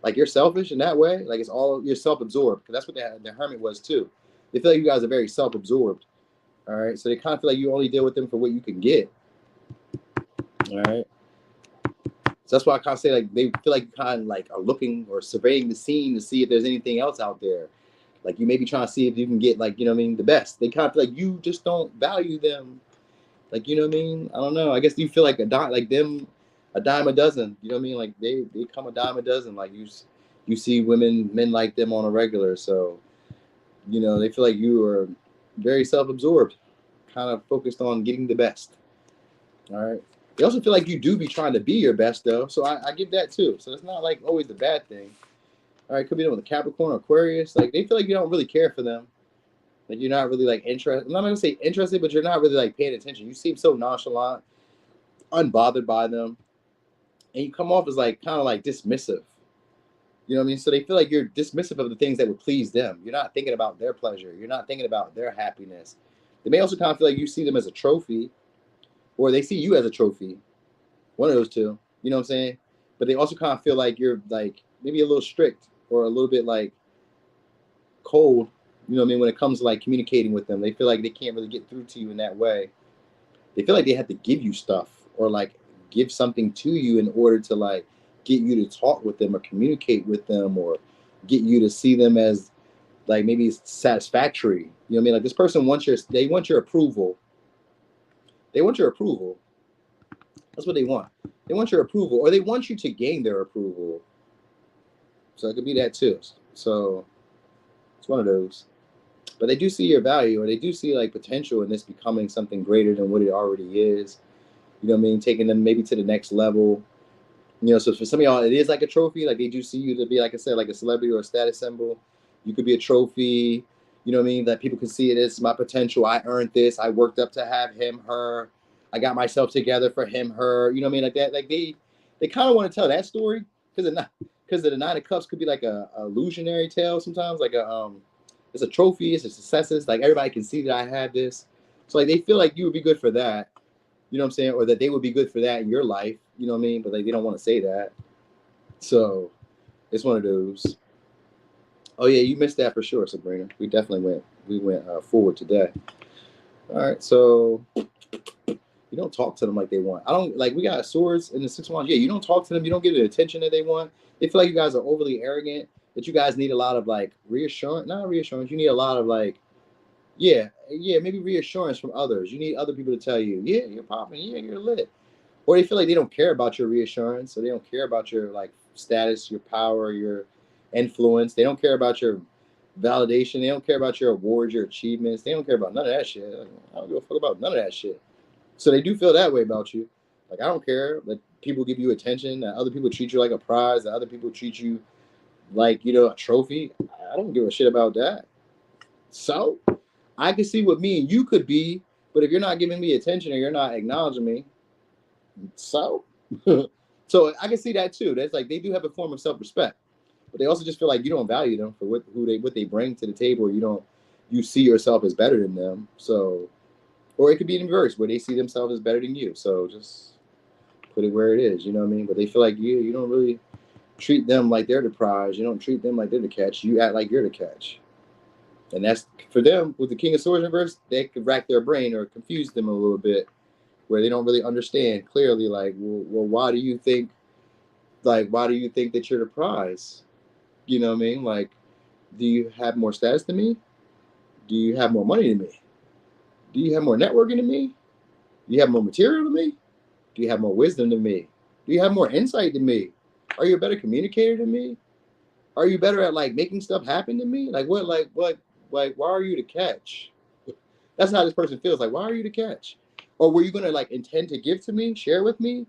Like you're selfish in that way. Like it's all, you're self-absorbed, because that's what the hermit was too. They feel like you guys are very self-absorbed. All right. So they kind of feel like you only deal with them for what you can get. All right. So that's why I kind of say like they feel like you kind of like are looking or surveying the scene to see if there's anything else out there. Like you may be trying to see if you can get like, you know what I mean, the best. They kind of feel like you just don't value them. Like, you know what I mean? I don't know. I guess you feel like a dime a dozen. You know what I mean? Like they come a dime a dozen. Like you see men like them on a regular. So, you know, they feel like you are very self-absorbed, kind of focused on getting the best. All right. They also feel like you do be trying to be your best though. So I give that too. So it's not like always the bad thing. All right. Could be with a Capricorn or Aquarius. Like they feel like you don't really care for them. Like you're not really like interested. I'm not gonna say interested, but you're not really like paying attention. You seem so nonchalant, unbothered by them, and you come off as like kind of like dismissive. You know what I mean? So they feel like you're dismissive of the things that would please them. You're not thinking about their pleasure. You're not thinking about their happiness. They may also kind of feel like you see them as a trophy, or they see you as a trophy. One of those two. You know what I'm saying? But they also kind of feel like you're like maybe a little strict or a little bit like cold. You know what I mean? When it comes to like communicating with them, they feel like they can't really get through to you in that way. They feel like they have to give you stuff or like give something to you in order to like get you to talk with them or communicate with them or get you to see them as like maybe satisfactory. You know what I mean? Like this person they want your approval. They want your approval. That's what they want. They want your approval, or they want you to gain their approval. So it could be that too. So it's one of those. But they do see your value, or they do see like potential in this becoming something greater than what it already is. You know what I mean? Taking them maybe to the next level. You know, so for some of y'all, it is like a trophy. Like they do see you to be, like I said, like a celebrity or a status symbol. You could be a trophy. You know what I mean? That people can see it as my potential. I earned this. I worked up to have him, her. I got myself together for him, her. You know what I mean? Like that. Like they kind of want to tell that story because the 9 of Cups could be like a illusionary tale sometimes. Like it's a trophy. It's a successes. Like everybody can see that I have this. So like they feel like you would be good for that. You know what I'm saying? Or that they would be good for that in your life. You know what I mean? But like they don't want to say that. So it's one of those. Oh yeah, you missed that for sure, Sabrina. We definitely went forward today. All right, so you don't talk to them like they want. I don't like. We got swords in the 6 of Wands. Yeah, you don't talk to them. You don't give the attention that they want. They feel like you guys are overly arrogant. That you guys need a lot of like reassurance. Not reassurance. You need a lot of like, yeah, maybe reassurance from others. You need other people to tell you, yeah, you're popping. Yeah, you're lit. Or they feel like they don't care about your reassurance, or they don't care about your like status, your power, your influence. They don't care about your validation. They don't care about your awards, your achievements. They don't care about none of that shit. I don't give a fuck about none of that shit. So they do feel that way about you. Like, I don't care that people give you attention, that other people treat you like a prize, that other people treat you like, you know, a trophy. I don't give a shit about that. So I can see what me and you could be, but if you're not giving me attention or you're not acknowledging me, so so I can see that too. That's like, they do have a form of self-respect, but they also just feel like you don't value them for what they bring to the table, or you see yourself as better than them. So, or it could be in reverse where they see themselves as better than you. So just put it where it is, you know what I mean? But they feel like you don't really treat them like they're the prize. You don't treat them like they're the catch. You act like you're the catch. And that's, for them, with the King of Swords in reverse, they could rack their brain or confuse them a little bit, where they don't really understand clearly, like, well, why do you think that you're the prize? You know what I mean? Like, do you have more status than me? Do you have more money than me? Do you have more networking than me? Do you have more material than me? Do you have more wisdom than me? Do you have more insight than me? Are you a better communicator than me? Are you better at, like, making stuff happen than me? Like, why are you the catch? That's how this person feels. Like, why are you the catch? Or were you going to, like, intend to give to me, share with me?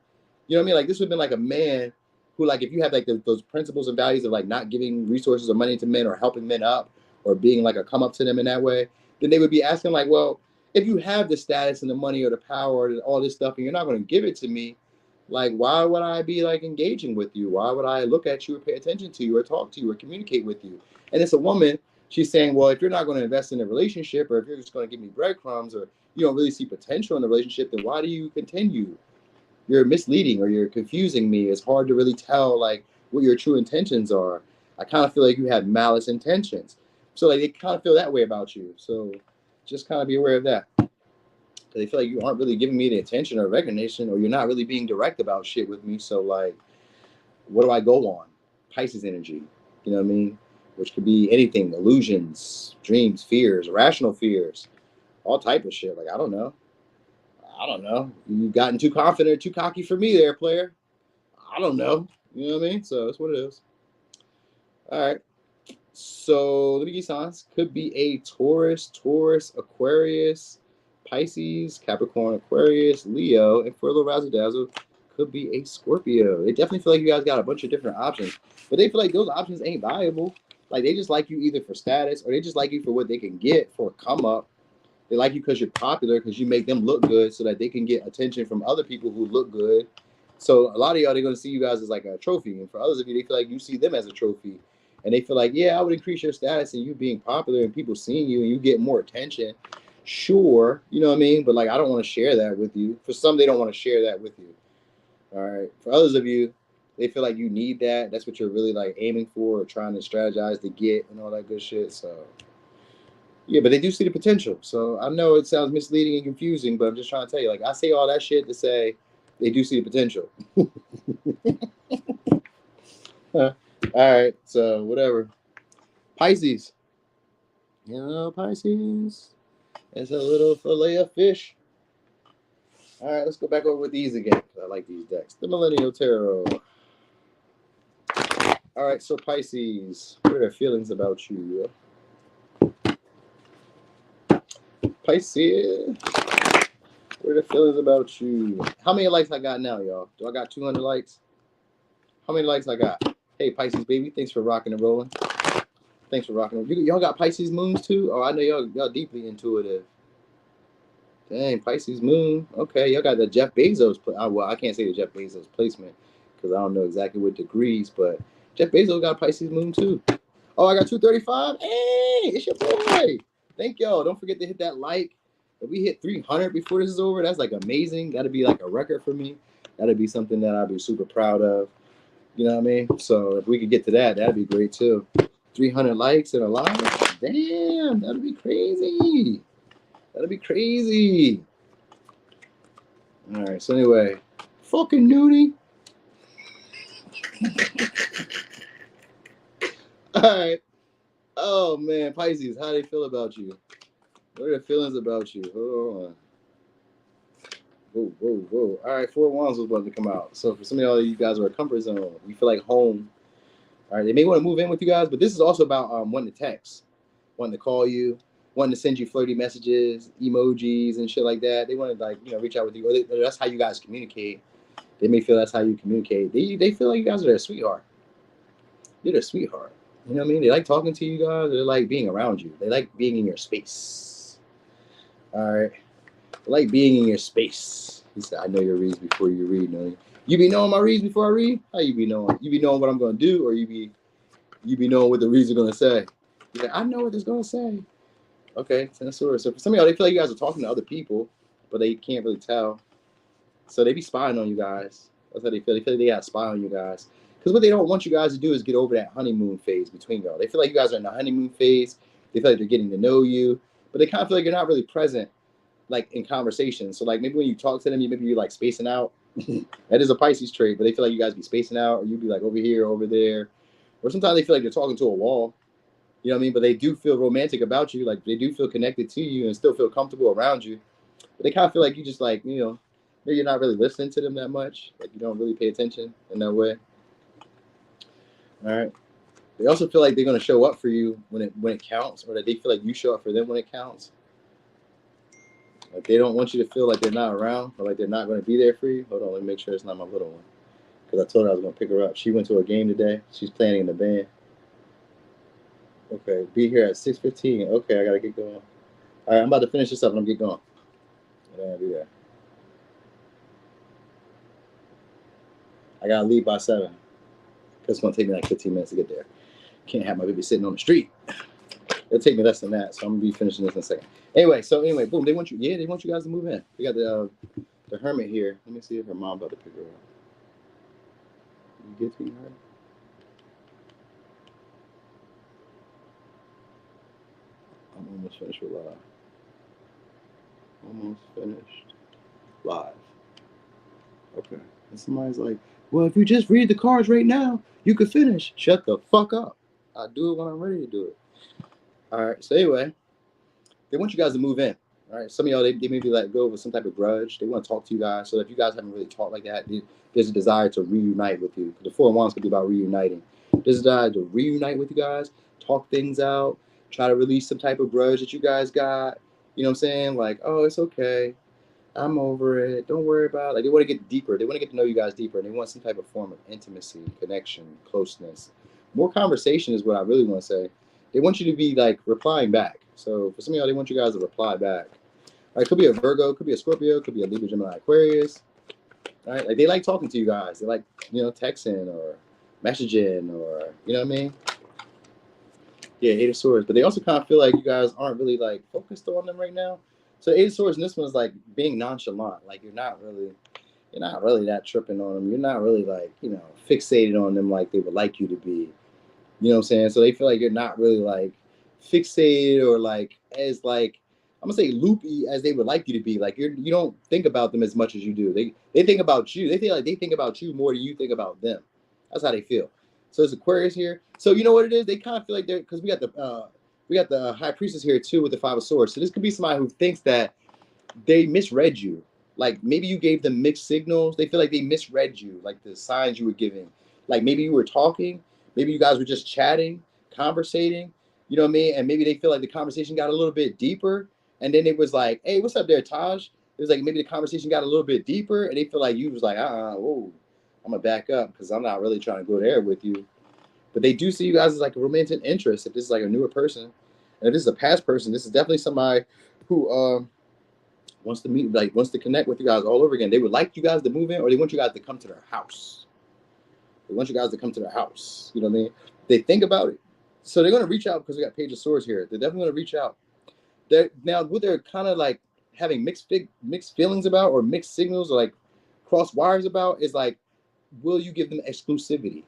You know what I mean? Like, this would have been like a man who, like, if you have, like, those principles and values of, like, not giving resources or money to men or helping men up or being, like, a come up to them in that way, then they would be asking, like, well, if you have the status and the money or the power or all this stuff and you're not going to give it to me, like, why would I be, like, engaging with you? Why would I look at you or pay attention to you or talk to you or communicate with you? And it's a woman. She's saying, well, if you're not going to invest in a relationship, or if you're just going to give me breadcrumbs, or you don't really see potential in the relationship, then why do you continue? You're misleading, or you're confusing me. It's hard to really tell, like, what your true intentions are. I kind of feel like you have malice intentions. So, like, they kind of feel that way about you. So just kind of be aware of that. They feel like you aren't really giving me the attention or recognition, or you're not really being direct about shit with me. So, like, what do I go on? Pisces energy. You know what I mean? Which could be anything: illusions, dreams, fears, irrational fears, all type of shit. Like, I don't know. You've gotten too confident, too cocky for me there, player. I don't know. You know what I mean? So that's what it is. All right. So let me give you signs. Could be a Taurus, Aquarius, Pisces, Capricorn, Aquarius, Leo, and for a little razzle dazzle, could be a Scorpio. They definitely feel like you guys got a bunch of different options, but they feel like those options ain't valuable. Like, they just like you either for status, or they just like you for what they can get for a come up. They like you because you're popular, because you make them look good so that they can get attention from other people who look good. So a lot of y'all, they're going to see you guys as like a trophy. And for others of you, they feel like you see them as a trophy. And they feel like, yeah, I would increase your status and you being popular and people seeing you and you get more attention. Sure. You know what I mean? But, like, I don't want to share that with you. For some, they don't want to share that with you. All right. For others of you, they feel like you need that. That's what you're really, like, aiming for or trying to strategize to get and all that good shit. So, yeah, but they do see the potential. So I know it sounds misleading and confusing, but I'm just trying to tell you, like, I say all that shit to say they do see the potential. All right. So whatever. Pisces. You know, Pisces. It's a little fillet of fish. All right, let's go back over with these again. I like these decks. The Millennial Tarot. All right, so Pisces, what are their feelings about you? Pisces, what are the feelings about you? How many likes I got now, y'all? Do I got 200 likes? How many likes I got? Hey, Pisces, baby, thanks for rocking and rolling. Thanks for rocking. Y'all got Pisces moons too? Oh, I know y'all deeply intuitive. Dang, Pisces moon. Okay, y'all got the Jeff Bezos. Well, I can't say the Jeff Bezos placement because I don't know exactly what degrees, but Jeff Bezos got Pisces moon too. Oh, I got 235. Hey, it's your boy. Thank y'all. Don't forget to hit that like. If we hit 300 before this is over, that's like amazing. That'd be like a record for me. That'd be something that I'd be super proud of. You know what I mean? So if we could get to that, that'd be great too. 300 likes and a live. Damn, that'd be crazy. That'd be crazy. All right. So anyway, fucking nudie. All right. Oh man, Pisces, how do they feel about you? What are their feelings about you? Hold on. Whoa. All right, 4 of Wands was about to come out. So for some of y'all, you guys are a comfort zone. You feel like home. All right, they may want to move in with you guys, but this is also about wanting to text. wanting to call you, wanting to send you flirty messages, emojis, and shit like that. They want to, like, you know, reach out with you. Or that's how you guys communicate. They may feel that's how you communicate. They feel like you guys are their sweetheart. You're their sweetheart. You know what I mean? They like talking to you guys. They like being around you. They like being in your space. All right. They like being in your space. He said, I know your reads before you read. No, you be knowing my reads before I read? How you be knowing? You be knowing what I'm going to do, or you be knowing what the reads are going to say? You're like, I know what it's going to say. Okay, so for some of y'all, they feel like you guys are talking to other people, but they can't really tell. So they be spying on you guys. That's how they feel. They feel like they got to spy on you guys. Because what they don't want you guys to do is get over that honeymoon phase between y'all. They feel like you guys are in the honeymoon phase. They feel like they're getting to know you, but they kind of feel like you're not really present, like, in conversation. So, like, maybe when you talk to them, maybe you're, like, spacing out. That is a Pisces trait, but they feel like you guys be spacing out, or you be, like, over here, over there. Or sometimes they feel like they're talking to a wall. You know what I mean? But they do feel romantic about you. Like, they do feel connected to you and still feel comfortable around you. But they kind of feel like you just, like, you know, maybe you're not really listening to them that much. Like, you don't really pay attention in that way. All right. They also feel like they're going to show up for you when it counts, or that they feel like you show up for them when it counts. Like, they don't want you to feel like they're not around, or like they're not going to be there for you. Hold on, let me make sure it's not my little one, because I told her I was going to pick her up. She went to a game today. She's playing in the band. Okay, be here at 6:15. Okay, I got to get going. All right, I'm about to finish this up and I'm get going. I gotta do that. I got to leave by 7. It's going to take me like 15 minutes to get there. Can't have my baby sitting on the street. It'll take me less than that, so I'm going to be finishing this in a second. Anyway, boom, they want you guys to move in. We got the hermit here. Let me see if her mom about to pick her up. You get to her? I'm almost finished with live. Almost finished live. Okay. And somebody's like, well, if you just read the cards right now, you could finish. Shut the fuck up. I'll do it when I'm ready to do it. All right. So anyway, they want you guys to move in. All right. Some of y'all, they maybe let go with some type of grudge. They want to talk to you guys. So if you guys haven't really talked like that, there's a desire to reunite with you. The 4 of Wands could be about reuniting. There's a desire to reunite with you guys, talk things out, try to release some type of grudge that you guys got. You know what I'm saying? Like, oh, it's okay. I'm over it. Don't worry about it. Like, they want to get deeper. They want to get to know you guys deeper. And they want some type of form of intimacy, connection, closeness. More conversation is what I really want to say. They want you to be, like, replying back. So for some of y'all, they want you guys to reply back. All right, could be a Virgo, could be a Scorpio, could be a Libra, Gemini, Aquarius. All right, like, they like talking to you guys. They like, you know, texting or messaging, or, you know what I mean? Yeah, 8 of Swords. But they also kind of feel like you guys aren't really, like, focused on them right now. So 8 of Swords, and this one is like being nonchalant. Like, you're not really that tripping on them. You're not really, like, you know, fixated on them like they would like you to be. You know what I'm saying? So they feel like you're not really, like, fixated or, like, as, like, I'm gonna say loopy as they would like you to be. Like, you don't think about them as much as you do. They think about you. They feel like they think about you more than you think about them. That's how they feel. So it's Aquarius here. So you know what it is? They kind of feel like they're, because we got the High Priestess here too with the 5 of Swords. So this could be somebody who thinks that they misread you. Like, maybe you gave them mixed signals. They feel like they misread you, like the signs you were giving. Like, maybe you were talking. Maybe you guys were just chatting, conversating. You know what I mean? And maybe they feel like the conversation got a little bit deeper. And then it was like, hey, what's up there, Taj? It was like maybe the conversation got a little bit deeper. And they feel like you was like, whoa, I'm going to back up because I'm not really trying to go there with you. But they do see you guys as like a romantic interest if this is like a newer person. And if this is a past person, this is definitely somebody who wants to meet, like, wants to connect with you guys all over again. They would like you guys to move in, or they want you guys to come to their house. They want you guys to come to their house. You know what I mean? They think about it. So they're going to reach out because we got Page of Swords here. They're definitely going to reach out. Now, what they're kind of like having mixed feelings about, or mixed signals, or like cross wires about, is like, will you give them exclusivity?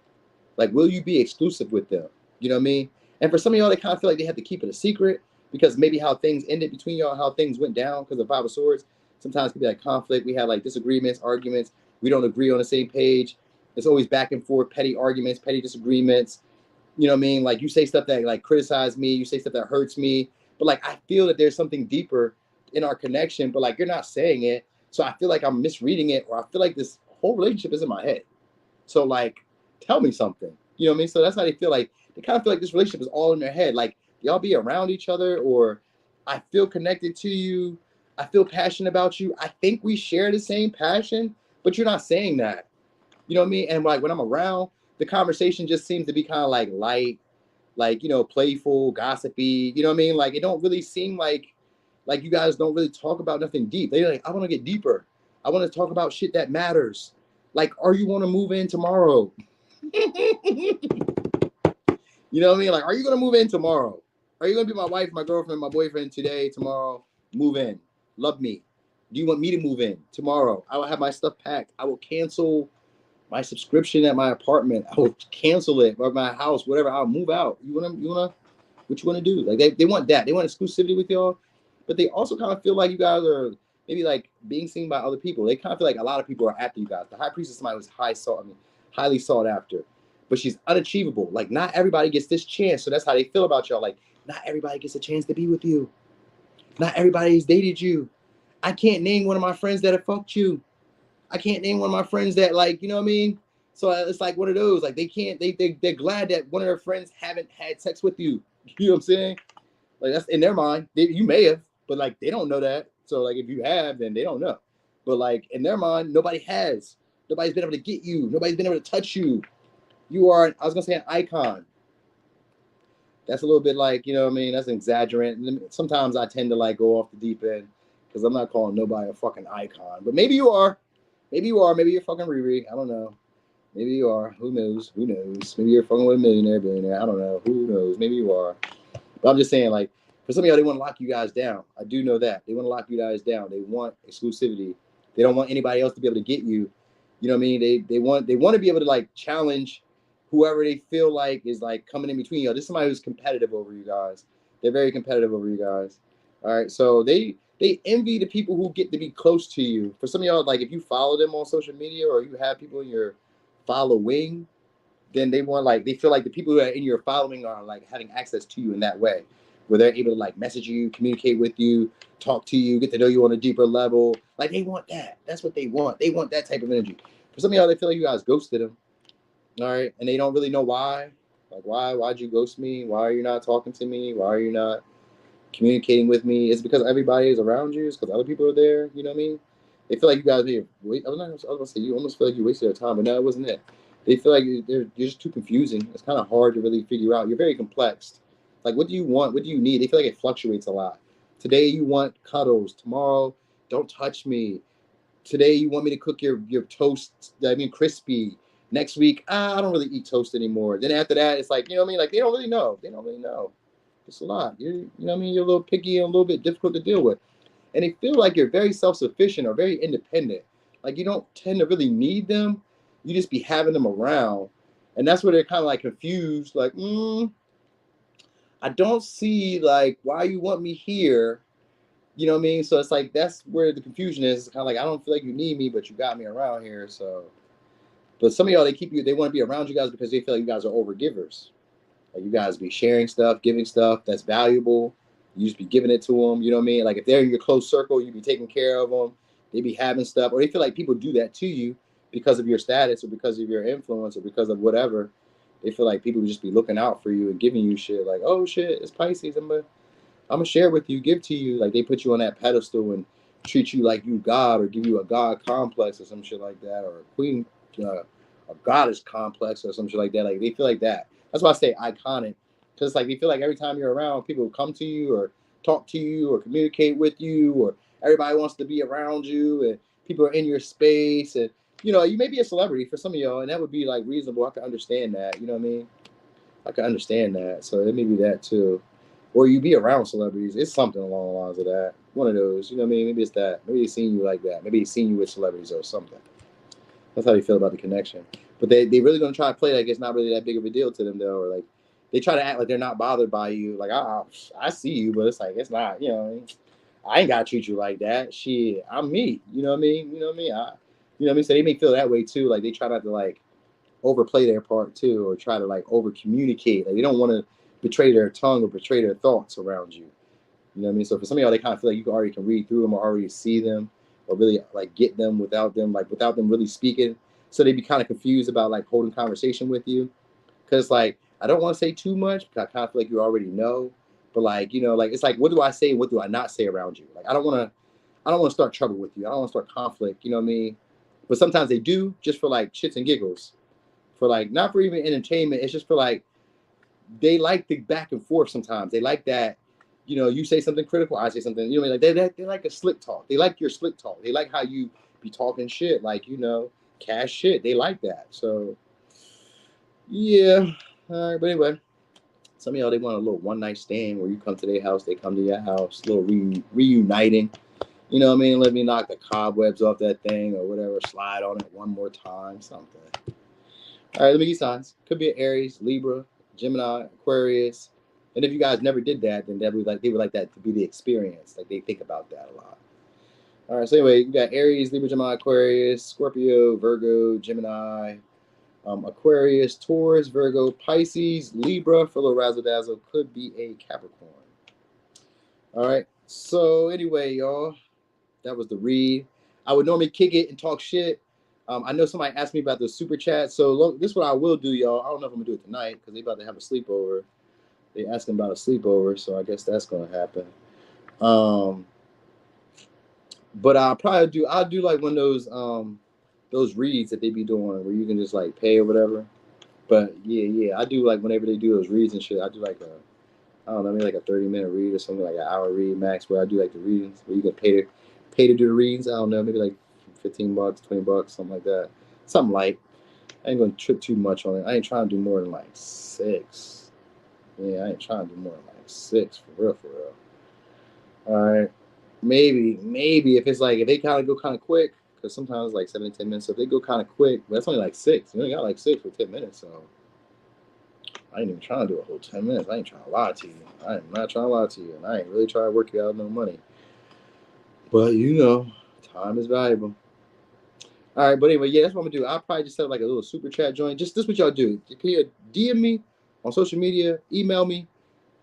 Like, will you be exclusive with them? You know what I mean? And for some of y'all, they kind of feel like they have to keep it a secret because maybe how things ended between y'all, how things went down because of 5 of Swords. Sometimes it can be like conflict. We have like disagreements, arguments. We don't agree on the same page. It's always back and forth, petty arguments, petty disagreements. You know what I mean? Like, you say stuff that like criticize me. You say stuff that hurts me. But like, I feel that there's something deeper in our connection, but like, you're not saying it. So I feel like I'm misreading it, or I feel like this whole relationship is in my head. So like, tell me something. You know what I mean? So that's how they feel like. They kind of feel like this relationship is all in their head. Like, y'all be around each other, or I feel connected to you. I feel passionate about you. I think we share the same passion, but you're not saying that. You know what I mean? And like when I'm around, the conversation just seems to be kind of like light, like, you know, playful, gossipy. You know what I mean? Like it don't really seem like you guys don't really talk about nothing deep. They're like, I want to get deeper. I want to talk about shit that matters. Like, are you want to move in tomorrow? You know what I mean? Like, are you going to move in tomorrow? Are you going to be my wife, my girlfriend, my boyfriend today, tomorrow? Move in. Love me. Do you want me to move in tomorrow? I will have my stuff packed. I will cancel my subscription at my apartment. I will cancel it, or my house, whatever. I'll move out. What you want to do? Like they want that. They want exclusivity with y'all, but they also kind of feel like you guys are maybe like being seen by other people. They kind of feel like a lot of people are after you guys. The high priestess somebody was highly sought after, but she's unachievable. Like not everybody gets this chance. So that's how they feel about y'all. Like not everybody gets a chance to be with you. Not everybody's dated you. I can't name one of my friends that have fucked you. I can't name one of my friends that, like, you know what I mean? So it's like one of those, like they're glad that one of their friends haven't had sex with you. You know what I'm saying? Like that's in their mind. You may have, but like they don't know that. So like if you have, then they don't know. But like in their mind, nobody has. Nobody's been able to get you. Nobody's been able to touch you. You are, I was gonna say, an icon. That's a little bit like, you know what I mean? That's an exaggerant. Sometimes I tend to like go off the deep end because I'm not calling nobody a fucking icon. But maybe you are. Maybe you are. Maybe you're fucking Riri. I don't know. Maybe you are. Who knows? Who knows? Maybe you're fucking with a millionaire, billionaire. I don't know. Who knows? Maybe you are. But I'm just saying, like, for some of y'all, they want to lock you guys down. I do know that. They want to lock you guys down. They want exclusivity. They don't want anybody else to be able to get you. You know what I mean? They want to be able to like challenge whoever they feel like is like coming in between y'all. This is somebody who's competitive over you guys. They're very competitive over you guys. All right. So they envy the people who get to be close to you. For some of y'all, like if you follow them on social media or you have people in your following, then they feel like the people who are in your following are like having access to you in that way, where they're able to like message you, communicate with you, talk to you, get to know you on a deeper level. Like they want that. That's what they want. They want that type of energy. For some of y'all, they feel like you guys ghosted them. All right. And they don't really know why. Like, why'd you ghost me? Why are you not talking to me? Why are you not communicating with me? It's because everybody is around you. It's because other people are there. You know what I mean? They feel like you guys I was going to say you almost feel like you wasted their time, but no, it wasn't it. They feel like you're just too confusing. It's kind of hard to really figure out. You're very complex. Like, what do you want? What do you need? They feel like it fluctuates a lot. Today you want cuddles. Tomorrow, don't touch me. Today you want me to cook your toast, crispy. Next week, I don't really eat toast anymore. Then after that, it's like, you know what I mean? Like, they don't really know. They don't really know. It's a lot. You know what I mean? You're a little picky and a little bit difficult to deal with. And they feel like you're very self-sufficient or very independent. Like, you don't tend to really need them. You just be having them around. And that's where they're kind of like confused. Like, I don't see, like, why you want me here. You know what I mean? So it's like, that's where the confusion is. It's kind of like, I don't feel like you need me, but you got me around here. So, but some of y'all, they want to be around you guys because they feel like you guys are over givers. Like you guys be sharing stuff, giving stuff that's valuable. You just be giving it to them. You know what I mean? Like if they're in your close circle, you be taking care of them. They be having stuff, or they feel like people do that to you because of your status or because of your influence or because of whatever. They feel like people would just be looking out for you and giving you shit. Like, oh shit, it's Pisces. I'm gonna share with you, give to you. Like they put you on that pedestal and treat you like you God or give you a God complex or some shit like that, or a queen, a goddess complex or some shit like that. Like they feel like that. That's why I say iconic, because it's like they feel like every time you're around, people come to you or talk to you or communicate with you, or everybody wants to be around you, and people are in your space, and you know you may be a celebrity for some of y'all, and that would be like reasonable. I can understand that. You know what I mean? I can understand that. So it may be that too, or you be around celebrities. It's something along the lines of that. One of those. You know what I mean? Maybe it's that. Maybe they've seen you like that. Maybe they've seen you with celebrities or something. That's how they feel about the connection. But they really gonna try to play like it's not really that big of a deal to them though, or like they try to act like they're not bothered by you. Like I see you, but it's like it's not. You know, I ain't gotta treat you like that. Shit, I'm me. You know what I mean? You know what I mean? You know what I mean? So they may feel that way too. Like they try not to like overplay their part too, or try to like over communicate. Like they don't want to betray their tongue or betray their thoughts around you. You know what I mean? So for some of y'all, they kind of feel like you already can read through them or already see them or really like get them without them really speaking. So they be kind of confused about like holding conversation with you. Cause like, I don't want to say too much because I kind of feel like you already know, But like, you know, like it's like, what do I say? What do I not say around you? Like, I don't want to start trouble with you. I don't want to start conflict. You know what I mean? But sometimes they do, just for like shits and giggles, for like not for even entertainment. It's just for like they like the back and forth. Sometimes they like that. You know, you say something critical, I say something. You know, like they like a slick talk. They like your slick talk. They like how you be talking shit, like, you know, cash shit. They like that. So yeah. All right, but anyway. Some of y'all, they want a little one-night stand where you come to their house, they come to your house, a little reuniting. You know what I mean? Let me knock the cobwebs off that thing or whatever, slide on it one more time, something. All right, let me give signs. Could be an Aries, Libra, Gemini, Aquarius. And if you guys never did that, then they would like that to be the experience. Like, they think about that a lot. All right, so anyway, you got Aries, Libra, Gemini, Aquarius, Scorpio, Virgo, Gemini, Aquarius, Taurus, Virgo, Pisces, Libra, for a little razzle dazzle, could be a Capricorn. All right. So anyway, y'all, that was the read. I would normally kick it and talk shit. I know somebody asked me about the super chat. So look, this is what I will do, y'all. I don't know if I'm gonna do it tonight because they about to have a sleepover. They asking about a sleepover, so I guess that's gonna happen. But I'll do like one of those reads that they be doing where you can just like pay or whatever. But yeah, I do like whenever they do those reads and shit, I do like I don't know, maybe like a 30-minute read or something, like an hour read max, where I do like the readings where you can pay to do the readings. I don't know, maybe like $15, $20, something like that. Something light. I ain't gonna trip too much on it. I ain't trying to do more than like 6. Yeah, I ain't trying to do more than like 6 for real. All right. Maybe if it's like, if they kind of go kind of quick, because sometimes it's like 7 to 10 minutes. So if they go kind of quick, but that's only like 6. You only got like 6 for 10 minutes. So I ain't even trying to do a whole 10 minutes. I ain't trying to lie to you. I am not trying to lie to you. And I ain't really trying to work you out no money. But you know, time is valuable. All right, but anyway, yeah, that's what I'm gonna do. I'll probably just set up like a little super chat joint. Just this what y'all do. You DM me on social media, email me,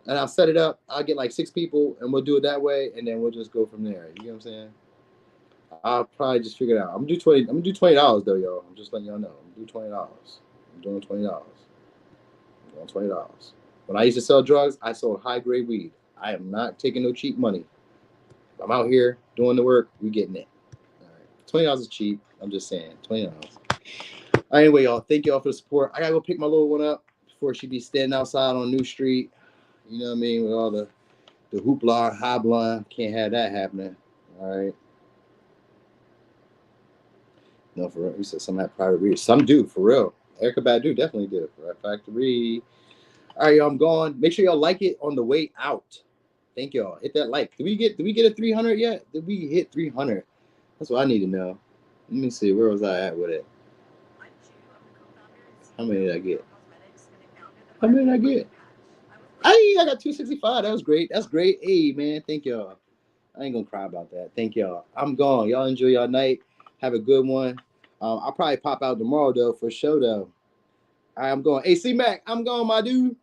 and I'll set it up. I'll get like 6 people and we'll do it that way, and then we'll just go from there. You know what I'm saying? I'll probably just figure it out. I'm gonna do $20 though, y'all. I'm just letting y'all know. I'm gonna do $20. I'm doing $20. I'm doing $20. When I used to sell drugs, I sold high-grade weed. I am not taking no cheap money. If I'm out here doing the work, we getting it. All right. $20 is cheap. I'm just saying, $20. All right, anyway, y'all, thank y'all for the support. I gotta go pick my little one up before she be standing outside on New Street. You know what I mean? With all the hoopla, hobla. Can't have that happening. All right. No, for real. You said some have private readers. Some do, for real. Erica Badu definitely do. Right Factory. All right, y'all, I'm gone. Make sure y'all like it on the way out. Thank y'all. Hit that like. Did we get a 300 yet? Did we hit 300? That's what I need to know. Let me see. Where was I at with it? How many did I get? I got 265. That was great. That's great. Hey, man. Thank y'all. I ain't gonna cry about that. Thank y'all. I'm gone. Y'all enjoy your night. Have a good one. I'll probably pop out tomorrow though, for sure though. I'm going. Hey, C Mac, I'm going, my dude.